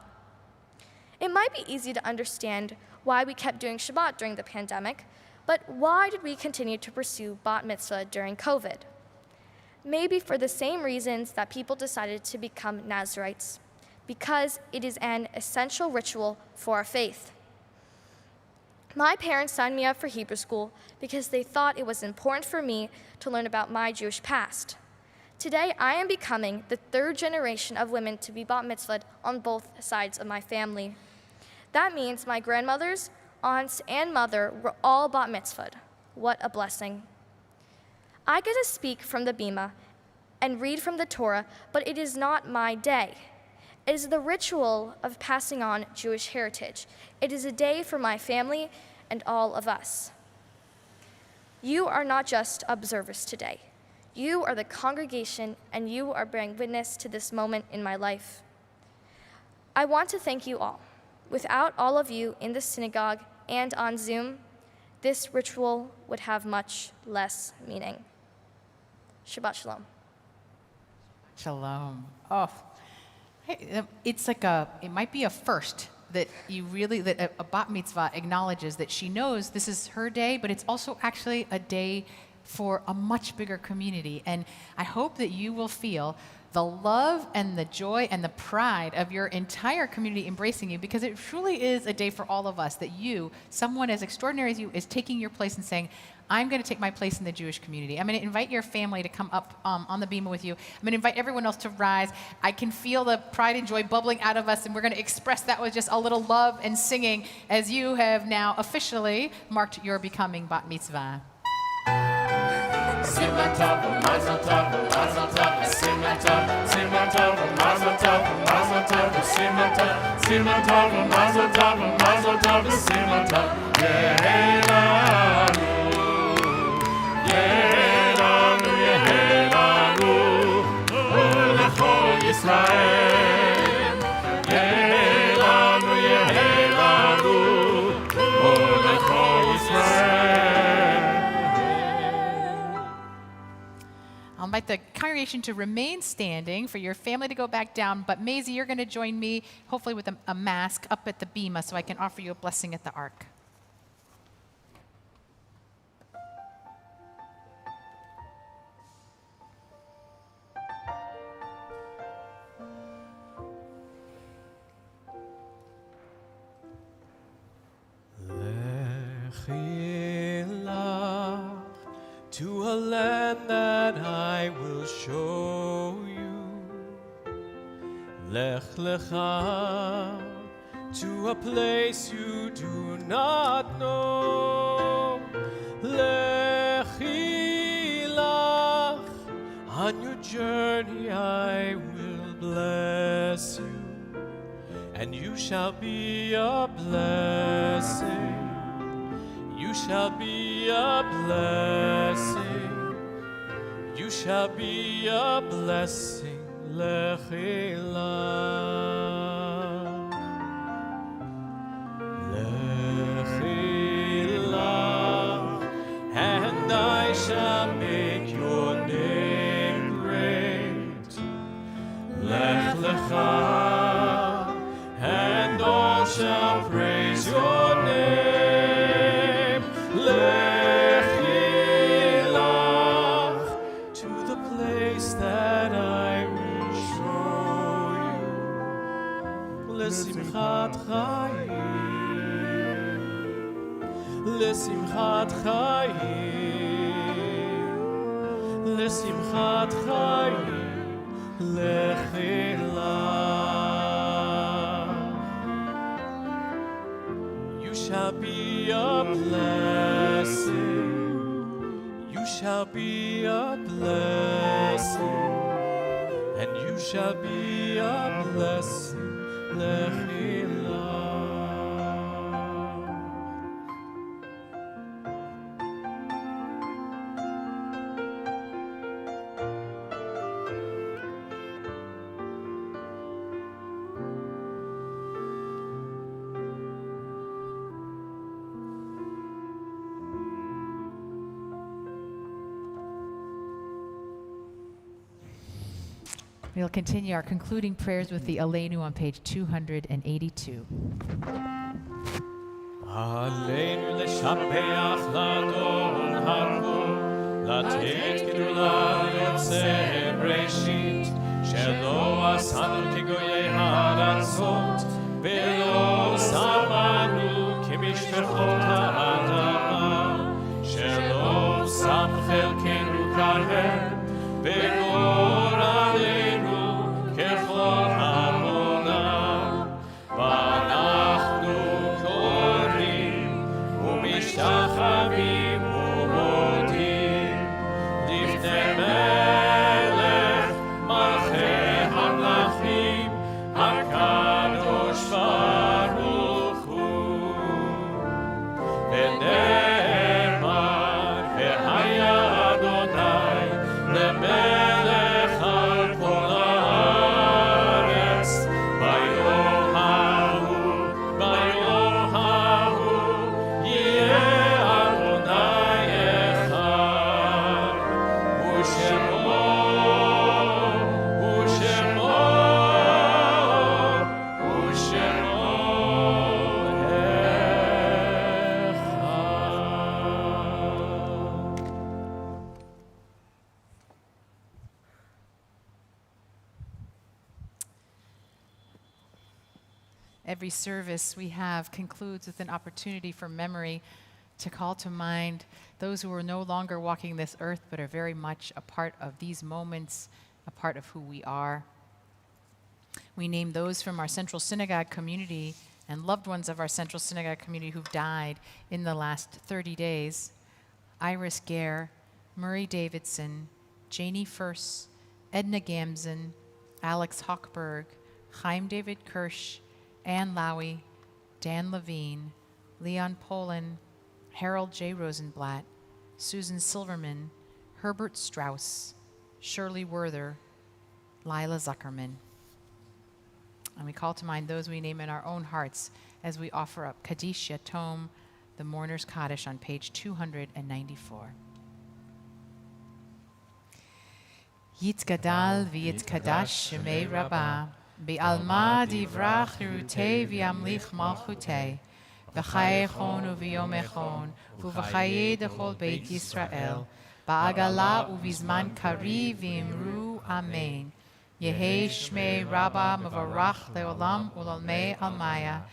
It might be easy to understand why we kept doing Shabbat during the pandemic, but why did we continue to pursue bat mitzvah during COVID? Maybe for the same reasons that people decided to become Nazirites, because it is an essential ritual for our faith. My parents signed me up for Hebrew school because they thought it was important for me to learn about my Jewish past. Today, I am becoming the third generation of women to be bat mitzvahed on both sides of my family. That means my grandmothers, aunts, and mother were all bat mitzvahed. What a blessing. I get to speak from the Bima and read from the Torah, but it is not my day. It is the ritual of passing on Jewish heritage. It is a day for my family and all of us. You are not just observers today. You are the congregation, and you are bearing witness to this moment in my life. I want to thank you all. Without all of you in the synagogue and on Zoom, this ritual would have much less meaning. Shabbat Shalom. Shalom. Oh, hey, it's like it might be a first that a bat mitzvah acknowledges that she knows this is her day, but it's also actually a day for a much bigger community. And I hope that you will feel the love and the joy and the pride of your entire community embracing you, because it truly is a day for all of us that you, someone as extraordinary as you, is taking your place and saying, I'm going to take my place in the Jewish community. I'm going to invite your family to come up on the bima with you. I'm going to invite everyone else to rise. I can feel the pride and joy bubbling out of us, and we're going to express that with just a little love and singing as you have now officially marked your becoming bat mitzvah. Simon Tov, Mazel Tov, Mazel Tov, Simon Tov, Simon Tov, Mazel Tov, Mazel Tov, Simon Tov, Simon Tov, Mazel Tov, Mazel Tov, Simon Tov, Yehelanu, Yehelanu, Yehelanu, Lechol Yisrael, Yehelanu, Yehelanu, Lechol Yisrael. I'll invite the congregation to remain standing, for your family to go back down, but Maisie, you're going to join me, hopefully with a mask, up at the bima so I can offer you a blessing at the ark. To a land that I will show you. Lech lecha, to a place you do not know. Lechi lach, on your journey I will bless you, and you shall be a blessing. You shall be a blessing. You shall be a blessing. Lechilah. Lechilah. And I shall make your name great. Lech lecha. And all shall praise your name. Lechilach, to the place that I will show you. Lesimchat chayim, lesimchat chayim, lesimchat chayim, lechilach. You shall be a blessing. You shall be a blessing. And you shall be a blessing. Lechilah. We'll continue our concluding prayers with the Aleinu on page 282. Aleinu leshapeach ladon harbu, latet gedula yotzei breshit, shelo asanu kegoyei haratzot, velo samanu kemishpechot ha'adama, shelo sam chelkenu karhem, vegor aleinu kechol hamonam, v'anachnu korim u'mishtachavim u'modim lifnei melech malchei hamlachim hakadosh baruch hu. V'ne'emar v'haya Adonai lemelech al kol haaretz, bayom hahu yeh Adonai Every service we have concludes with an opportunity for memory to call to mind those who are no longer walking this earth but are very much a part of these moments, a part of who we are. We name those from our Central Synagogue community and loved ones of our Central Synagogue community who've died in the last 30 days. Iris Gare, Murray Davidson, Janie Furse, Edna Gamson, Alex Hochberg, Chaim David Kirsch, Ann Lowy, Dan Levine, Leon Poland, Harold J. Rosenblatt, Susan Silverman, Herbert Strauss, Shirley Werther, Lila Zuckerman. And we call to mind those we name in our own hearts as we offer up Kaddish Yatom, the Mourner's Kaddish, on page 294. Yitzgadal v'yitzkadash shemei Rabbah, bi'alma divrach rutei v'yamlich malchutei, v'chaye chon u'v'yom echon, u'v'chaye dechol beit Yisrael, ba'agala u'vizman kari v'imru amen. Yehi shmei Rabbah mevarach leolam u'lolmei almaya,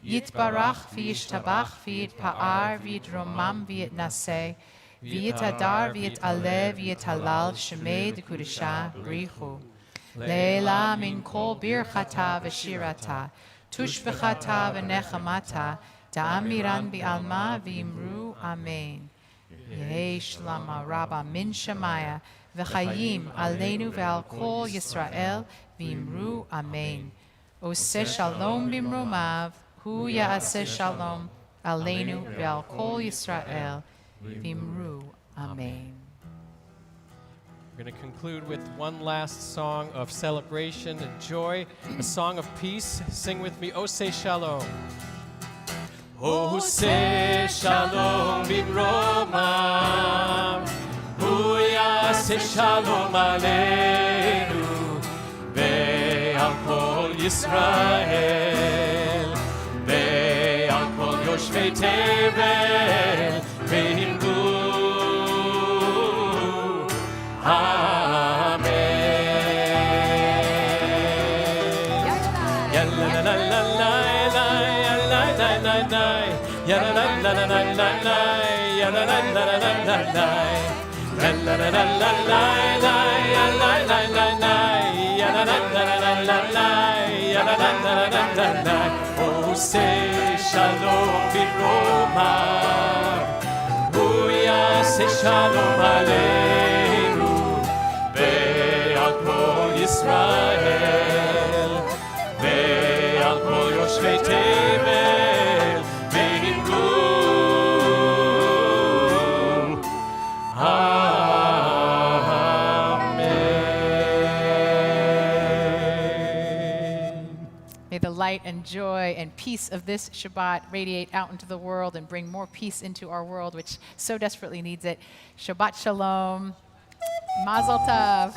yitbarach v'yishtabach v'yitpa'ar v'yitromam v'yitnaseh, v'yitadar v'yitaleh v'yitalal shemei dekudisha brichu. Leila min kol birchata v'shirata, tushbechata v'nechamata, da'amiran bi'alma v'imru amen. Yehi shlama Rabbah min Shemaya, v'chayim aleinu ve'al kol Yisrael v'imru amen. Oseh shalom b'imromav, hu ya'aseh shalom aleinu ve'al kol Yisrael v'imru amen. We're going to conclude with one last song of celebration and joy, a song of peace. Sing with me, Oseh Shalom. Oseh Shalom b'imromav, hu ya'aseh shalom aleinu ve'al kol Yisrael ve'al kol yoshvei tevel v'imru amen. Ya la la la la la ya la la la la ya la la la la la ya la la la la la la la la la la la ya la la la la ya la la la la la ya la la la la la. Oseh shalom b'romav, hu ya'aseh shalom aleinu ve'al kol Yisrael ve'al kol yoshvei tevel v'imru amen. May the light and joy and peace of this Shabbat radiate out into the world and bring more peace into our world, which so desperately needs it. Shabbat Shalom. Mazel Tov.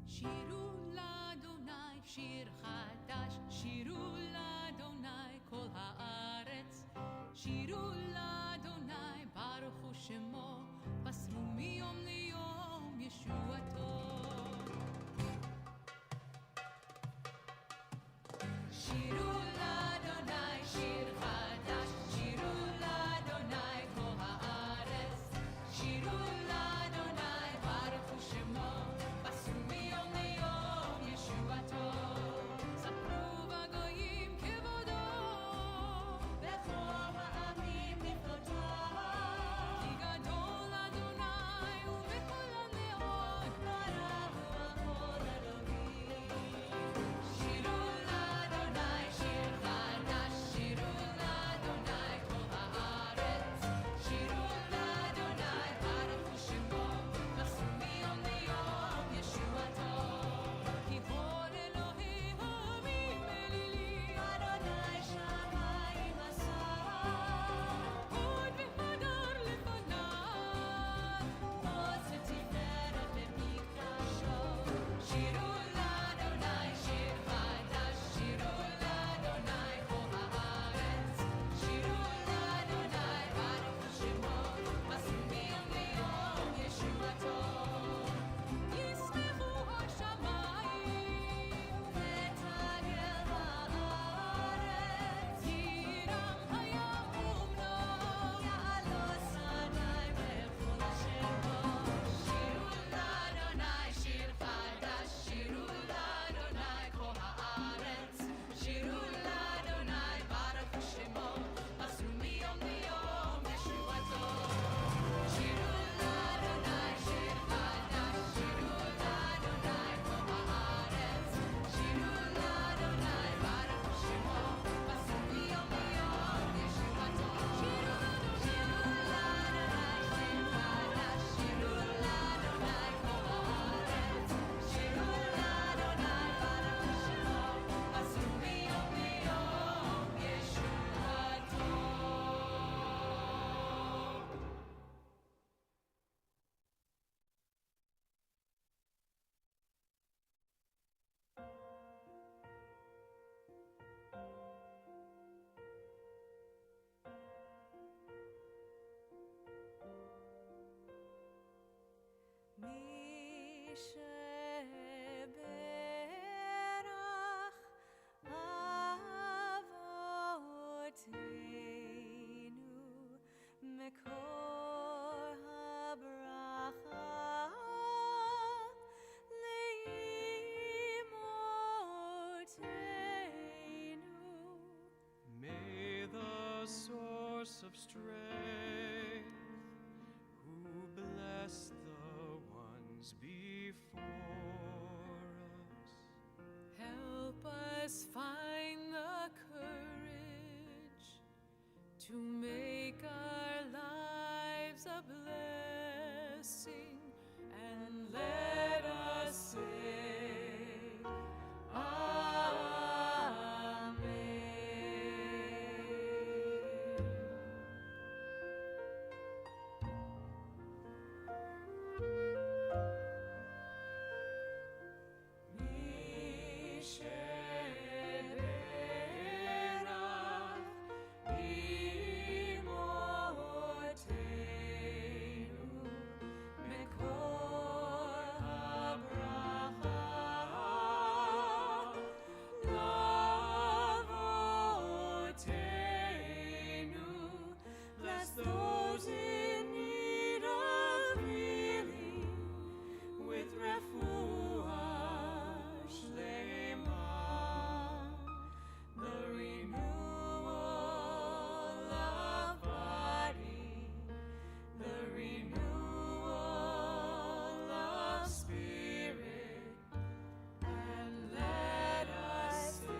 שירו לאדוני שיר חדש, שירו לאדוני כל הארץ, שירו לאדוני ברכו שמו, בשרו מיום ליום ישועתו. שירו לאדוני שיר חדש, שירו לאדוני כל הארץ, שירו לאדוני ברכו שמו, בשרו מיום ליום ישועתו. ספרו בגויים כבודו, בכל העמים לכבודו, כי גדול אדוני ובכל הנאות שברח אבותינו מקור הברכה לאמותינו. May the source of strength, who bless the ones before us, Help us find the courage to make our lives a blessing, and let us say, Amen. מי שברך אמותינו מקור הברכה לאבותינו. Bless those in need of healing with refuah shlema, the renewal of body, the renewal of spirit, and let us say,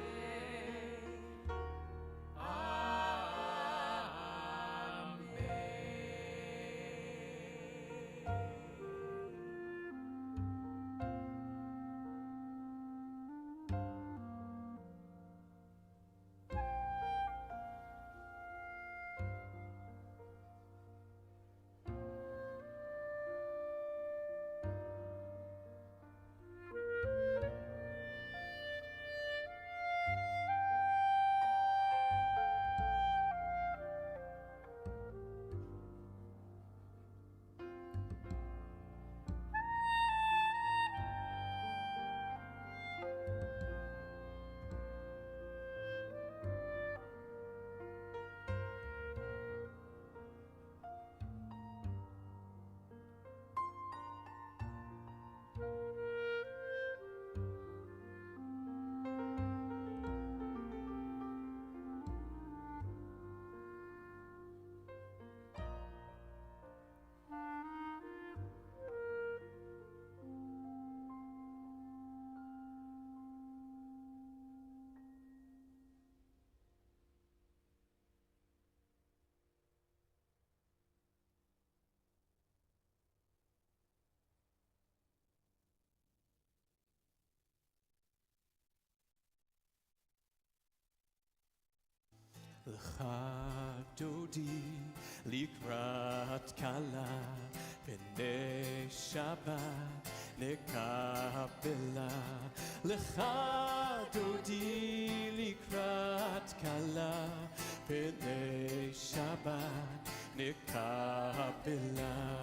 לך דודי לקראת כלה, פני שבת נקבלה. לך דודי לקראת כלה, פני שבת נקבלה.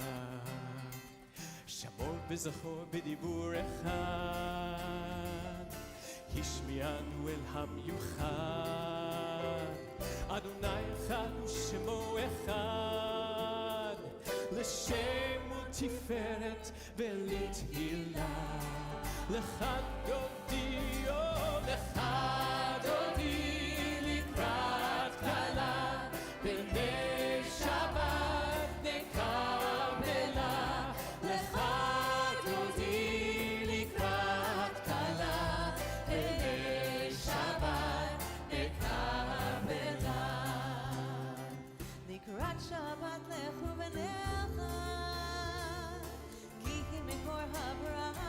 שמור בזכור בדיבור אחד, השמיענו אל המיוחד. אדוני אחד ושמו אחד, לשם ותפארת ולתהילה. לך דודי, לך דודי לקראת כלה, פני שבת נקבלה. לך דודי לקראת כלה, פני שבת נקבלה. לקראת שבת לכו ונחת, כי היא מקור הברכה.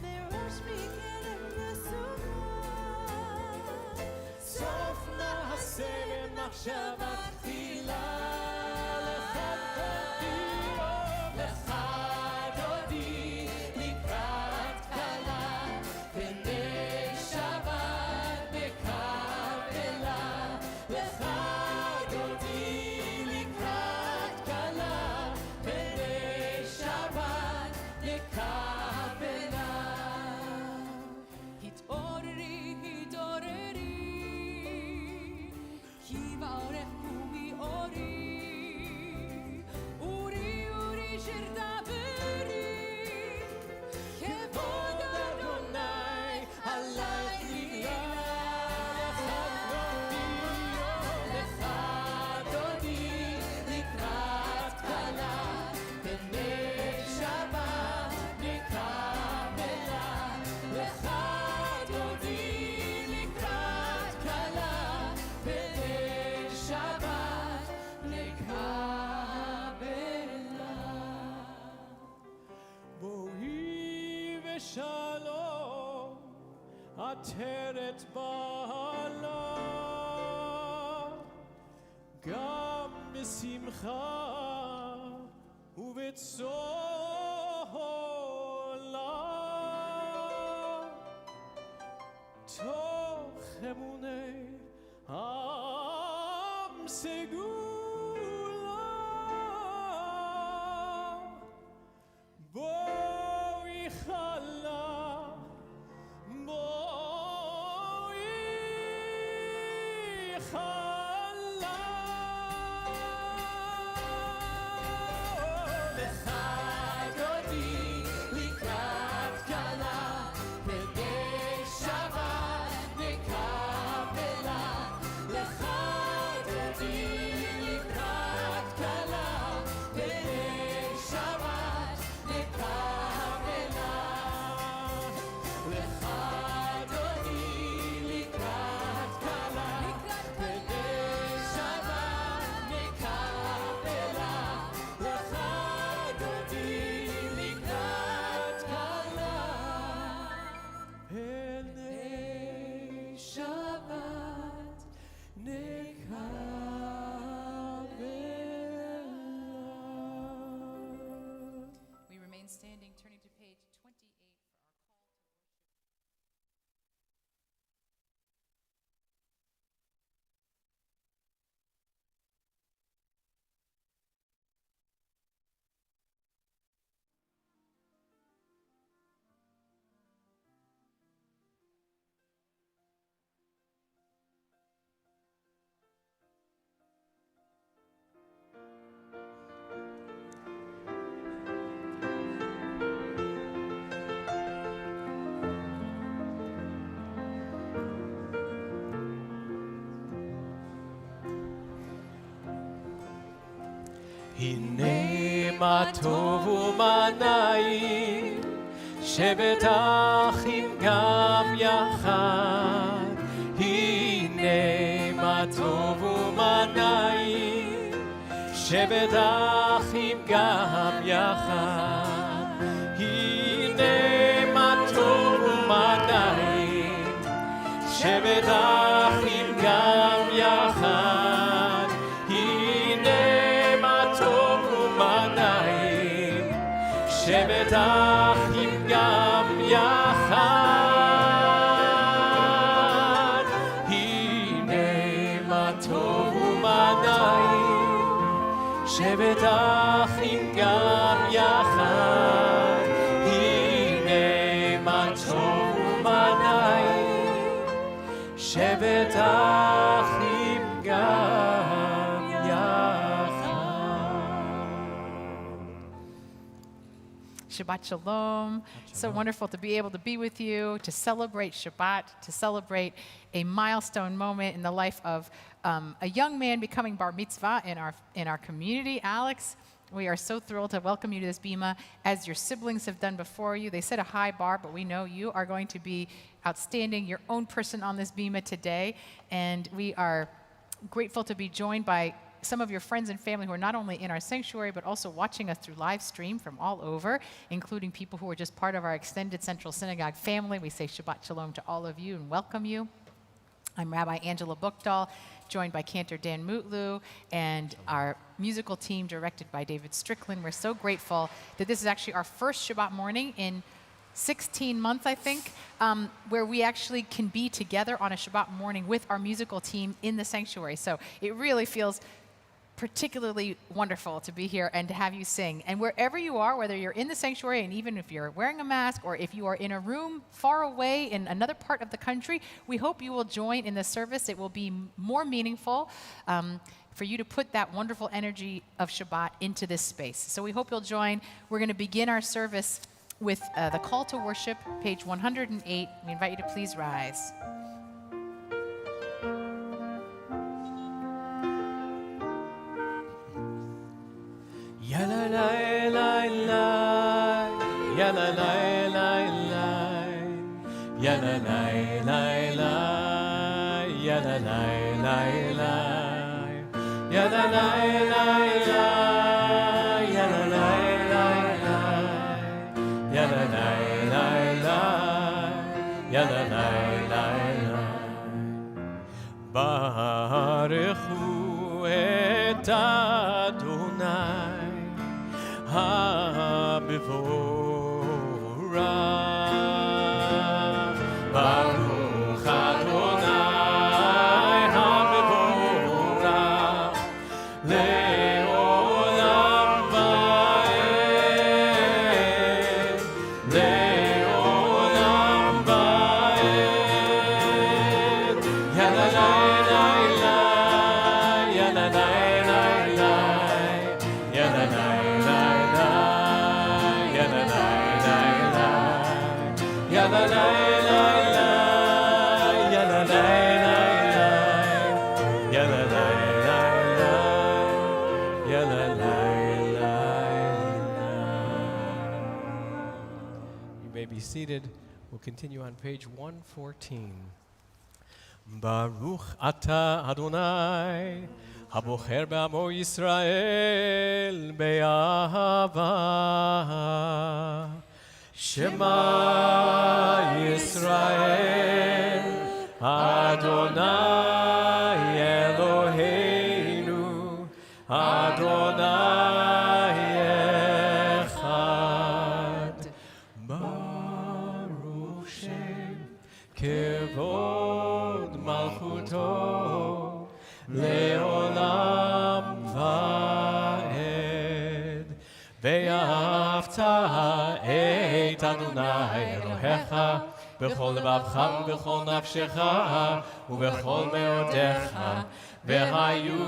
מראש מקדם לסוכה, סוף נעשה במחשבה תחילה. לך דודי, לך דודי לקראת כלה, פני שבת נקבלה. לך דודי לקראת כלה, פני שבת שלום עטרת בעלה גם בשמחה ובצהלה תוך אמוני עם סגולה בואי חלה בואי חלה לך דודי לקראת כלה בדי שבת נקבלה לך דודי לקראת כלה בדי שבת נקבלה לך דודי לקראת כלה בדי שבת נקבלה לך דודי לקראת כלה בדי שבת נקבלה. We remain standing, turning to page 28 for our call to worship. הנה מה טוב ומה נעים שבת אחים גם יחד הנה מה טוב ומה נעים שבת אחים גם יחד הנה מה טוב ומה נעים שבת אחים גם יחד הנה מה טוב ומה נעים שבת אחים גם יחד הנה מה טוב ומה נעים שבת אחים גם יחד הנה מה טוב ומה נעים שבת אחים גם יחד. Shabbat Shalom. So wonderful to be able to be with you, to celebrate Shabbat, to celebrate a milestone moment in the life of a young man becoming bar mitzvah in our community. Alex, we are so thrilled to welcome you to this bima, as your siblings have done before you. They set a high bar, but we know you are going to be outstanding, your own person on this bima today. And we are grateful to be joined by some of your friends and family who are not only in our sanctuary, but also watching us through live stream from all over, including people who are just part of our extended Central Synagogue family. We say Shabbat Shalom to all of you and welcome you. I'm Rabbi Angela Buchdahl, joined by Cantor Dan Mutlu and our musical team directed by David Strickland. We're so grateful that this is actually our first Shabbat morning in 16 months, I think, where we actually can be together on a Shabbat morning with our musical team in the sanctuary. So it really feels particularly wonderful to be here and to have you sing. And wherever you are, whether you're in the sanctuary, and even if you're wearing a mask, or if you are in a room far away in another part of the country, we hope you will join in the service. It will be more meaningful for you to put that wonderful energy of Shabbat into this space. So we hope you'll join. We're going to begin our service with the call to worship, page 108. We invite you to please rise. Ya la la la la, ya la la la la, ya la la la la, ya la la la la, ya la la la la, ya la la la la, ya la la la la, yalla lai lai lai. Baruchu et Adonai ha-mevorach. Baruch Adonai ha-mevorach le'olam va'ed, le'olam va'ed. Yalla lai lai lai, yalla lai lai lai, yalla lai lai lai, yalla lai lai lai, yalla lai lai lai, yalla lai lai lai, yalla lai lai lai, yalla lai lai lai. You may be seated. We'll continue on page 114. Baruch ata Adonai, habocher be'amo Yisrael be'ahava. Shema Yisrael, Adonai Eloheinu, Adonai echad. Baruch Shem kevod malchuto leolam va'ed. Ve'ahavta et Adonai Elohecha b'chol lebavcha u'b'chol nafshecha u'b'chol me'odecha. Ve'hayu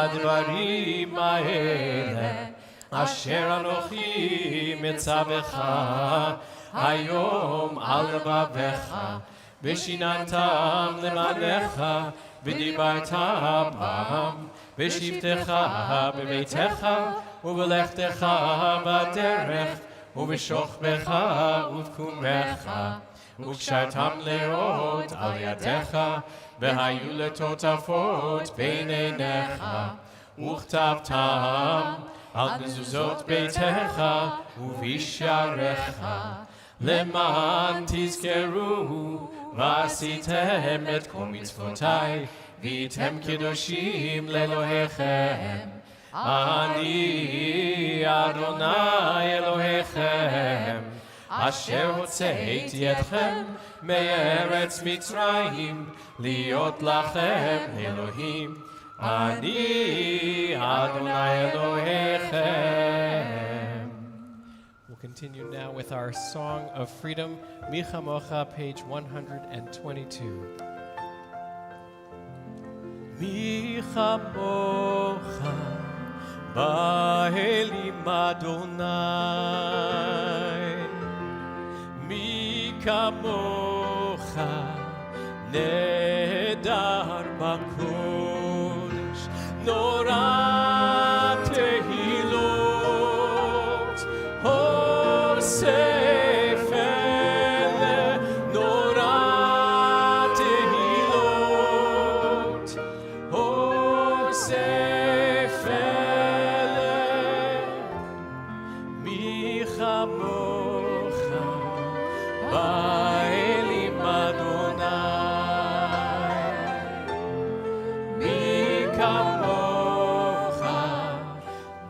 advarim ha'ele asher anochi mitzavecha hayom al levavecha v'shinantam lemanecha v'dibartam bam v'shivtecha b'beitecha u'v'lechtecha b'derech u'v'shochbecha u'v'kumecha u'kshartam leot al yadecha v'hayu letotafot b'neinecha u'chtavtam al mezuzot beitecha u'visharecha leman tizkeru v'asitem et kol mitzvotai v'yitem kedoshim lelohechem. Ani Adonai Elohechem asher hotzeiti etchem me'eretz Mitzrayim liot lachem Elohim. Ani Adonai Elohechem. We'll continue now with our Song of Freedom, Mi Chamocha, page 122. Mi chamocha ba'elim Adonai, mi kamocha nedar b'kodesh, nora tehilot hosef ele, nora tehilot hosef ele, mi chamocha ba'elim Adonai, mi kamocha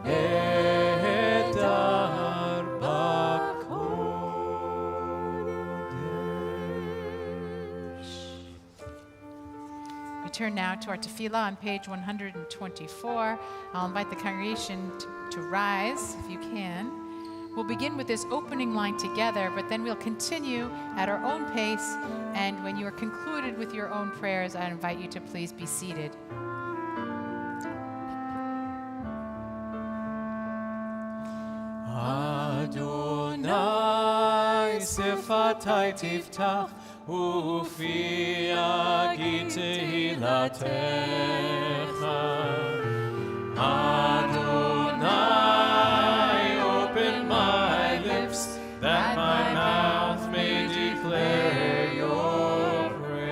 nedar b'kodesh. We turn now to our tefillah on page 124. I'll invite the congregation to rise, if you can. We'll begin with this opening line together, but then we'll continue at our own pace. And when you are concluded with your own prayers, I invite you to please be seated. Adonai sefatai tiftach ufi agi tehilatecha. Adonai, open my lips that my mouth may declare your praise.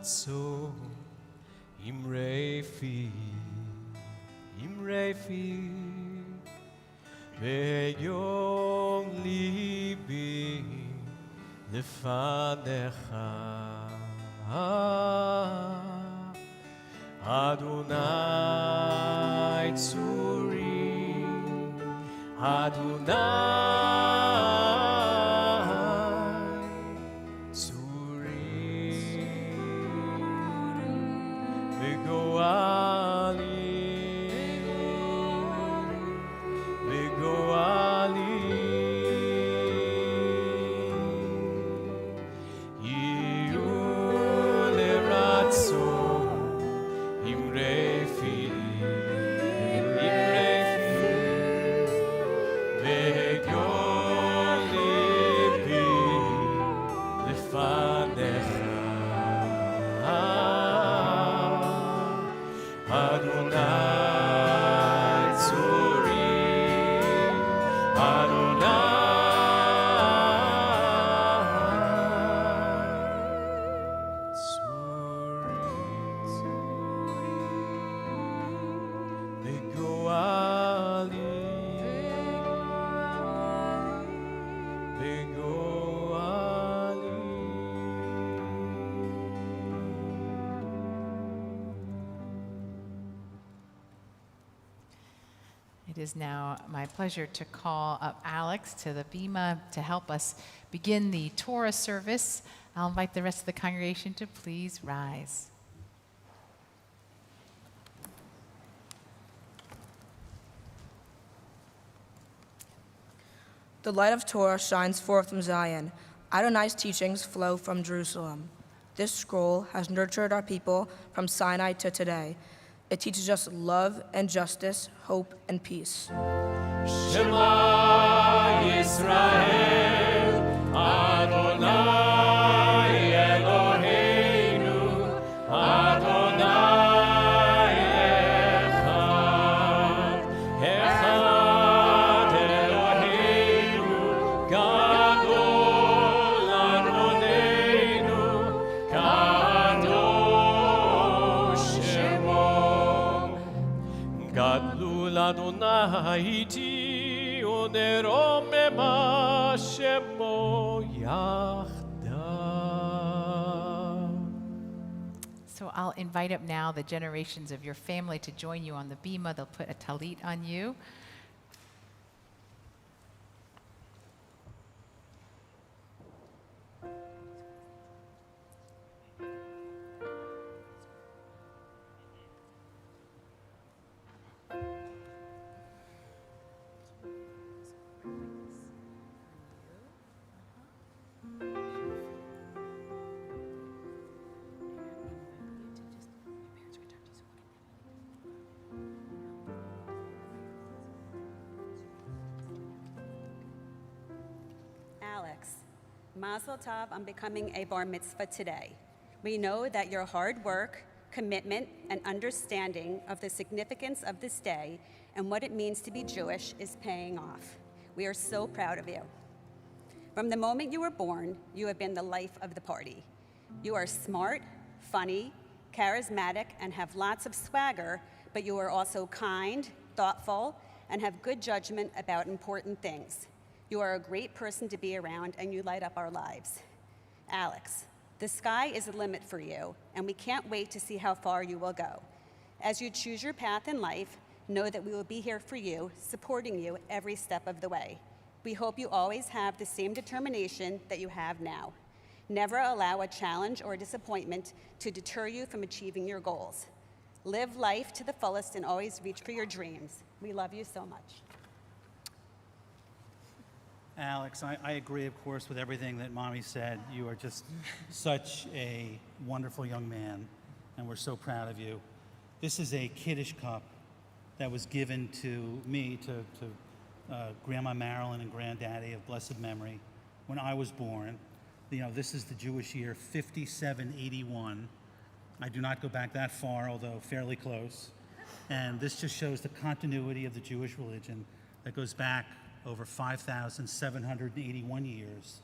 Ratso Imrefi Veyom libi lefanecha Adonai tzuri Adonai tzuri V'goali V'goali Yiyu leratzo Imrefi V'yom libi lefanecha Adonai tzuri Adonai tzuri V'goali It is now my pleasure to call up Alex to the bima to help us begin the Torah service. I'll invite the rest of the congregation to please rise. The light of Torah shines forth from Zion. Adonai's teachings flow from Jerusalem. This scroll has nurtured our people from Sinai to today. It teaches us love and justice, hope and peace. Shema Yisrael, Adonai Eloheinu, Adonai Echad, Echad Eloheinu, Gadol Adonenu, Kadosh Shemo. Gadlul Adonai iti uneromema shemo yachdav. So I'll invite up now the generations of your family to join you on the bima. They'll put a talit on you. Alex, Mazel Tov on becoming a bar mitzvah today. We know that your hard work, commitment, and understanding of the significance of this day and what it means to be Jewish is paying off. We are so proud of you. From the moment you were born, you have been the life of the party. You are smart, funny, charismatic, and have lots of swagger, but you are also kind, thoughtful, and have good judgment about important things. You are a great person to be around, and you light up our lives. Alex, the sky is the limit for you, and we can't wait to see how far you will go. As you choose your path in life, know that we will be here for you, supporting you every step of the way. We hope you always have the same determination that you have now. Never allow a challenge or disappointment to deter you from achieving your goals. Live life to the fullest and always reach for your dreams. We love you so much. Alex, I agree, of course, with everything that Mommy said. You are just such a wonderful young man, and we're so proud of you. This is a Kiddush cup that was given to me, to Grandma Marilyn and Granddaddy of blessed memory when I was born. You know, this is the Jewish year 5781. I do not go back that far, although fairly close. And this just shows the continuity of the Jewish religion that goes back over 5,781 years.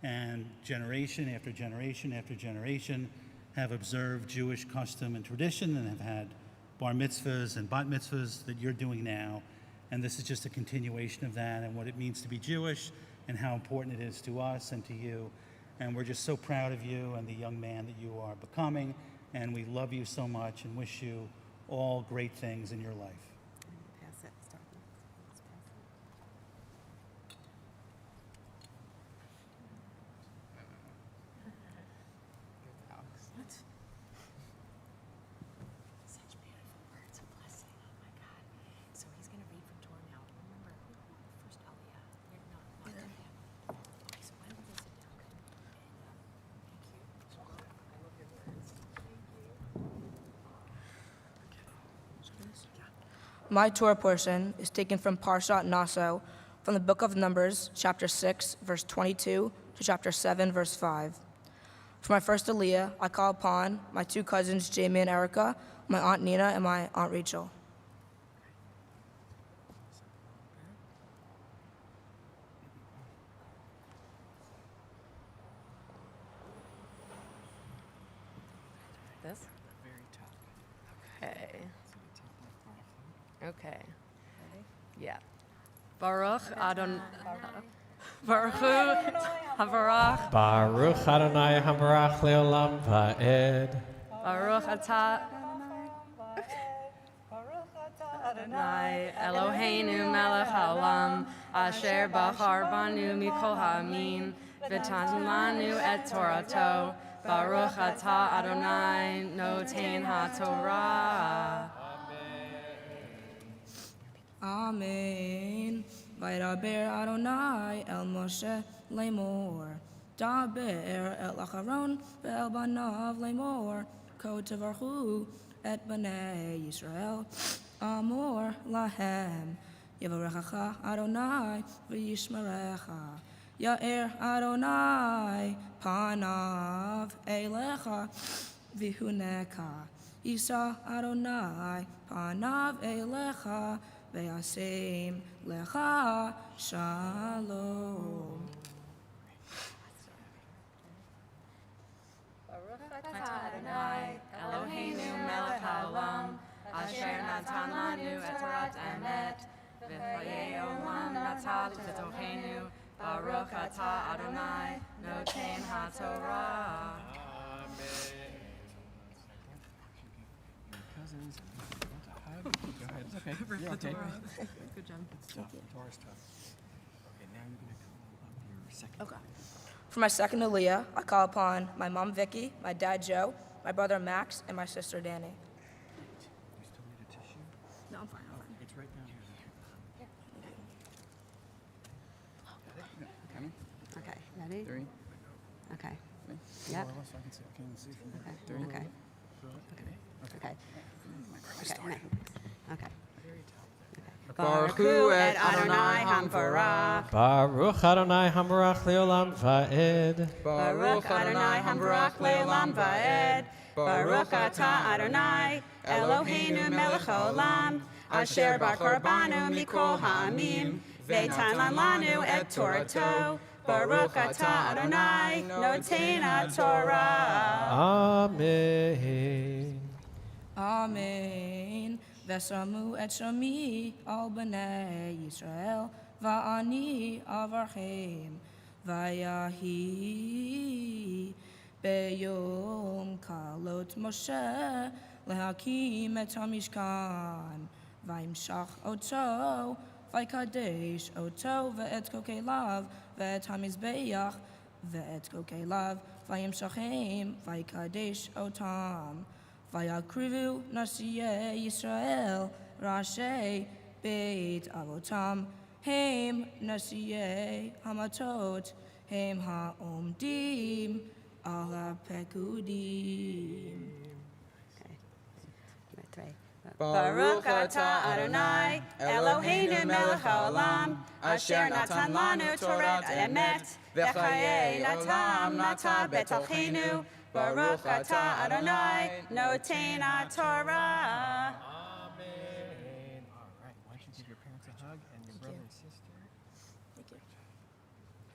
And generation after generation after generation, have observed Jewish custom and tradition and have had bar mitzvahs and bat mitzvahs that you're doing now. And this is just a continuation of that and what it means to be Jewish and how important it is to us and to you. And we're just so proud of you and the young man that you are becoming. And we love you so much and wish you all great things in your life. Pass it. Start. Let's pass it. Such beautiful words of blessing. Oh my God. So he's going to read from Torah now. Remember, first Aliyah. You're not to him. Okay, so why don't we go sit down? And thank you. I love your words. My Torah portion is taken from Parshat Naso, from the book of Numbers, chapter 6, verse 22 to chapter 7, verse 5. For my first Aliyah, I call upon my two cousins, Jamie and Erica, my Aunt Nina, and my Aunt Rachel. This? Okay. Okay. Yeah. Baruch Adon. Baruch Hu Havarach. Baruch Adonai Hamarach Leolam Va'ed. Baruch Atah Adonai Eloheinu melech haolam asher bachar banu mikol ha'amim v'tanzen lanu et Torato. Baruch Atah Adonai noten ha'torah. Amen. Vaydaber Adonai el Moshe lemor. Daber el Acharon ve'el banav lemor. Ko tevarchu et bnei Yisrael. Amor lahem. Yevarechacha Adonai v'yishmerecha. Ya'er Adonai panav elecha v'huneka. Yisa Adonai panav elecha ve'asem lecha shalom. Adonai, Eloheinu melech haolam, asher natan lanu et torat emet, v'chayei olam natan b'tochenu, Baruch atah Adonai, noten haTorah. Cousins, want a hug? Go ahead. It's okay. You're okay. Good job. It's tough. Torah's tough. Okay, now you're going to call up your second. Okay. For my second Aliyah, I call upon my mom, Vicky, my dad, Joe, my brother, Max, and my sister, Danny. You still need a tissue? No, I'm fine. It's right down here. Okay, ready? 3. Okay. Yep. More or less, I can see from Okay. here. 3. Okay. Okay. Okay. Okay. Baruch Hu et Adonai Hamvarach. Baruch Adonai Hamarach Leolam Va'ed. Baruch Adonai Hamvarach Leolam Va'ed. Baruch Atah Adonai Eloheinu melech haolam asher bachar banu mikol ha'amim v'natan lanu et Torato. Baruch Atah Adonai noten haTorah. Amen. Amen. Vesamu et shami al bnei Yisrael, va'ani avarchem, vayahi beyom kalot Moshe lehakim et hamishkan, vayimshach oto, vaykadesh oto ve'et kokelav, ve'et hamizbeach, ve'et kokelav, vayimshachem, vaykadesh otam. Vayakrivu Nasiye Yisrael, Rashi Beit Avotam, Hem Nasiye Hamatot, Hem Ha'omdim, Ala Pekudim. Baruch atah Adonai Eloheinu melech haolam asher natan lanu torat emet v'chayei natam nata betochenu. Baruch atah Adonai noten haTorah. Amen. All right. Why don't you give your parents a hug and your brother and sister? Thank you.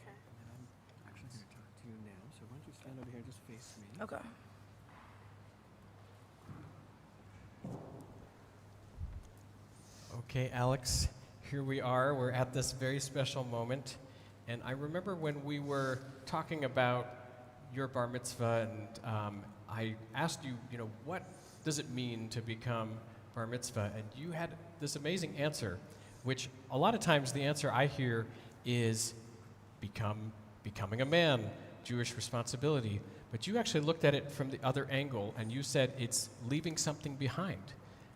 And then I'm actually going to talk to you now. So why don't you stand over here and just face me? Okay. Okay, Alex, here we are. We're at this very special moment. And I remember when we were talking about your bar mitzvah, and I asked you, what does it mean to become bar mitzvah? And you had this amazing answer, which a lot of times the answer I hear is becoming a man, Jewish responsibility. But you actually looked at it from the other angle, and you said it's leaving something behind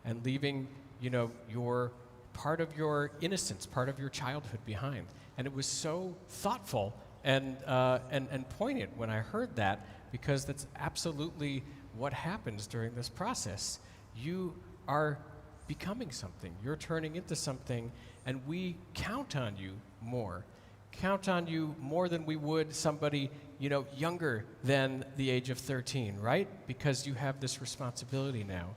and leaving, your part of your innocence, part of your childhood behind. And it was so thoughtful and poignant when I heard that, because that's absolutely what happens during this process. You are becoming something. You're turning into something, and we count on you more. Count on you more than we would somebody, younger than the age of 13, right? Because you have this responsibility now.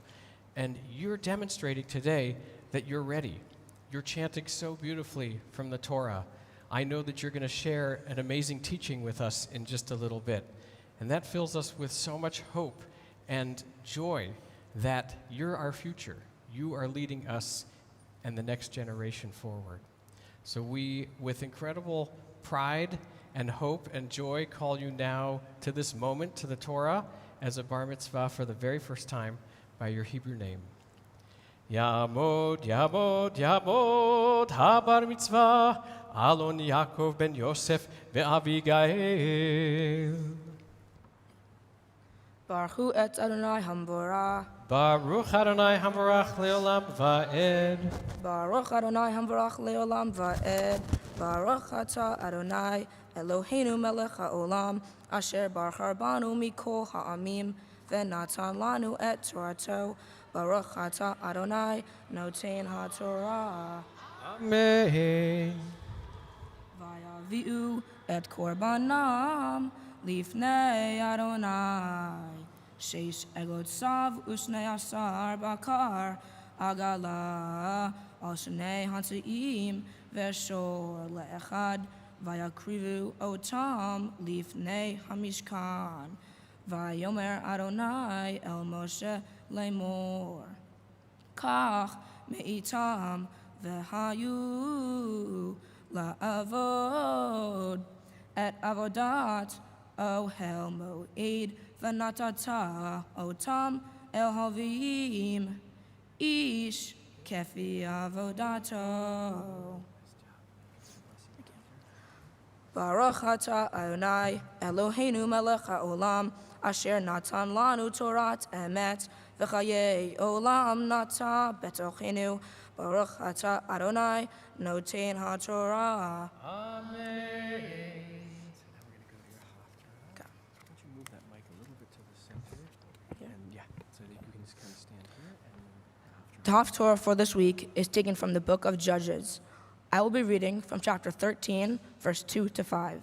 And you're demonstrating today that you're ready. You're chanting so beautifully from the Torah. I know that you're going to share an amazing teaching with us in just a little bit. And that fills us with so much hope and joy that you're our future. You are leading us and the next generation forward. So we, with incredible pride and hope and joy, call you now to this moment, to the Torah, as a bar mitzvah for the very first time by your Hebrew name. Yamod, Yamod, Yamod, ha-bar mitzvah, Alon Yaakov ben Yosef ve'Avigail. Baruch et Adonai Hamvorah. Baruch Adonai Hamvorach leolam va'ed. Baruch Adonai Hamvorach leolam va'ed. Baruch atah Adonai Eloheinu melech ha'olam asher bachar banu mikol ha'amim v'natan lanu et Torato. Baruch atah Adonai noten ha'Torah. Amen. Vayaviu et korbanam lifnei Adonai. Sheish egot sav usnei asar bakar agala al shnei hanseim v'shor le'echad vayakrivu otam lifnei hamishkan vayomer Adonai el Moshe lemor kach meitam v'hayu la'avod et avodat ohel moed v'natata otam el havim ish kefi avodato. Baruch atah Adonai Eloheinu melech ha'olam asher natan lanu torat emet v'chayei olam nata betochenu. Baruch atah Adonai noten ha'Torah. Amen. The Haftorah for this week is taken from the book of Judges. I will be reading from chapter 13, verse 2 to 5.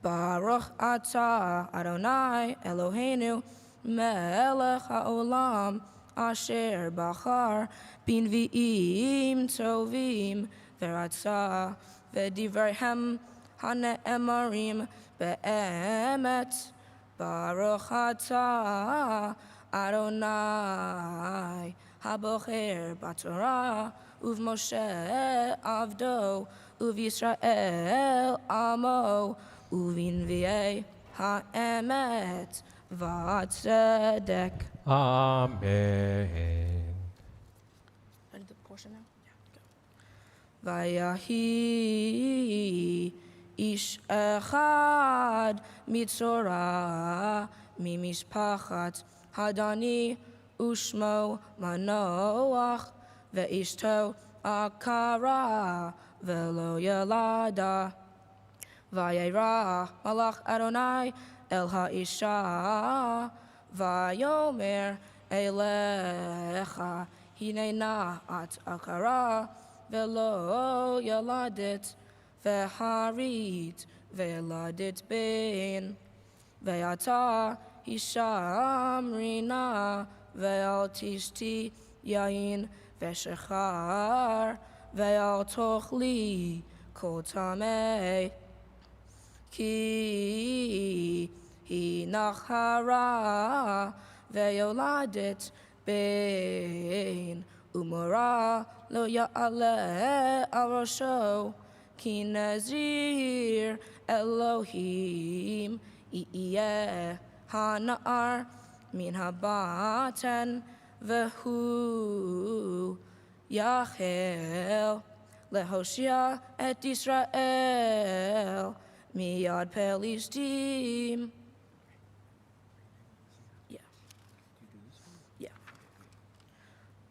Baruch atah Adonai Eloheinu melech ha'olam asher bachar b'nvi'im tovim v'ratzah v'divrei hane'emarim be'emet. Baruch atah Adonai habocher b'Torah uv Moshe avdo uv Yisrael amo uvinviei ha'emet v'atzedek. Amen. Ready the portion now? Vayahi ish echad mitzorah mimishpachat Hadani ushmo Manoach ve'ishto akara ve'lo yalada vayera malach Adonai el ha'isha vayomer elecha hine na'at akara ve'lo yaladit ve'harit ve'yaladit ben ve'ata Hishamrina ve'al tishti yain ve'shechar ve'al tochli kol tamei ki hi nachara ve'yoladit ben Umara lo ya'aleh al rosho, ki nazir Elohim iyeh hana'ar min habatan vehu yachel lehoshia et Israel miyad Pelistim.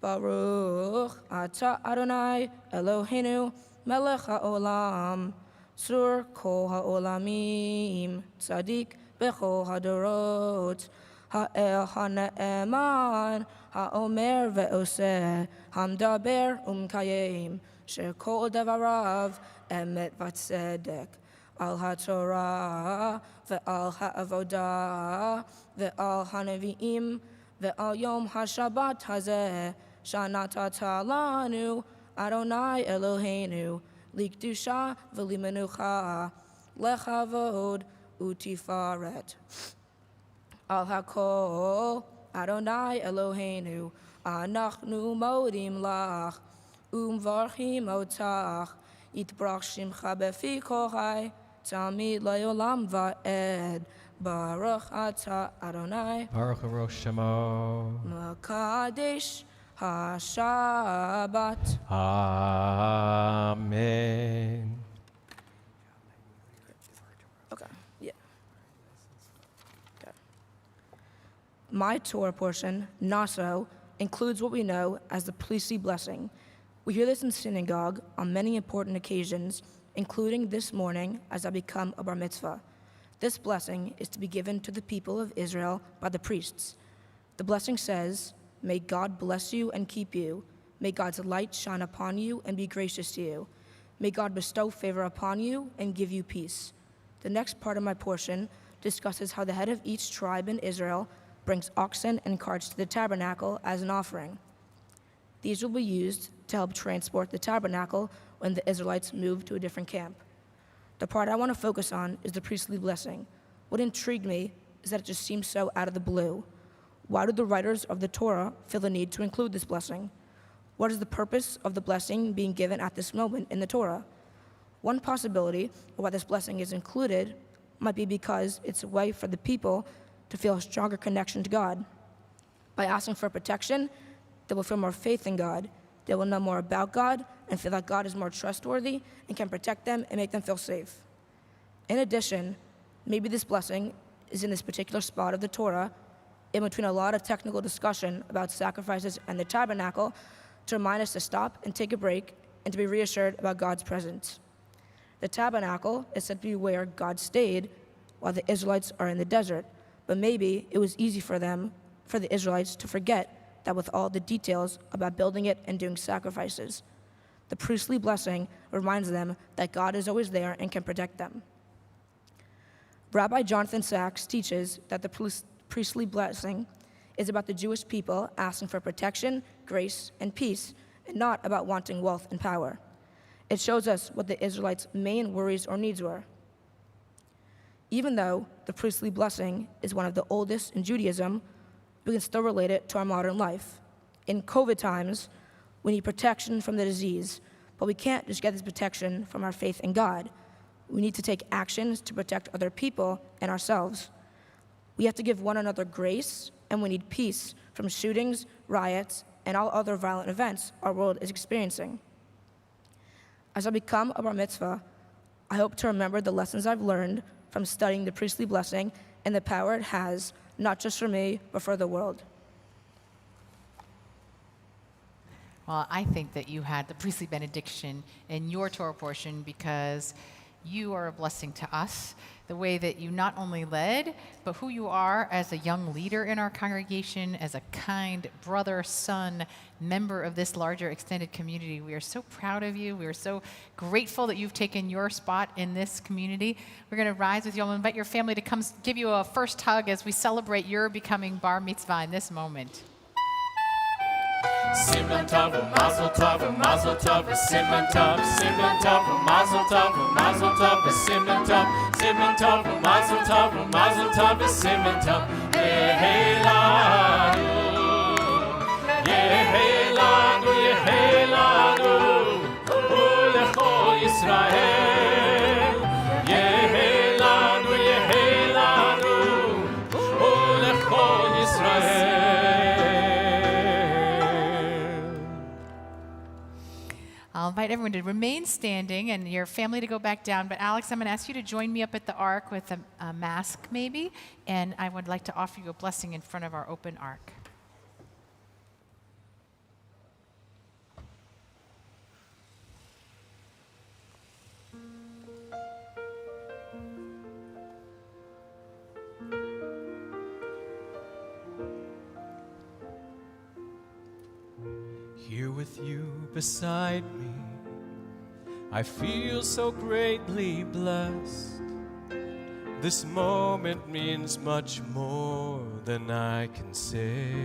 Baruch atah Adonai Eloheinu melech haolam sur kol haolamim tzadik bechol hadorot ha'el ha'ne'eman ha'omer ve'oseh hamdaber umkayim shekol devarav emet v'tzedek al haTorah ve'al ha'avodah ve'al ha'nevi'im ve'al yom ha'shabbat hazeh Shanatata lanu Adonai Eloheinu likdusha v'limenucha lechavod utifaret al hakol Adonai Eloheinu anachnu modim lach umvarchim otach yitbrach shimcha befi kochai tamid le'olam va'ed Baruch atah Adonai Baruch Rosh Shemo. Makadesh HaShabbat. Amen. Okay, yeah. Okay. My Torah portion, Naso, includes what we know as the priestly blessing. We hear this in synagogue on many important occasions, including this morning as I become a bar mitzvah. This blessing is to be given to the people of Israel by the priests. The blessing says, "May God bless you and keep you. May God's light shine upon you and be gracious to you. May God bestow favor upon you and give you peace." The next part of my portion discusses how the head of each tribe in Israel brings oxen and carts to the tabernacle as an offering. These will be used to help transport the tabernacle when the Israelites move to a different camp. The part I want to focus on is the priestly blessing. What intrigued me is that it just seems so out of the blue. Why did the writers of the Torah feel the need to include this blessing? What is the purpose of the blessing being given at this moment in the Torah? One possibility of why this blessing is included might be because it's a way for the people to feel a stronger connection to God. By asking for protection, they will feel more faith in God. They will know more about God and feel that God is more trustworthy and can protect them and make them feel safe. In addition, maybe this blessing is in this particular spot of the Torah, in between a lot of technical discussion about sacrifices and the tabernacle, to remind us to stop and take a break and to be reassured about God's presence. The tabernacle is said to be where God stayed while the Israelites are in the desert, but maybe it was easy for the Israelites to forget that with all the details about building it and doing sacrifices. The priestly blessing reminds them that God is always there and can protect them. Rabbi Jonathan Sachs teaches that the priestly blessing is about the Jewish people asking for protection, grace, and peace, and not about wanting wealth and power. It shows us what the Israelites' main worries or needs were. Even though the priestly blessing is one of the oldest in Judaism, we can still relate it to our modern life. In COVID times, we need protection from the disease, but we can't just get this protection from our faith in God. We need to take actions to protect other people and ourselves. We have to give one another grace, and we need peace from shootings, riots, and all other violent events our world is experiencing. As I become a bar mitzvah, I hope to remember the lessons I've learned from studying the priestly blessing and the power it has, not just for me, but for the world. Well, I think that you had the priestly benediction in your Torah portion because you are a blessing to us, the way that you not only led, but who you are as a young leader in our congregation, as a kind brother, son, member of this larger extended community. We are so proud of you. We are so grateful that you've taken your spot in this community. We're going to rise with you. I'll invite your family to come give you a first hug as we celebrate your becoming bar mitzvah in this moment. Siman tov, mazel tov, mazel tov, siman tov, mazel tov, mazel tov, siman tov, mazel tov, siman tov. Yehelanu, yehelanu, I'll invite everyone to remain standing and your family to go back down. But Alex, I'm going to ask you to join me up at the ark with a mask maybe. And I would like to offer you a blessing in front of our open ark. Here with you beside me, I feel so greatly blessed. This moment means much more than I can say.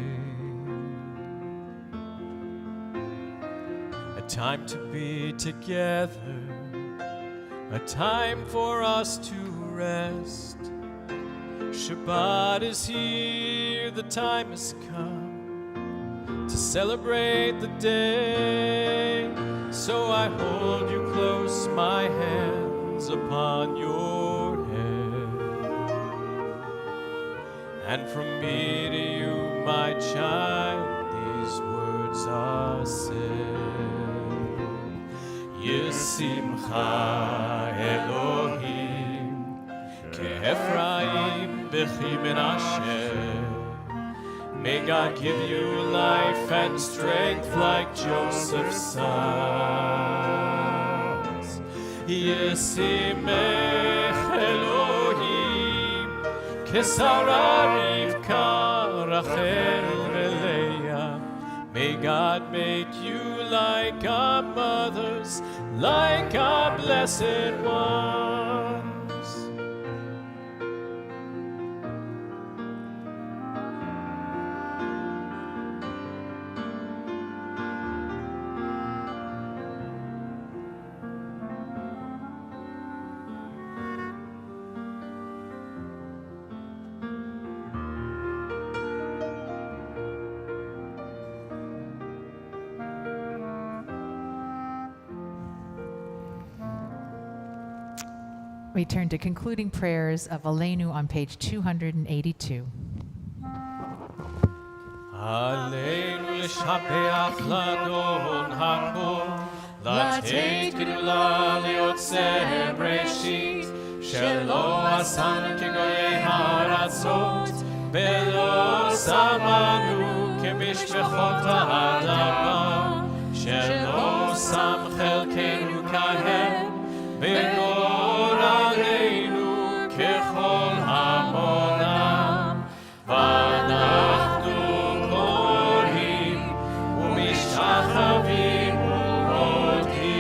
A time to be together, a time for us to rest. Shabbat is here, the time has come to celebrate the day. So I hold you close, my hands upon your head. And from me to you, my child, these words are said. Yesimcha Elohim Ke'Ephraim B'chi Menashe. May God give you life and strength like Joseph's sons. Yesimech Elohim Kesara Rivka Rachel Leah. May God make you like our mothers, like our blessed ones. We turn to concluding prayers of Aleinu on page 282. Aleinu l'shapeach l'adon hakol, לתת גדולה ליוצר בראשית, שלא עשנו כגויי הארצות, ולא שמנו כמשפחות האדמה, שלא שם חלקנו כהם, וגור עלינו ככל המונם, ואנחנו קוראים ומשתחווים ומודים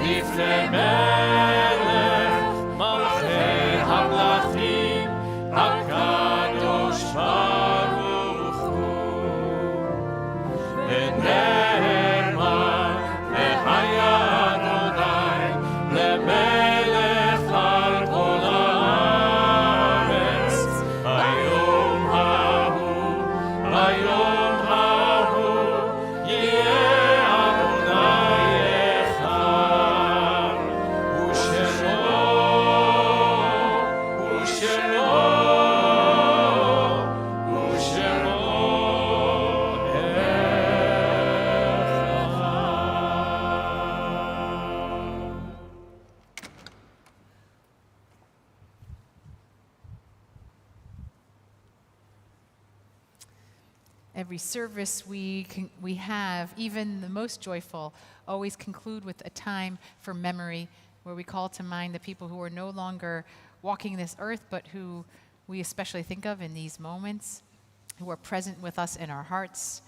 לפני מלך מלכי המלכים הקדוש ברוך הוא. ונאמר והיה אדוני למלך על כל הארץ ביום ההוא יהיה אדוני אחד Every service we have, even the most joyful, always conclude with a time for memory where we call to mind the people who are no longer walking this earth, but who we especially think of in these moments, who are present with us in our hearts.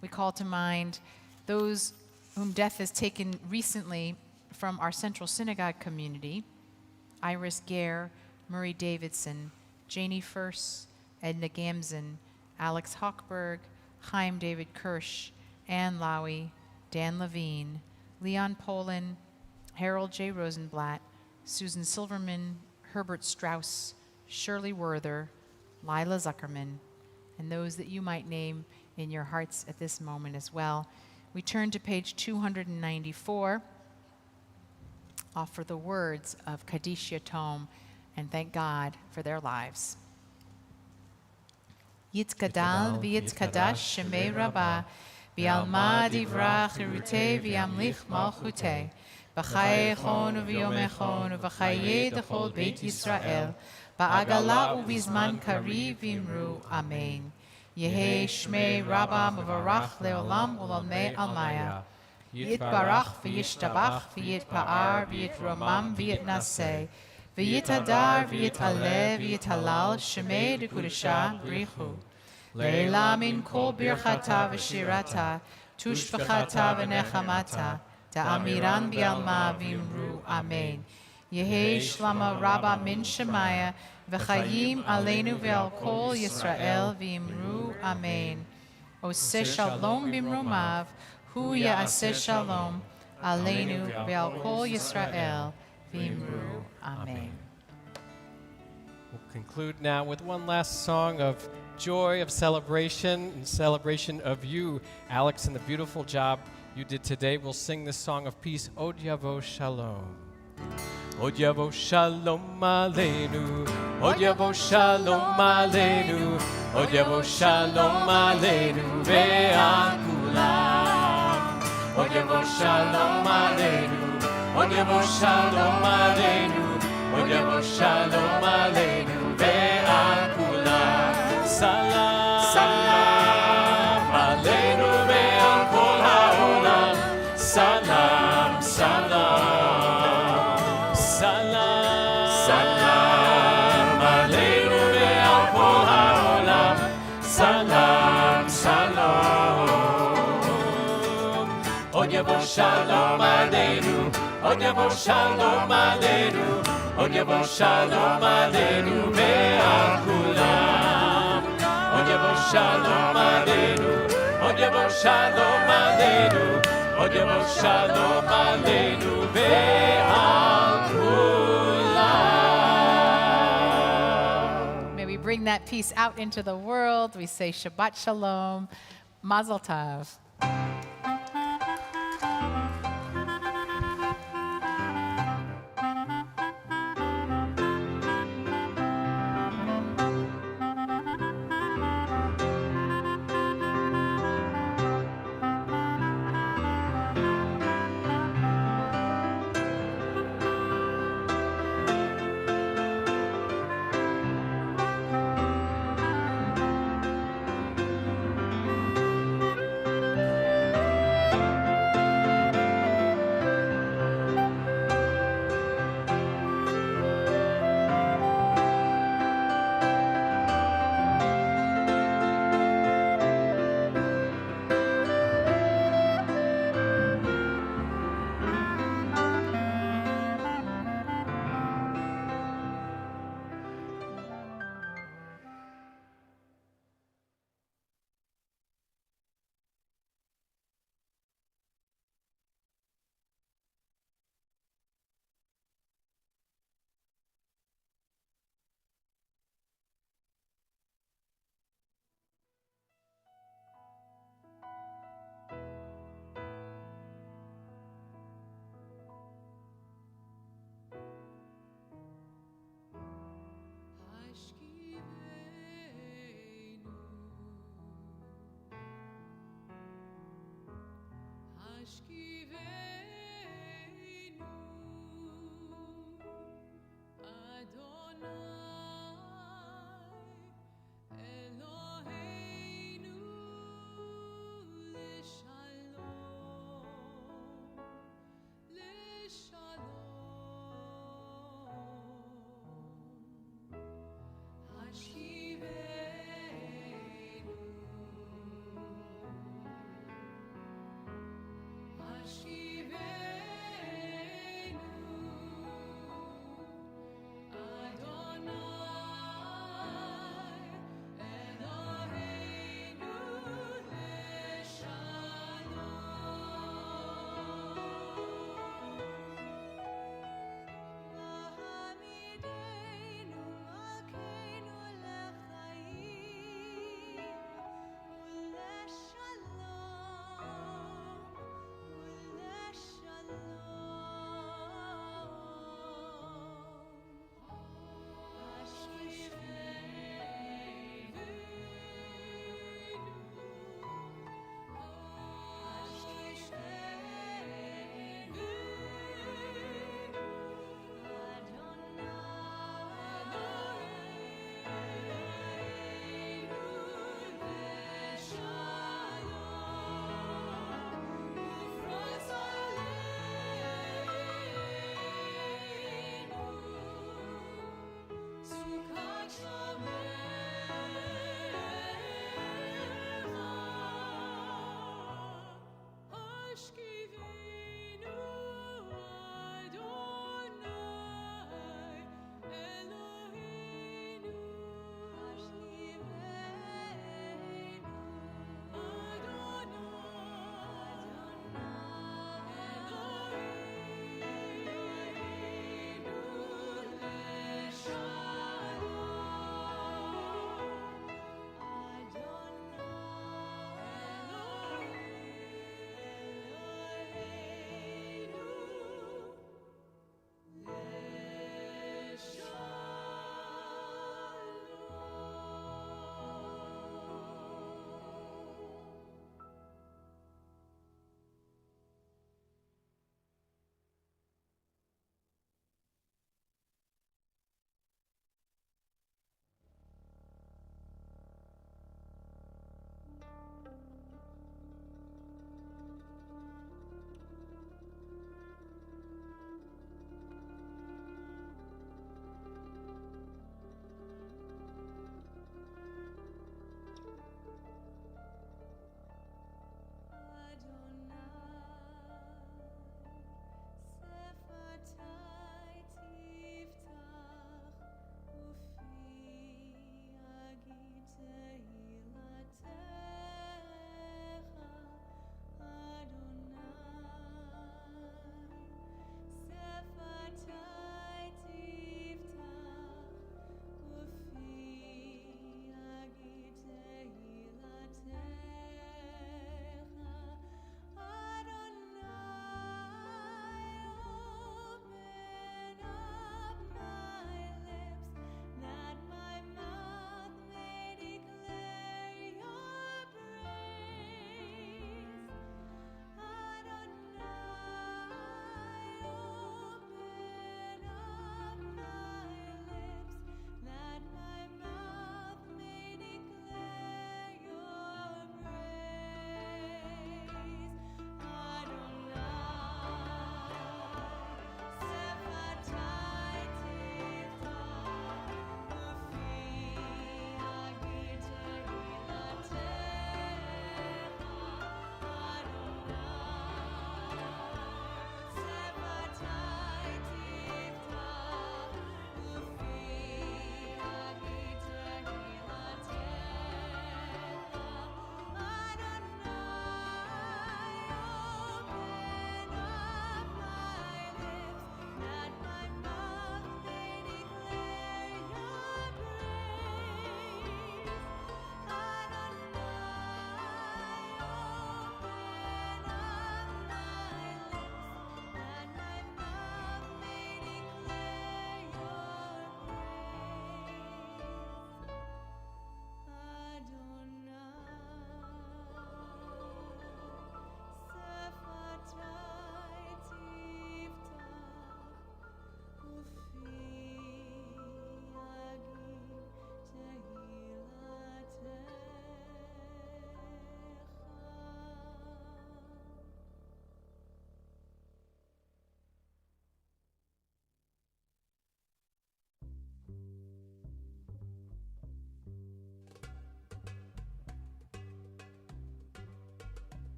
We call to mind those whom death has taken recently from our Central Synagogue community: Iris Gare, Murray Davidson, Janie Furse, Edna Gamson, Alex Hochberg, Chaim David Kirsch, Ann Lowy, Dan Levine, Leon Poland, Harold J. Rosenblatt, Susan Silverman, Herbert Strauss, Shirley Werther, Lila Zuckerman, and those that you might name in your hearts at this moment as well. We turn to page 294, offer the words of Kaddish Yatom, and thank God for their lives. Yitzkadal v'yitzkadash shemei rabbah, Bialma divrach irute viamlich malchute. B'chayechon u'v'yomechon u'v'chaye dechol Beit Yisrael. Ba'agala u'bizman kariv v'imru. Amen. Yehi shmei Rabbah mevarach leolam u'lalmei almaya. Yitbarach v'yishtabach v'yitpa'ar v'yitromam v'yitnaseh. V'yitadar v'yitaleh v'yitalal shemei dekudesha brichu. Leila min kol birchata v'shirata tushbachata v'nechamata da'amiran bi'alma v'imru. Amen. Yehi shlama Rabbah min shemaya v'chayim aleinu ve'al kol Yisrael v'imru. Amen. Oseh shalom b'imrumav hu ya'aseh shalom aleinu ve'al kol Yisrael v'imru. Amen. We'll conclude now with one last song of joy, of celebration, and celebration of you, Alex, and the beautiful job you did today. We'll sing this song of peace, Od Yavo Shalom. Od Yavo Shalom Aleinu, Od Yavo Shalom Aleinu, Od Yavo Shalom Aleinu ve'al kulam. Od Yavo Shalom Aleinu, Od Yavo Shalom Aleinu, Od Yavo Shalom Aleinu ve'al kulam. Salam, salam aleinu ve'al kol ha'olam. Salam, salam, salam, salam aleinu ve'al kol ha'olam. Salam, salam. Od yavo shalom aleinu, Od yavo shalom aleinu, Od yavo shalom aleinu ve'al kulam. Od yavo shalom aleinu, Od yavo shalom aleinu, Od yavo shalom aleinu ve'al kulam. May we bring that peace out into the world. We say Shabbat Shalom, Mazel Tov.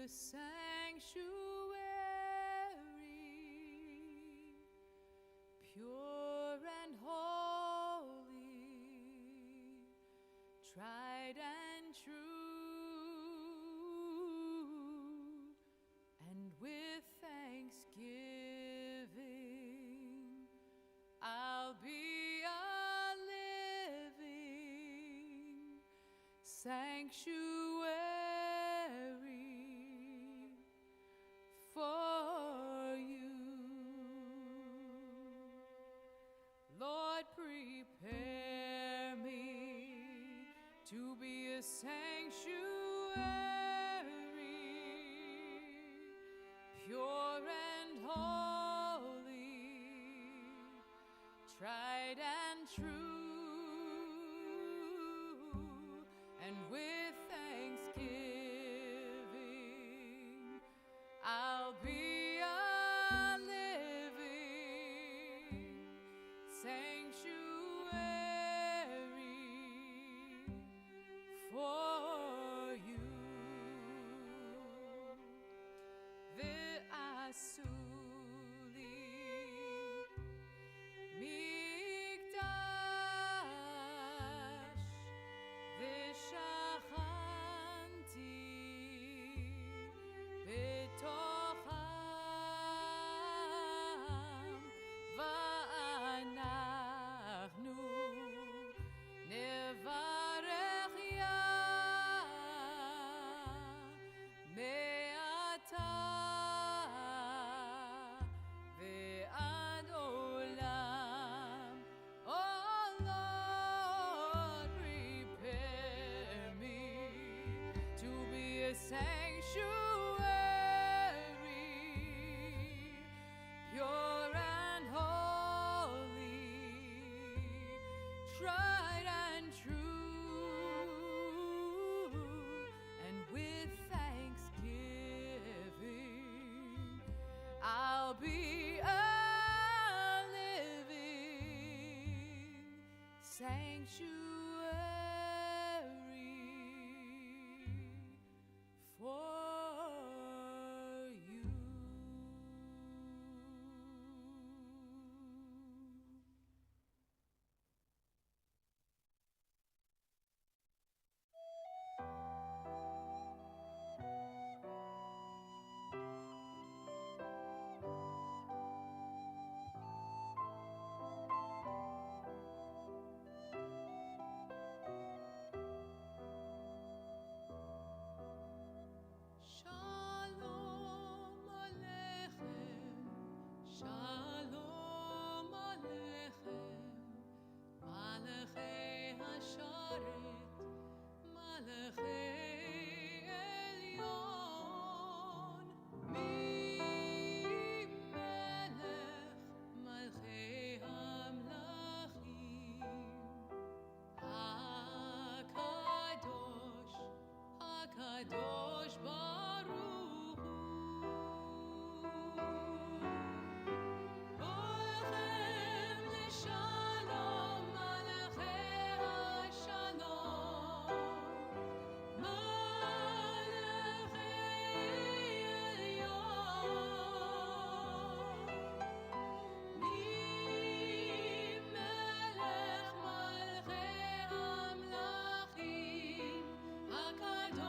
the sanctuary, pure and holy, tried and true, and with thanksgiving I'll be a living sanctuary for you. Lord, prepare me to be a sanctuary, pure and holy, tried and true, and with thanksgiving I'll be a living sanctuary for you. Ve'asuli mikdash ve'shachanti betocham va'anachnu nevarech me'ata ve'ad olam. Oh Lord, prepare me to be a sanctuary, pure and holy, tried and true, and with thanksgiving I'll be a living sanctuary for you. Shalom Aleichem, Shalom Aleichem, Malachei Hasharet, Malachei Elyon, Mi Melech Malchei Hamlachim, HaKadosh, HaKadosh Baruch Hu. Bolechem leshalom, Malachei HaShalom, Malachei Elyon, Mi Melech Malchei Hamlachim, HaKadosh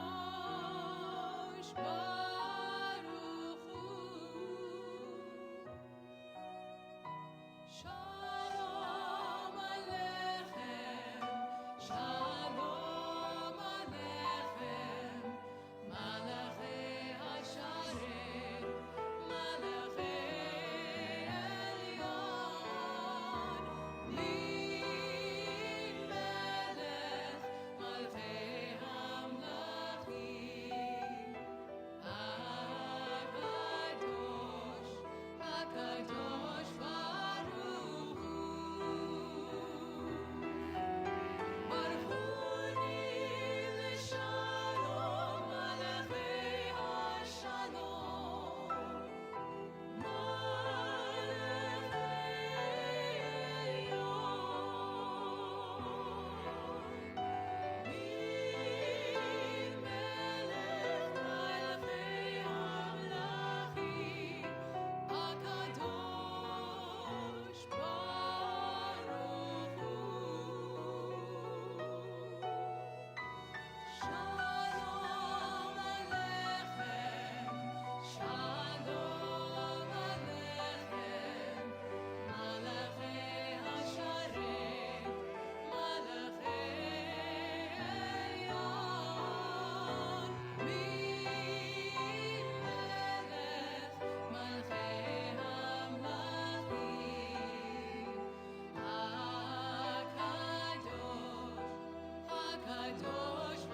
Hakadosh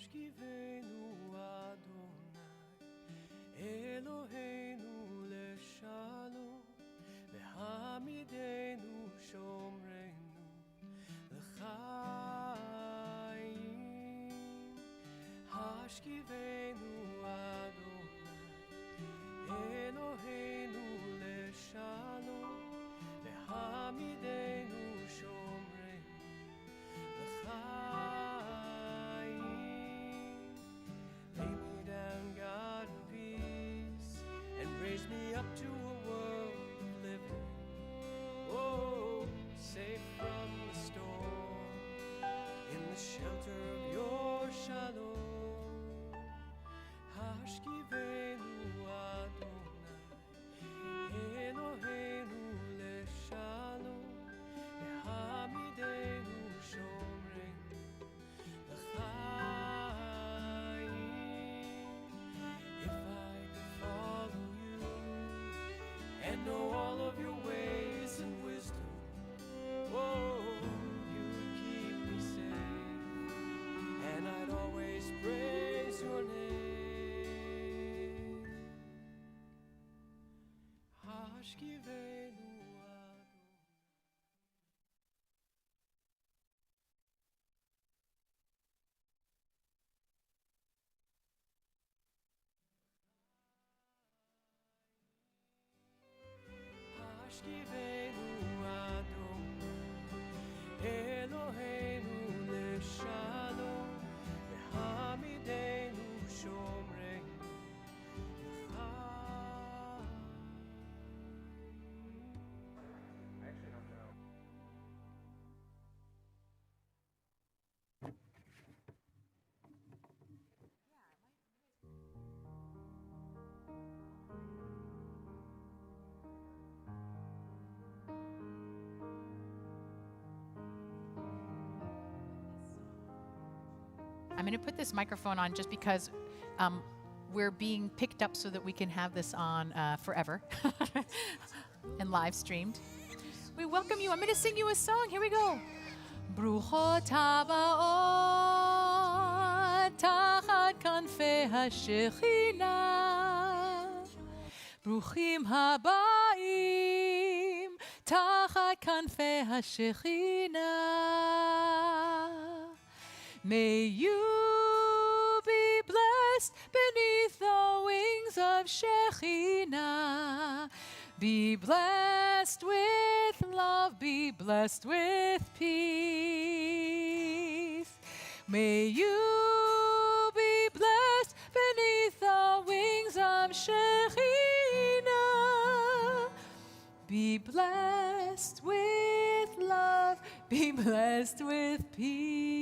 השכיבנו אדוני אלוהינו לשלום והעמידנו שומרנו לחיים השכיבנו אדוני אלוהינו לשלום והעמידנו שומרנו לחיים. Lay me down, God, in peace, and raise me up to a world of living. Oh, safe from the storm, in the shelter of your shalom. Hashkivenu Adonai, Eloheinu leshalom, Hamidenu shomreinu l'chaim. If I could follow you and know all of your ways and wisdom, oh, you would keep me safe, and I'd always praise your name. Hashkivenu Hashkivenu Adonai Eloheinu leshalom v'hamidenu shomreinu l'chaim. I'm going to put this microphone on just because we're being picked up so that we can have this on forever and live streamed. We welcome you. I'm going to sing you a song. Here we go. Bruchot habaot tachat kanfei hashechina. Bruchim habaim tachat kanfei hashechina. May you be blessed beneath the wings of Shekhinah. Be blessed with love, be blessed with peace. May you be blessed beneath the wings of Shekhinah. Be blessed with love, be blessed with peace.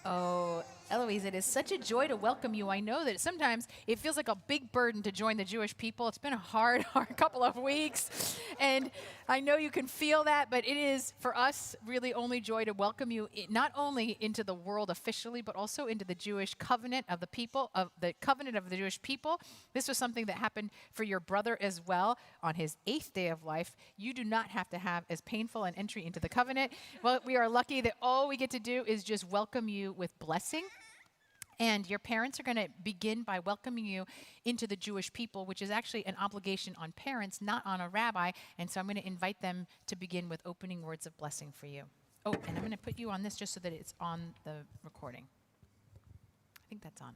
Oh, Eloise, it is such a joy to welcome you. I know that sometimes it feels like a big burden to join the Jewish people. It's been a hard couple of weeks, and I know you can feel that, but it is, for us, really only joy to welcome you not only into the world officially, but also into the Jewish covenant of the people, of the covenant of the Jewish people. This was something that happened for your brother as well on his 8th day of life. You do not have to have as painful an entry into the covenant. Well, we are lucky that all we get to do is just welcome you with blessing. And your parents are going to begin by welcoming you into the Jewish people, which is actually an obligation on parents, not on a rabbi. And so I'm going to invite them to begin with opening words of blessing for you. Oh, and I'm going to put you on this just so that it's on the recording. I think that's on.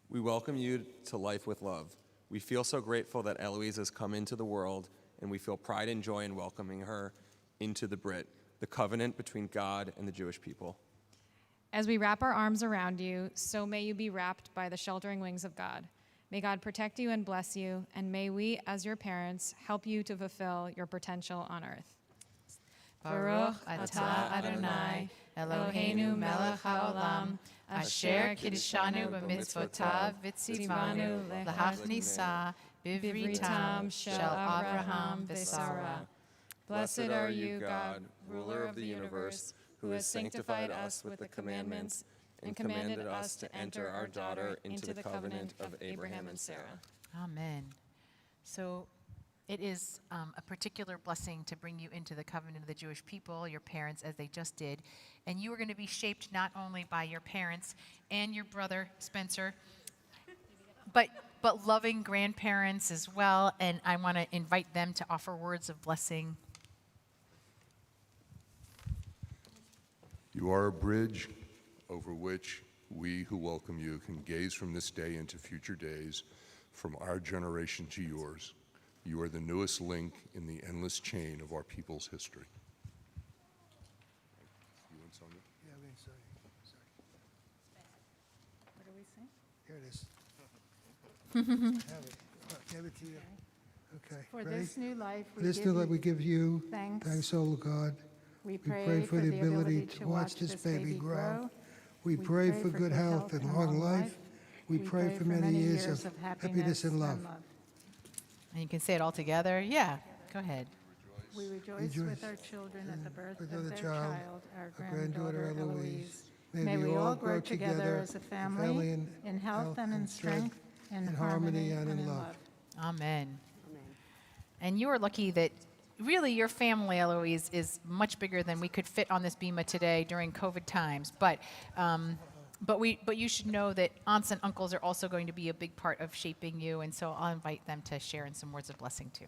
We welcome you to Life with Love. We feel so grateful that Eloise has come into the world, and we feel pride and joy in welcoming her into the Brit, the covenant between God and the Jewish people. As we wrap our arms around you, so may you be wrapped by the sheltering wings of God. May God protect you and bless you, and may we, as your parents, help you to fulfill your potential on earth. Baruch atah Adonai, Eloheinu melech haolam, asher kiddushanu b'mitzvotav v'tzivanu l'hachnisa bivritam shel Avraham v'Sarah. Blessed are you, God, ruler of the universe, who has sanctified us with the commandments and commanded us to enter our daughter into the covenant of Abraham and Sarah. Amen. So It is a particular blessing to bring you into the covenant of the Jewish people, your parents, as they just did. And you are going to be shaped not only by your parents and your brother, Spencer, but loving grandparents as well. And I want to invite them to offer words of blessing. You are a bridge over which we who welcome you can gaze from this day into future days, from our generation to yours. You are the newest link in the endless chain of our people's history. You and Sonia? Yeah, I mean, sorry. What do we say? Here it is. Have it. Give it to you. Okay. For ready? this new life, For this new life, we give you thanks. O God. We pray for the ability to watch this baby grow. We pray for good health and long life. We pray for many years of happiness and love. And you can say it all together. Yeah, go ahead. We rejoice with our children at the birth of their child, our granddaughter granddaughter Eloise. Eloise. May we all grow together as a family in health and in strength, in harmony and in love. Amen. And you are lucky that really your family, Eloise, is much bigger than we could fit on this bima today during COVID times. But you should know that aunts and uncles are also going to be a big part of shaping you, and so I'll invite them to share in some words of blessing too.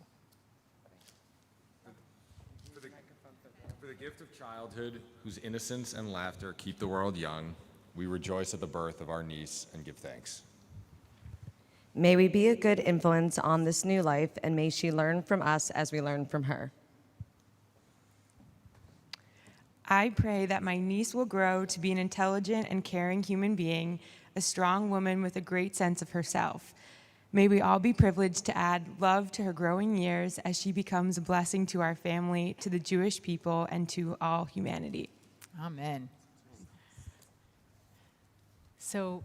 For the gift of childhood, whose innocence and laughter keep the world young, we rejoice at the birth of our niece and give thanks. May we be a good influence on this new life, and may she learn from us as we learn from her. I pray that my niece will grow to be an intelligent and caring human being, a strong woman with a great sense of herself. May we all be privileged to add love to her growing years as she becomes a blessing to our family, to the Jewish people, and to all humanity. Amen. So,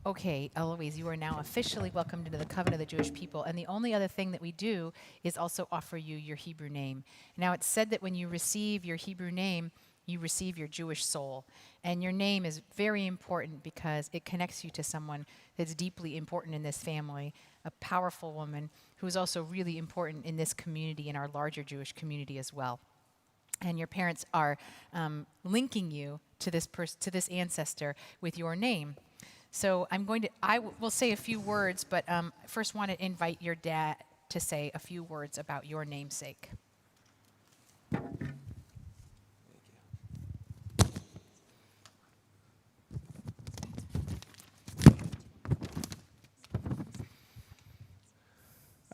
okay, Eloise, you are now officially welcomed into the covenant of the Jewish people, and the only other thing that we do is also offer you your Hebrew name. Now, it's said that when you receive your Hebrew name, you receive your Jewish soul. And your name is very important because it connects you to someone that's deeply important in this family, a powerful woman who's also really important in this community, in our larger Jewish community as well. And your parents are linking you to this ancestor with your name. So I will say a few words, but first want to invite your dad to say a few words about your namesake.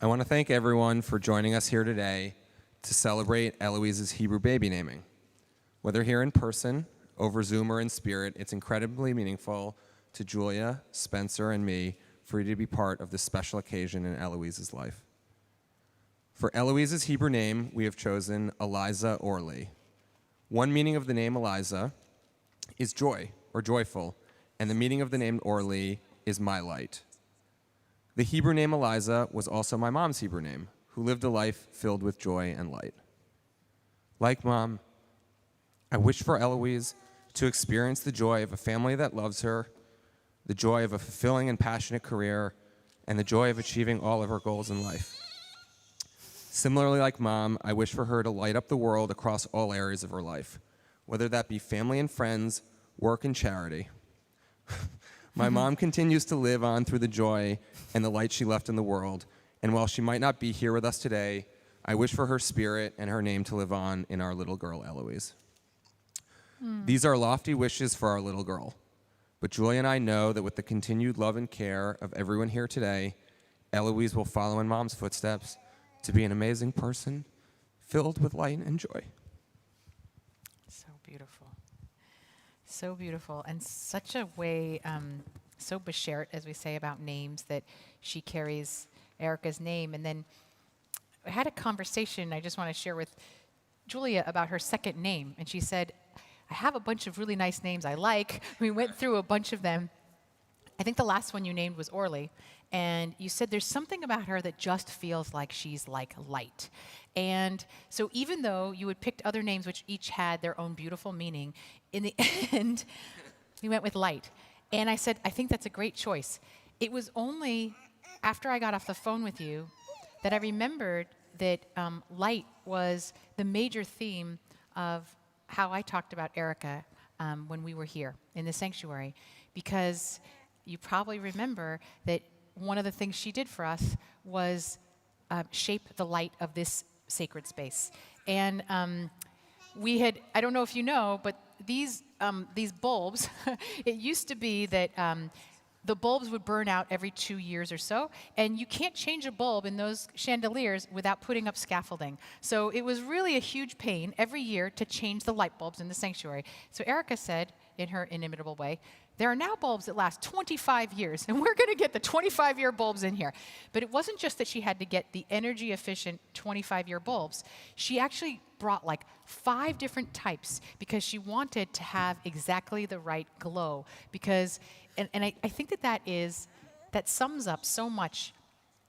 I want to thank everyone for joining us here today to celebrate Eloise's Hebrew baby naming. Whether here in person, over Zoom, or in spirit, it's incredibly meaningful to Julia, Spencer, and me for you to be part of this special occasion in Eloise's life. For Eloise's Hebrew name, we have chosen Eliza Orly. One meaning of the name Eliza is joy or joyful, and the meaning of the name Orly is my light. The Hebrew name Eliza was also my mom's Hebrew name, who lived a life filled with joy and light. Like Mom, I wish for Eloise to experience the joy of a family that loves her, the joy of a fulfilling and passionate career, and the joy of achieving all of her goals in life. Similarly, like Mom, I wish for her to light up the world across all areas of her life, whether that be family and friends, work and charity. My mom continues to live on through the joy and the light she left in the world, and while she might not be here with us today, I wish for her spirit and her name to live on in our little girl, Eloise. These are lofty wishes for our little girl, but Julia and I know that with the continued love and care of everyone here today, Eloise will follow in Mom's footsteps to be an amazing person filled with light and joy. So beautiful. So beautiful, and such a way, so beshert, as we say about names, that she carries Erica's name. And then I had a conversation I just want to share with Julia about her second name, and she said, I have a bunch of really nice names I like. We went through a bunch of them. I think the last one you named was Orly, and you said there's something about her that just feels like she's like light. And so even though you had picked other names which each had their own beautiful meaning, in the end, we went with light. And I said, I think that's a great choice. It was only after I got off the phone with you that I remembered that light was the major theme of how I talked about Erica when we were here in the sanctuary, because you probably remember that one of the things she did for us was shape the light of this sacred space. And we had, I don't know if you know, but these bulbs, it used to be that the bulbs would burn out every 2 years or so, and you can't change a bulb in those chandeliers without putting up scaffolding. So it was really a huge pain every year to change the light bulbs in the sanctuary. So Erica said, in her inimitable way, there are now bulbs that last 25 years, and we're going to get the 25-year bulbs in here. But it wasn't just that she had to get the energy-efficient 25-year bulbs. She actually brought like 5 different types because she wanted to have exactly the right glow. Because, and I think that sums up so much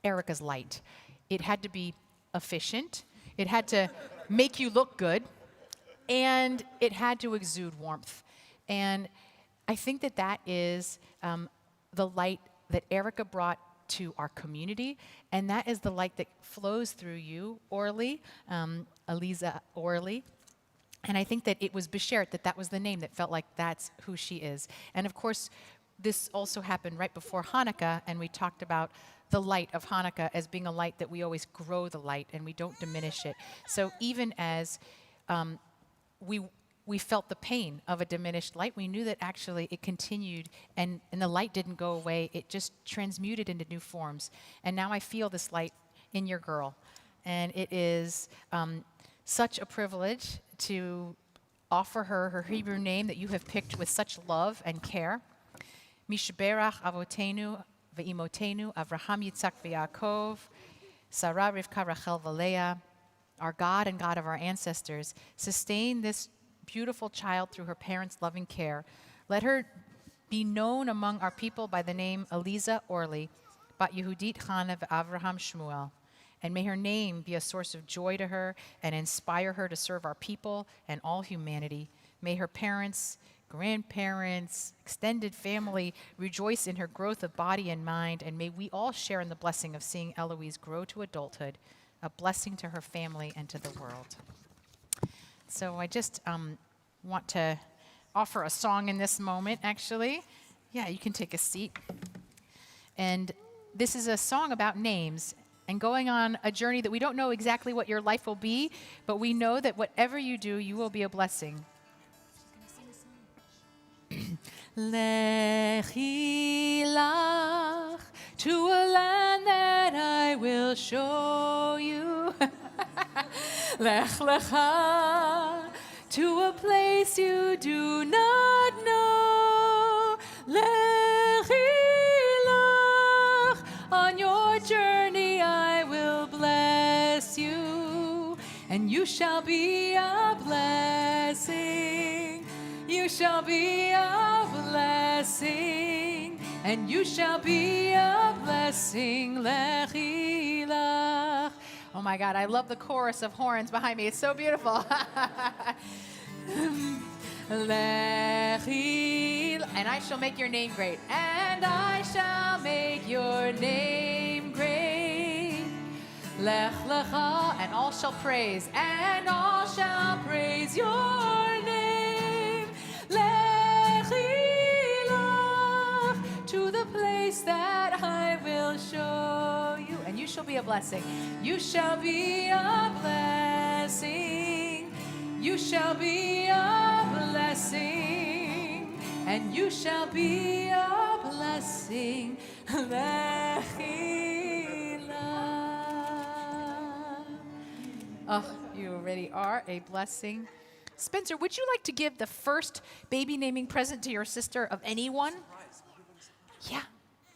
Erica's light. It had to be efficient, it had to make you look good, and it had to exude warmth. And I think that is the light that Erica brought to our community, and that is the light that flows through you, Orly, Eliza Orly. And I think that it was Beshert that was the name that felt like that's who she is. And of course, this also happened right before Hanukkah, and we talked about the light of Hanukkah as being a light that we always grow the light and we don't diminish it. So even as we felt the pain of a diminished light, we knew that actually it continued and the light didn't go away. It just transmuted into new forms. And now I feel this light in your girl. And it is such a privilege to offer her Hebrew name that you have picked with such love and care. Mishaberach Avotenu Ve'imotenu Avraham Yitzhak Ve'Yaakov Sarah Rivka Rachel Valeah, our God and God of our ancestors, sustain this beautiful child through her parents' loving care. Let her be known among our people by the name Eliza Orly, Bat Yehudit Chana Avraham Shmuel. And may her name be a source of joy to her and inspire her to serve our people and all humanity. May her parents, grandparents, extended family rejoice in her growth of body and mind, and may we all share in the blessing of seeing Eloise grow to adulthood, a blessing to her family and to the world. So I just want to offer a song in this moment, actually. Yeah, you can take a seat. And this is a song about names and going on a journey that we don't know exactly what your life will be, but we know that whatever you do, you will be a blessing. Lechi lach to a land that I will show you. Lech lecha to a place you do not know. Lechi lach, on your journey I will bless you, and you shall be a blessing. You shall be a blessing, and you shall be a blessing. Lechi lach. Oh my God, I love the chorus of horns behind me. It's so beautiful. Lechi, and I shall make your name great. And I shall make your name great. Lech lecha, and all shall praise. And all shall praise your name. Lechi lach, to the place that I will show you. And you shall be a blessing. You shall be a blessing. You shall be a blessing. And you shall be a blessing. Lechi lach. Oh, you already are a blessing. Spencer, would you like to give the first baby naming present to your sister of anyone? Yeah.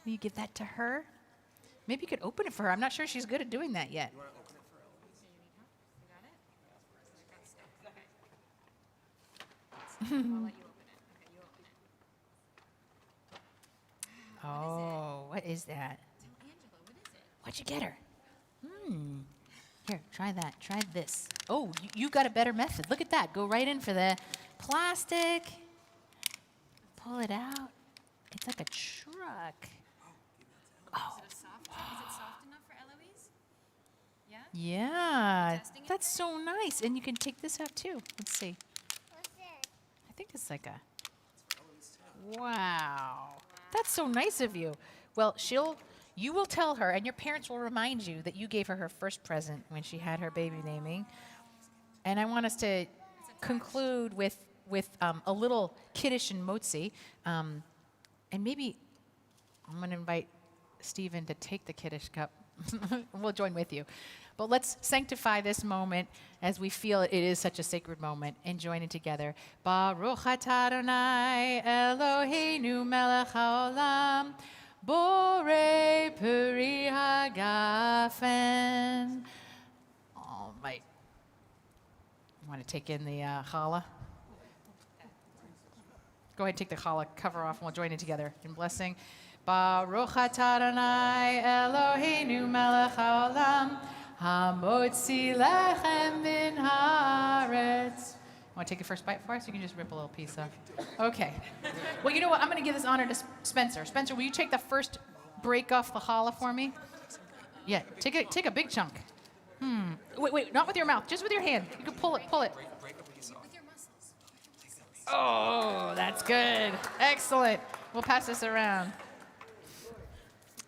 Will you give that to her? Maybe you could open it for her. I'm not sure she's good at doing that yet. Oh, what is that? What'd you get her? Here, try that. Try this. Oh, you got a better method. Look at that. Go right in for the plastic. Pull it out. It's like a truck. Oh. Is it soft enough for Eloise? Yeah, that's so nice. And you can take this out too. Let's see. I think it's like a. Wow. That's so nice of you. Well, you will tell her, and your parents will remind you that you gave her her first present when she had her baby naming. And I want us to conclude with a little kiddush and motzi. And maybe I'm going to invite Stephen to take the kiddush cup. We'll join with you. But let's sanctify this moment as we feel it is such a sacred moment and join it together. Baruch atah Adonai Eloheinu melech haolam borei peri hagafen. All right. Want to take in the challah? Go ahead and take the challah cover off and we'll join it together in blessing. Baruch atah Adonai Eloheinu melech haolam hamotzi lechem min haaretz. Want to take a first bite for us? You can just rip a little piece off. Okay. Well, you know what? I'm going to give this honor to Spencer. Spencer, will you take the first break off the challah for me? Yeah, take a big chunk. Wait, not with your mouth, just with your hand. You can pull it. With your muscles. Oh, that's good. Excellent. We'll pass this around.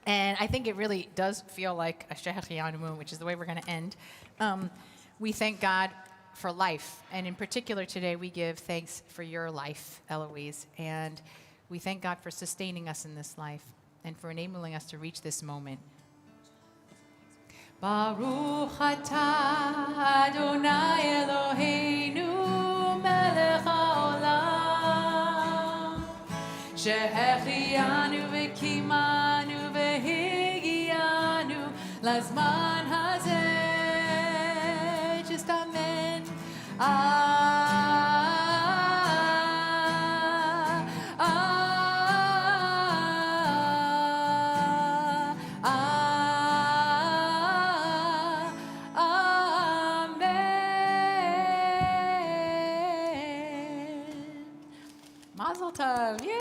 And I think it really does feel like a Shehechianu, which is the way we're going to end. We thank God for life. And in particular today, we give thanks for your life, Eloise. And we thank God for sustaining us in this life and for enabling us to reach this moment. Baruch atah Adonai Eloheinu melech haolam shehechianu v'kimanu v'higianu lazman hazeh. Just amen. Mazel tov. Yay!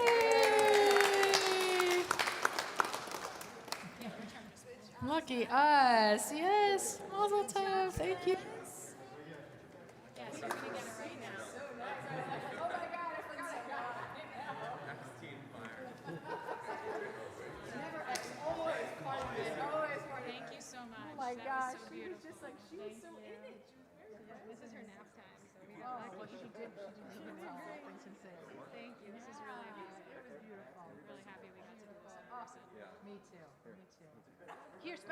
Lucky us. Yes. Mazel tov. Thank you. Yes, you're going to get it right now. Oh my God, I forgot. Always part of it. Always part of it. Thank you so much. Oh my That gosh. was so She was beautiful. just like, she was so in it. She was very This is her nap time, so we Oh, got well, lucky. she did well. I should say. Thank you. This is really amazing. It was beautiful. I'm really happy we got to do this in Oh, person. me too. Me too. Here's